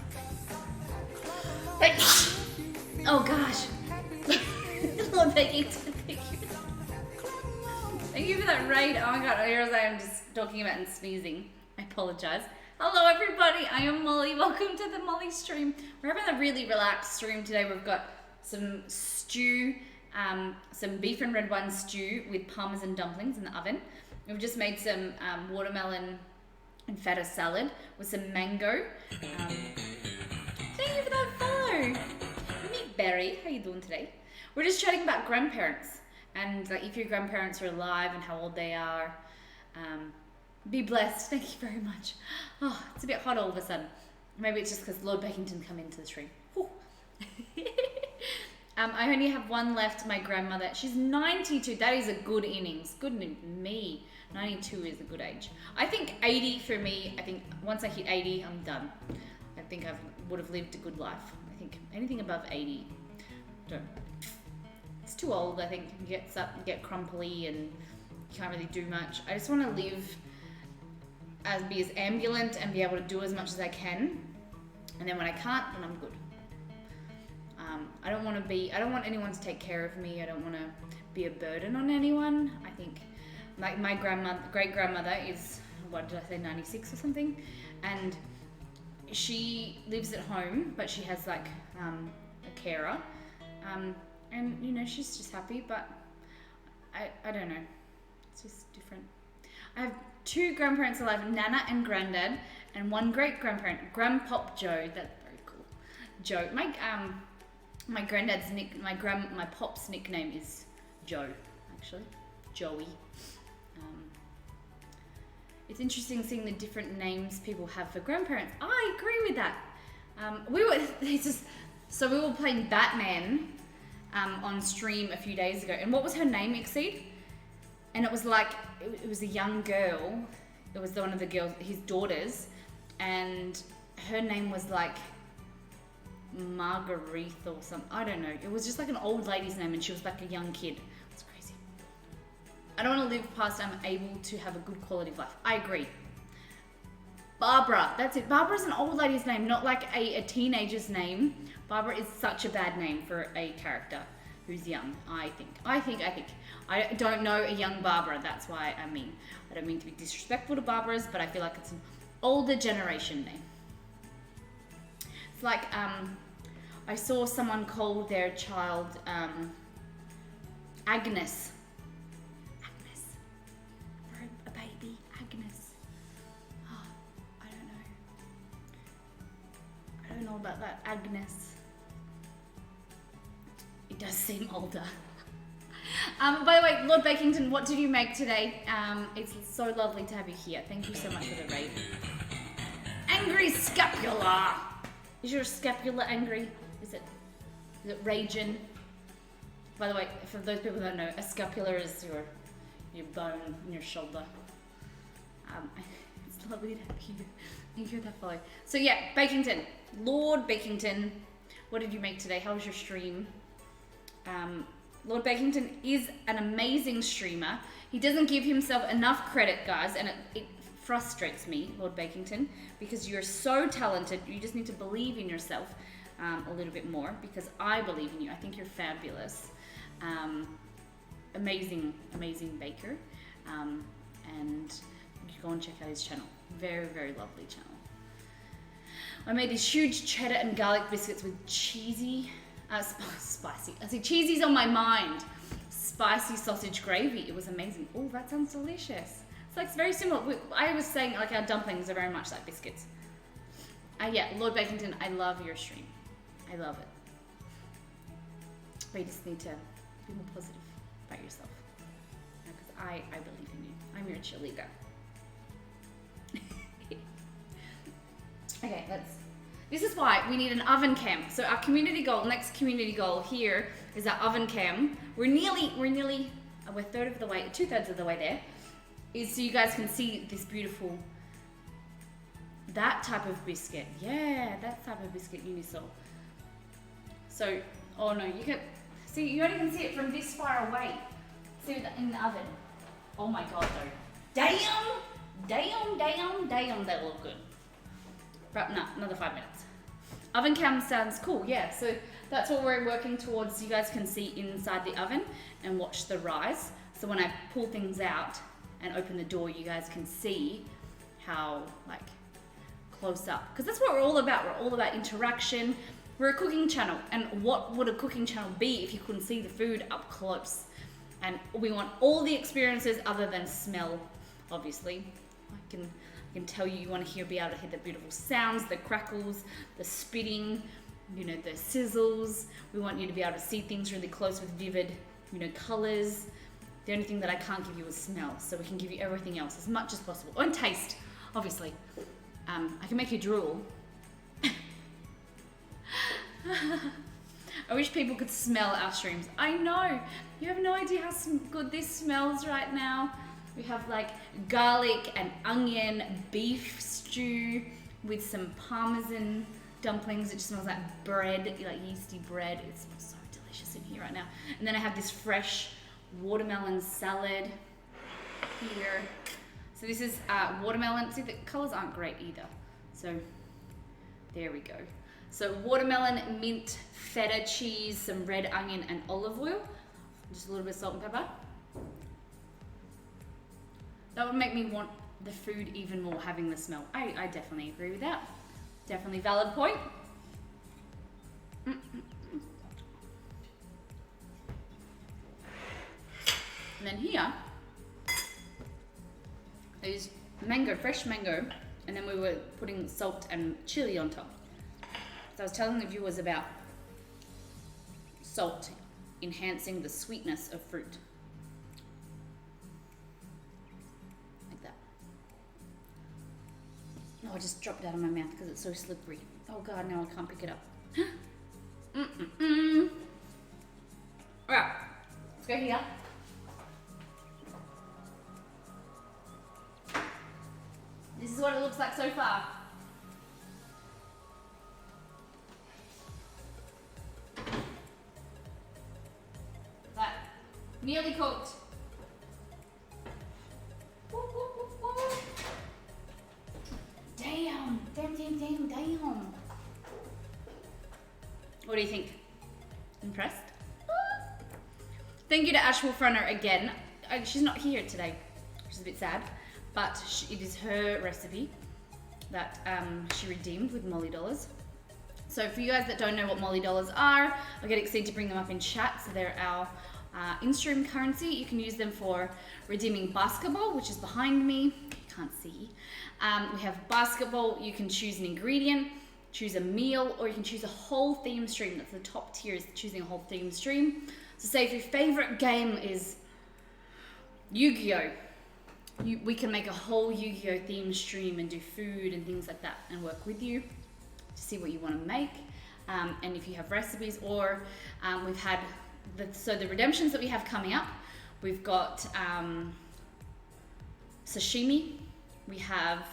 Oh gosh. Lord, thank you. Thank you for that raid. Oh my god, I realize I'm just talking about and sneezing. I apologize. Hello everybody, I am Molly. Welcome to the Molly stream. We're having a really relaxed stream today. We've got some stew, some beef and red wine stew with Parmesan dumplings in the oven. We've just made some watermelon and feta salad with some mango. Thank you for that follow. Meet Berry, how you doing today? We're just chatting about grandparents and like if your grandparents are alive and how old they are. Be blessed. Thank you very much. Oh, it's a bit hot all of a sudden. Maybe it's just because Lord Beckington come into the stream. I only have 1 left. My grandmother, she's 92. That is a good innings. Good me. 92 is a good age. I think 80 for me. I think once I hit 80, I'm done. I think I would have lived a good life. I think anything above 80, it's too old. I think you get crumply and you can't really do much. I just want to live be as ambulant and be able to do as much as I can, and then when I can't, then I'm good. I don't want anyone to take care of me. I don't want to be a burden on anyone. I think like my great grandmother is, what did I say, 96 or something, and she lives at home, but she has like a carer, and you know, she's just happy, but I don't know, it's just different. I have 2 grandparents alive, Nana and Granddad, My pop's nickname is Joe, actually, Joey. It's interesting seeing the different names people have for grandparents. I agree with that. We were playing Batman on stream a few days ago, and what was her name, Exceed? And it was like it was a young girl. It was one of the girls, his daughters, and her name was like Marguerite or something. I don't know. It was just like an old lady's name, and she was like a young kid. It's crazy. I don't want to live past I'm able to have a good quality of life. I agree. Barbara, that's it. Barbara's an old lady's name, not like a teenager's name. Barbara is such a bad name for a character who's young, I think. I don't know a young Barbara, that's why I mean. I don't mean to be disrespectful to Barbaras, but I feel like it's an older generation name. It's like, I saw someone call their child Agnes. Agnes. For a baby, Agnes. Oh, I don't know about that, Agnes. It does seem older. By the way, Lord Bakington, what did you make today? It's so lovely to have you here. Thank you so much for the raid. Angry scapula. Is your scapula angry? Is it raging? By the way, for those people that don't know, a scapula is your bone in your shoulder. It's lovely to have you. Thank you for that follow. So yeah, Bakington, Lord Bakington, what did you make today? How was your stream? Lord Bakington is an amazing streamer. He doesn't give himself enough credit, guys, and it frustrates me, Lord Bakington, because you're so talented. You just need to believe in yourself a little bit more, because I believe in you. I think you're fabulous. Amazing baker. And you go and check out his channel. Very, very lovely channel. I made these huge cheddar and garlic biscuits with cheesy... spicy. I see cheesy's on my mind. Spicy sausage gravy. It was amazing. Oh, that sounds delicious. It's very similar. I was saying like our dumplings are very much like biscuits. Yeah, Lord Bakington, I love your stream. I love it. But you just need to be more positive about yourself. Because I believe in you. I'm your cheerleader. Okay, this is why we need an oven cam. So our community goal, next community goal here is our oven cam. We're two-thirds of the way there. Is so you guys can see this beautiful, that type of biscuit. Yeah, that type of biscuit Unisoul. So, oh no, you only can see it from this far away. See it in the oven. Oh my God, though. Damn, that look good. Right, no, another 5 minutes. Oven cam sounds cool, yeah. So that's what we're working towards. You guys can see inside the oven and watch the rise. So when I pull things out and open the door, you guys can see how like close up. Because that's what we're all about. We're all about interaction. We're a cooking channel. And what would a cooking channel be if you couldn't see the food up close? And we want all the experiences other than smell, obviously. I can tell you want to be able to hear the beautiful sounds, the crackles, the spitting, the sizzles. We want you to be able to see things really close with vivid, colors. The only thing that I can't give you is smell, so we can give you everything else as much as possible. Oh, and taste, obviously. I can make you drool. I wish people could smell our streams. I know, you have no idea how good this smells right now. We have like garlic and onion beef stew with some Parmesan dumplings. It just smells like bread, like yeasty bread. It smells so delicious in here right now. And then I have this fresh watermelon salad here. So this is watermelon. See, the colors aren't great either. So there we go. So watermelon, mint, feta cheese, some red onion and olive oil. Just a little bit of salt and pepper. That would make me want the food even more, having the smell. I definitely agree with that. Definitely valid point. And then here is mango, fresh mango, and then we were putting salt and chili on top. So I was telling the viewers about salt, enhancing the sweetness of fruit. Like that. Oh, it just dropped out of my mouth because it's so slippery. Oh God, now I can't pick it up. Alright, let's go here. This is what it looks like so far. That nearly cooked. Woo, woo, woo, woo. Damn. What do you think? Impressed? Thank you to Ash Wolfrunner again. She's not here today, which is a bit sad, but it is her recipe that she redeemed with Molly Dollars. So for you guys that don't know what Molly Dollars are, I'll get excited to bring them up in chat. So they're our in-stream currency. You can use them for redeeming basketball, which is behind me. You can't see. We have basketball. You can choose an ingredient, choose a meal, or you can choose a whole theme stream. That's the top tier, is choosing a whole theme stream. So say if your favorite game is Yu-Gi-Oh! We can make a whole Yu-Gi-Oh! Theme stream and do food and things like that and work with you to see what you want to make. And if you have recipes, or we've had, the redemptions that we have coming up, we've got sashimi. We have,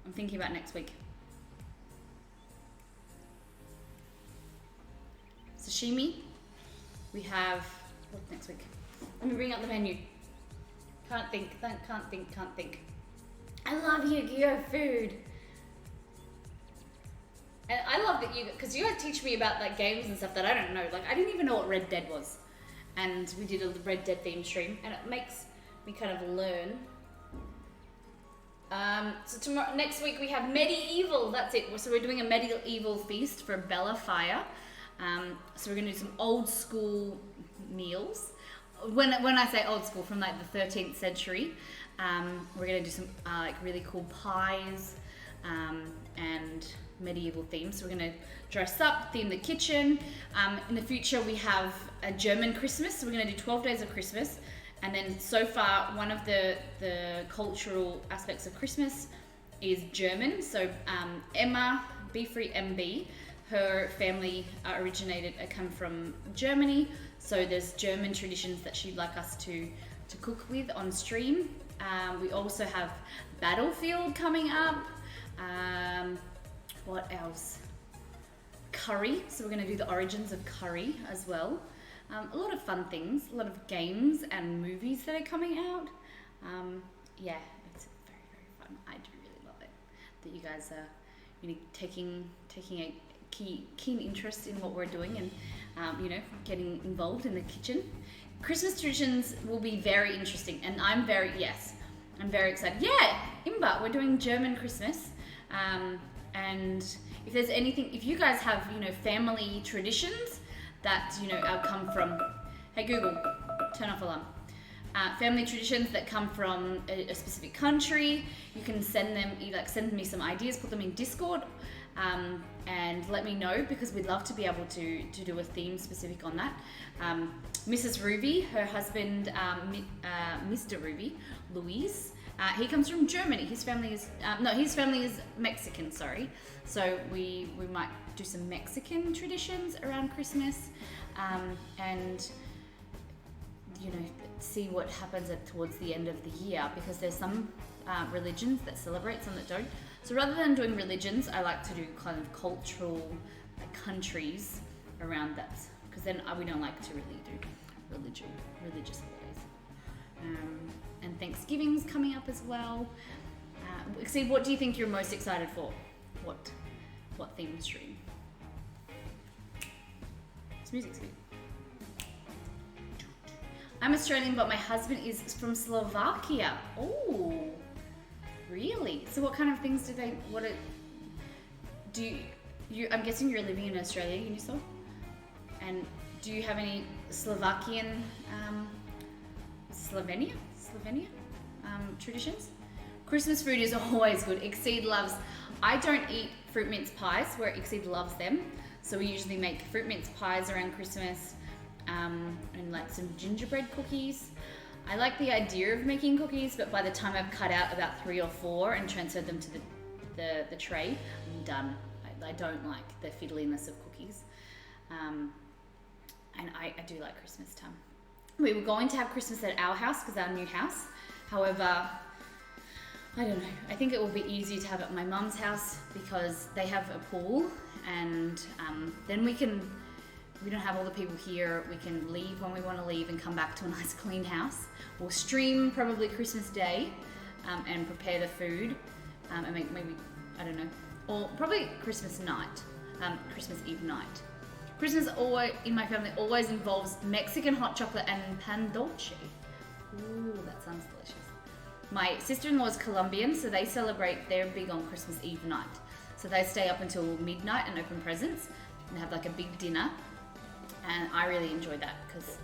I'm thinking about next week. Sashimi. We have, what's next week? Let me bring up the menu. Can't think. I love Yu-Gi-Oh! Food. And I love that because you guys teach me about like games and stuff that I don't know. Like I didn't even know what Red Dead was. And we did a Red Dead theme stream and it makes me kind of learn. So next week we have medieval, that's it. So we're doing a medieval feast for Bella Fire. So we're gonna do some old school meals. When I say old school, from like the 13th century, we're gonna do some like really cool pies and medieval themes. So we're gonna dress up, theme the kitchen. In the future we have a German Christmas, so we're gonna do 12 days of Christmas. And then so far, one of the cultural aspects of Christmas is German. So Emma, Be Free MB, her family come from Germany. So there's German traditions that she'd like us to cook with on stream. We also have Battlefield coming up. What else? Curry. So we're going to do the origins of curry as well. A lot of fun things, a lot of games and movies that are coming out. Yeah, it's very, very fun. I do really love it that you guys are taking a keen interest in what we're doing and getting involved in the kitchen. Christmas traditions will be very interesting, and I'm very excited. Yeah, Imba, we're doing German Christmas, and if there's anything, if you guys have family traditions that come from, hey Google, turn off alarm. Family traditions that come from a specific country, you can send me some ideas, put them in Discord, and let me know, because we'd love to be able to do a theme specific on that. Mrs. Ruby, her husband, Mr. Ruby, Luis, he comes from Germany. His family is Mexican, sorry. So we might do some Mexican traditions around Christmas, and see what happens towards the end of the year, because there's some religions that celebrate, some that don't. So rather than doing religions, I like to do kind of cultural countries around that, because then we don't like to really do religious holidays. And Thanksgiving's coming up as well. Exceed, what do you think you're most excited for? What theme stream? This music's good. I'm Australian, but my husband is from Slovakia. Oh, really? So what kind of things I'm guessing you're living in Australia, Uniso? And do you have any Slovakian, Slovenia traditions? Christmas food is always good. Exceed loves, I don't eat fruit mince pies, where Exceed loves them. So we usually make fruit mince pies around Christmas, and like some gingerbread cookies. I like the idea of making cookies, but by the time I've cut out about 3 or 4 and transferred them to the tray, I'm done. I don't like the fiddliness of cookies. And I do like Christmas time. We were going to have Christmas at our house because our new house. However, I don't know. I think it will be easier to have it at my mum's house because they have a pool, and then we don't have all the people here. We can leave when we want to leave and come back to a nice clean house. We'll stream probably Christmas Day and prepare the food and make maybe, I don't know, or probably Christmas night, Christmas Eve night. Christmas always, in my family, always involves Mexican hot chocolate and pan dulce. Ooh, that sounds delicious. My sister-in-law is Colombian, so they're big on Christmas Eve night. So they stay up until midnight and open presents and have like a big dinner. And I really enjoy that because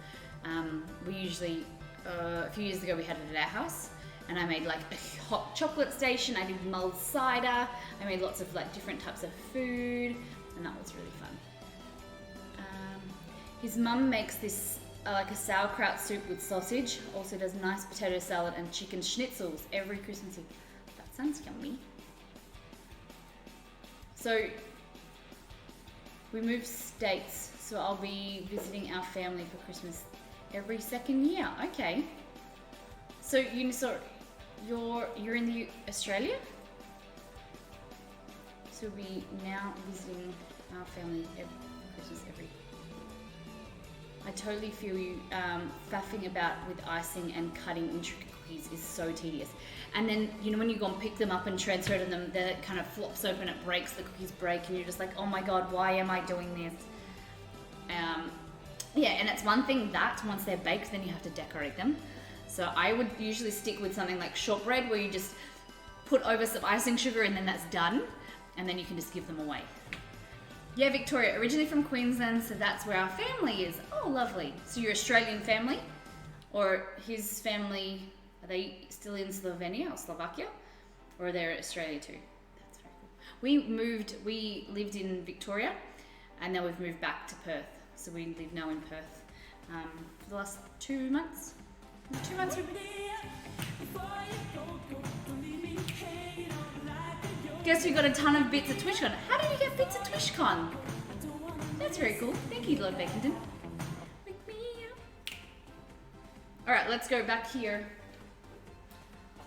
we usually, a few years ago we had it at our house, and I made like a hot chocolate station, I did mulled cider, I made lots of like different types of food, and that was really fun. His mum makes this like a sauerkraut soup with sausage, also does nice potato salad and chicken schnitzels every Christmas Eve. That sounds yummy. So we moved states, so I'll be visiting our family for Christmas every second year. Okay. So you're in the Australia? So we'll be now visiting our family Christmas every. I totally feel you. Faffing about with icing and cutting intricate cookies is so tedious. And then, you know, when you go and pick them up and transfer to them, then it kind of flops open, it breaks, the cookies break, and you're just like, oh my god, why am I doing this? Yeah, and it's one thing that once they're baked, then you have to decorate them. So I would usually stick with something like shortbread, where you just put over some icing sugar and then that's done, and then you can just give them away. Yeah, Victoria, originally from Queensland, so that's where our family is. Oh, lovely. So you're Australian family? Or his family, are they still in Slovenia or Slovakia? Or are they Australia too? That's very cool. We lived in Victoria, and now we've moved back to Perth. So we live now in Perth for the last 2 months. 2 months. Guess we got a ton of bits at TwitchCon. How did you get bits at TwitchCon? That's very cool. Thank you, Lord Beckington. Alright, let's go back here.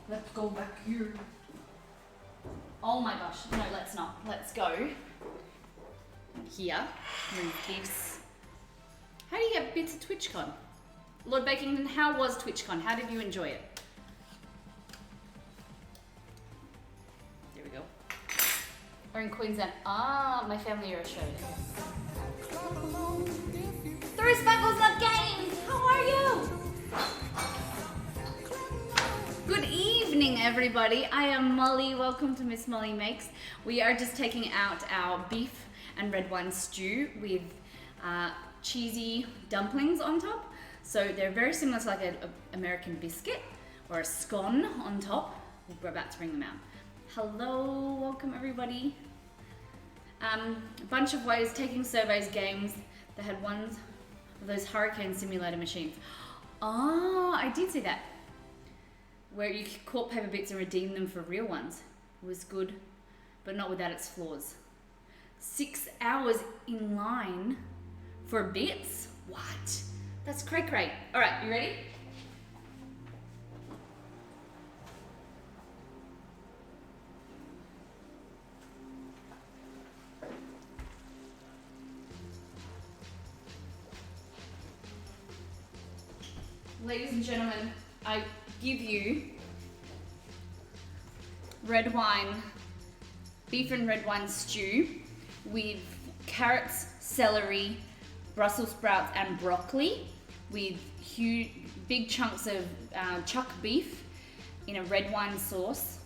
Let's go back here. Oh my gosh. No, let's not. Let's go here. Move this. How do you get bits at TwitchCon? Lord Beckington, how was TwitchCon? How did you enjoy it? Or in Queensland. Ah, my family are Australian. Three Sparkles Love Games! How are you? Good evening, everybody. I am Molly. Welcome to Miss Molly Makes. We are just taking out our beef and red wine stew with cheesy dumplings on top. So they're very similar to like an American biscuit or a scone on top. We're about to bring them out. Hello, welcome everybody. A bunch of ways taking surveys games. They had ones of those hurricane simulator machines. Oh, I did see that. Where you could cut paper bits and redeem them for real ones. It was good, but not without its flaws. 6 hours in line for bits? What? That's cray. All right, you ready? Ladies and gentlemen, I give you red wine, beef and red wine stew with carrots, celery, Brussels sprouts and broccoli with huge, big chunks of chuck beef in a red wine sauce,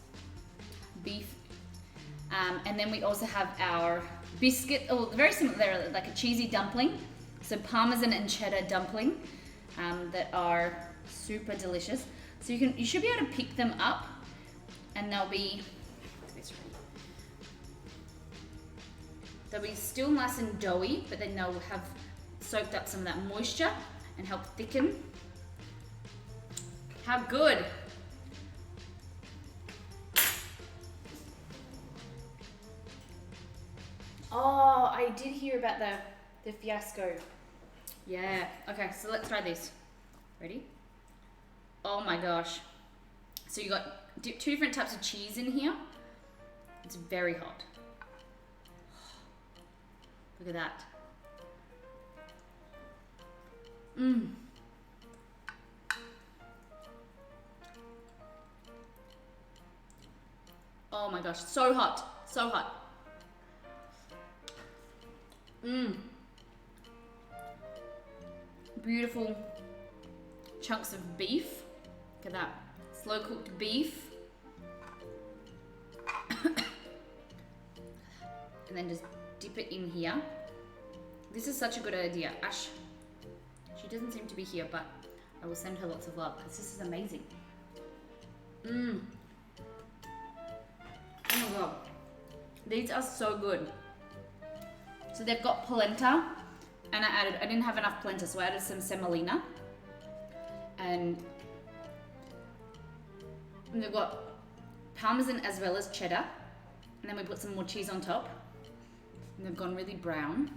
beef. And then we also have our biscuit, very similar, they're like a cheesy dumpling. So Parmesan and cheddar dumpling. That are super delicious. So you should be able to pick them up, and they'll be They'll be still nice and doughy, but then they'll have soaked up some of that moisture and help thicken. How good! Oh, I did hear about the fiasco. Yeah. Okay, so let's try this. Ready? Oh my gosh. So you got two different types of cheese in here. It's very hot. Look at that. Mmm. Oh my gosh, so hot, so hot. Mmm. Beautiful chunks of beef. Look at that, slow cooked beef. And then just dip it in here. This is such a good idea. Ash, she doesn't seem to be here, but I will send her lots of love because this is amazing. Mmm. Oh my god. These are so good. So they've got polenta, and I didn't have enough polenta, so I added some semolina. And they've got Parmesan as well as cheddar. And then we put some more cheese on top. And they've gone really brown.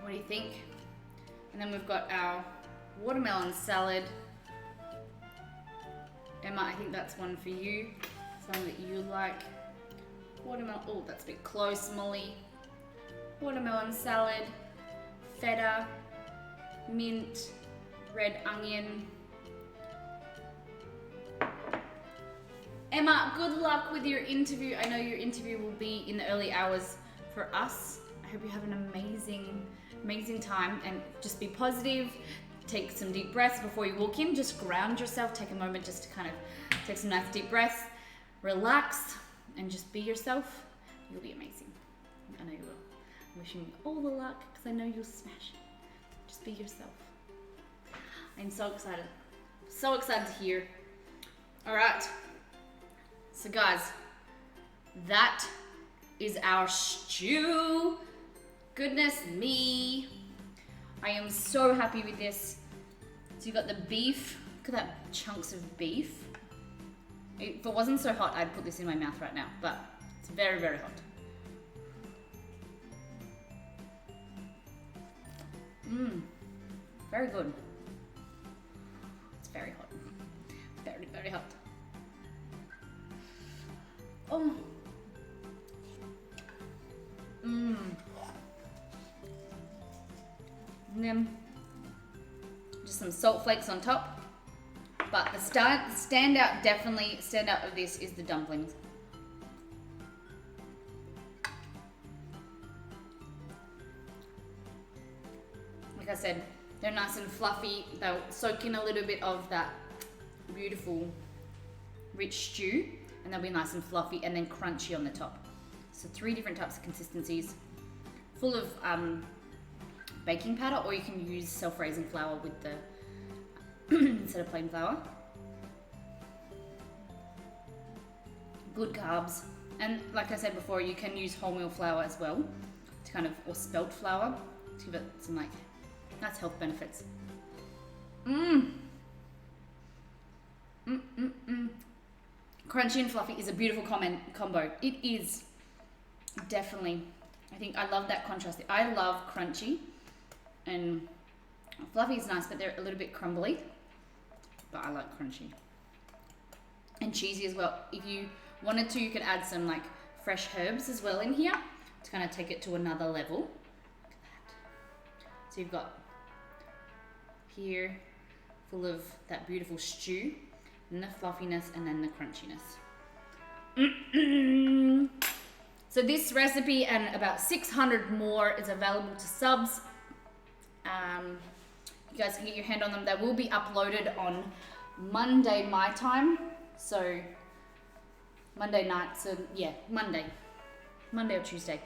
What do you think? And then we've got our watermelon salad. Emma, I think that's one for you. Something that you like. Watermelon, oh, that's a bit close, Molly. Watermelon salad, feta, mint, red onion. Emma, good luck with your interview. I know your interview will be in the early hours for us. I hope you have an amazing time, and just be positive. Take some deep breaths before you walk in. Just ground yourself. Take a moment just to kind of take some nice deep breaths. Relax and just be yourself. You'll be amazing. I know you will. I'm wishing you all the luck because I know you'll smash it. Just be yourself. I'm so excited. So excited to hear. All right. So guys, that is our stew. Goodness me. I am so happy with this. So you got the beef. Look at that, chunks of beef. If it wasn't so hot, I'd put this in my mouth right now, but it's very, very hot. Mmm, very good. It's very hot. Very, very hot. Oh. Mmm. And then just some salt flakes on top. But the standout of this is the dumplings. Like I said, they're nice and fluffy. They'll soak in a little bit of that beautiful rich stew, and they'll be nice and fluffy and then crunchy on the top. So 3 different types of consistencies, full of baking powder, or you can use self-raising flour with the instead of plain flour. Good carbs, and like I said before, you can use wholemeal flour as well to kind of, or spelt flour to give it some like nice health benefits. Crunchy and fluffy is a beautiful combo. It is definitely. I think I love that contrast. I love crunchy, and fluffy is nice, but they're a little bit crumbly. But I like crunchy and cheesy as well. If you wanted to, you could add some like fresh herbs as well in here to kind of take it to another level. Look at that. So you've got here full of that beautiful stew, and the fluffiness, and then the crunchiness. So this recipe and about 600 more is available to subs. You guys can get your hand on them. They will be uploaded on Monday my time. So Monday night, so yeah, Monday or Tuesday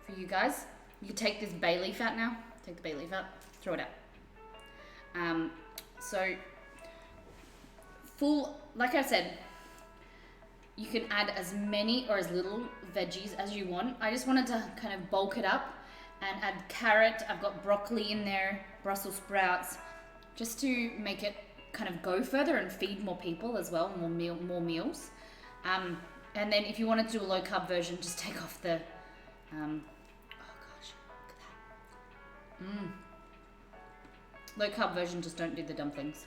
for you guys. You can take this bay leaf out now. Take the bay leaf out, throw it out. So full, like I said, you can add as many or as little veggies as you want. I just wanted to kind of bulk it up and add carrot. I've got broccoli in there, Brussels sprouts, just to make it kind of go further and feed more people as well, more meals. And then if you wanted to do a low carb version, just take off the, oh gosh, look at that. Low carb version, just don't do the dumplings.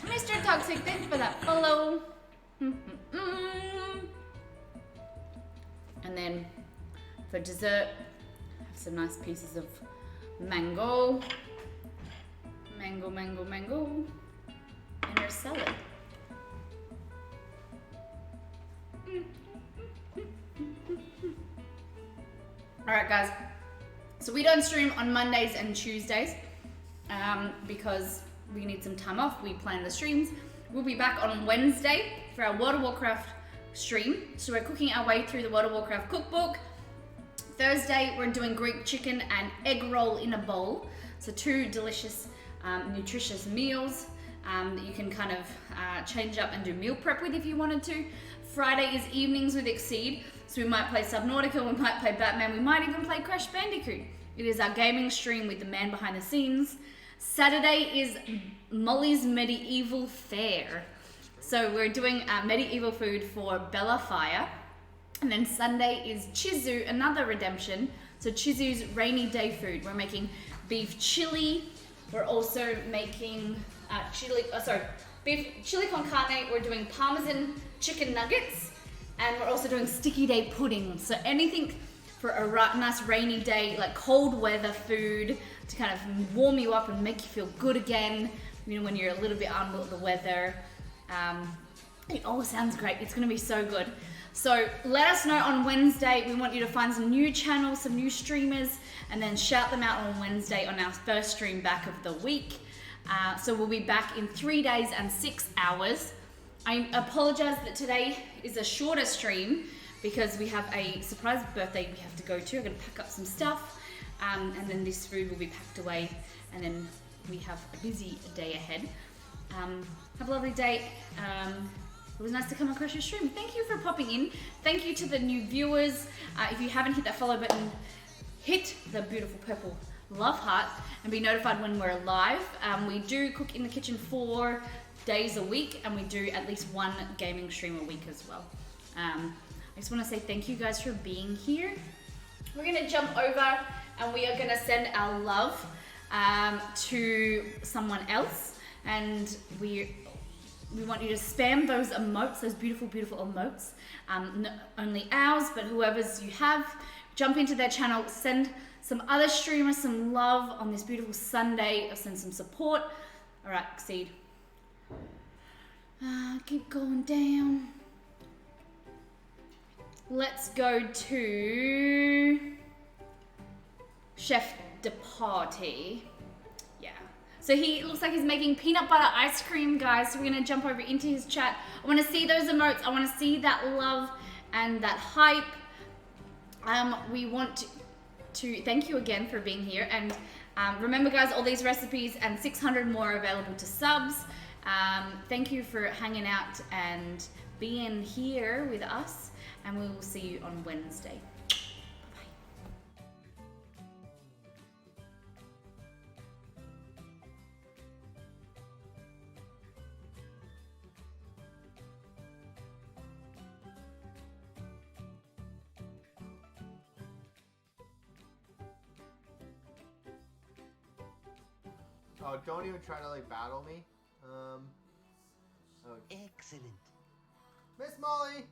Mr. Toxic, thanks for that follow. And then for dessert, have some nice pieces of mango. Mango in your salad. Alright guys, so we don't stream on Mondays and Tuesdays because we need some time off. We plan the streams. We'll be back on Wednesday for our World of Warcraft stream. So we're cooking our way through the World of Warcraft cookbook. Thursday, we're doing Greek chicken and egg roll in a bowl. So 2 delicious, nutritious meals that you can kind of change up and do meal prep with if you wanted to. Friday is evenings with Exceed. So we might play Subnautica, we might play Batman, we might even play Crash Bandicoot. It is our gaming stream with the man behind the scenes. Saturday is Molly's Medieval Fair. So we're doing medieval food for Bella Fire. And then Sunday is Chizu, another redemption. So Chizu's rainy day food. We're making beef chili. We're also making beef chili con carne. We're doing Parmesan chicken nuggets. And we're also doing sticky day pudding. So anything for a nice rainy day, like cold weather food to kind of warm you up and make you feel good again, you know, when you're a little bit under the weather. It all sounds great. It's gonna be so good. So let us know on Wednesday. We want you to find some new channels, some new streamers, and then shout them out on Wednesday on our first stream back of the week. So we'll be back in 3 days and 6 hours. I apologize that today is a shorter stream because we have a surprise birthday we have to go to. I'm gonna pack up some stuff, and then this food will be packed away, and then we have a busy day ahead. Have a lovely day. It was nice to come across your stream. Thank you for popping in. Thank you to the new viewers. If you haven't hit that follow button, hit the beautiful purple love heart and be notified when we're live. We do cook in the kitchen 4 days a week, and we do at least 1 gaming stream a week as well. I just want to say thank you guys for being here. We're going to jump over and we are going to send our love to someone else, and we want you to spam those emotes, those beautiful, beautiful emotes. Not only ours, but whoever's you have. Jump into their channel, send some other streamers some love on this beautiful Sunday, or send some support. All right, Exceed. Keep going down. Let's go to Chef de Party. Yeah. So he looks like he's making peanut butter ice cream, guys. So we're gonna jump over into his chat. I wanna see those emotes. I wanna see that love and that hype. We want to thank you again for being here. And remember, guys, all these recipes and 600 more are available to subs. Thank you for hanging out and being here with us. And we will see you on Wednesday. Oh, don't even try to like battle me. Excellent. Miss Molly!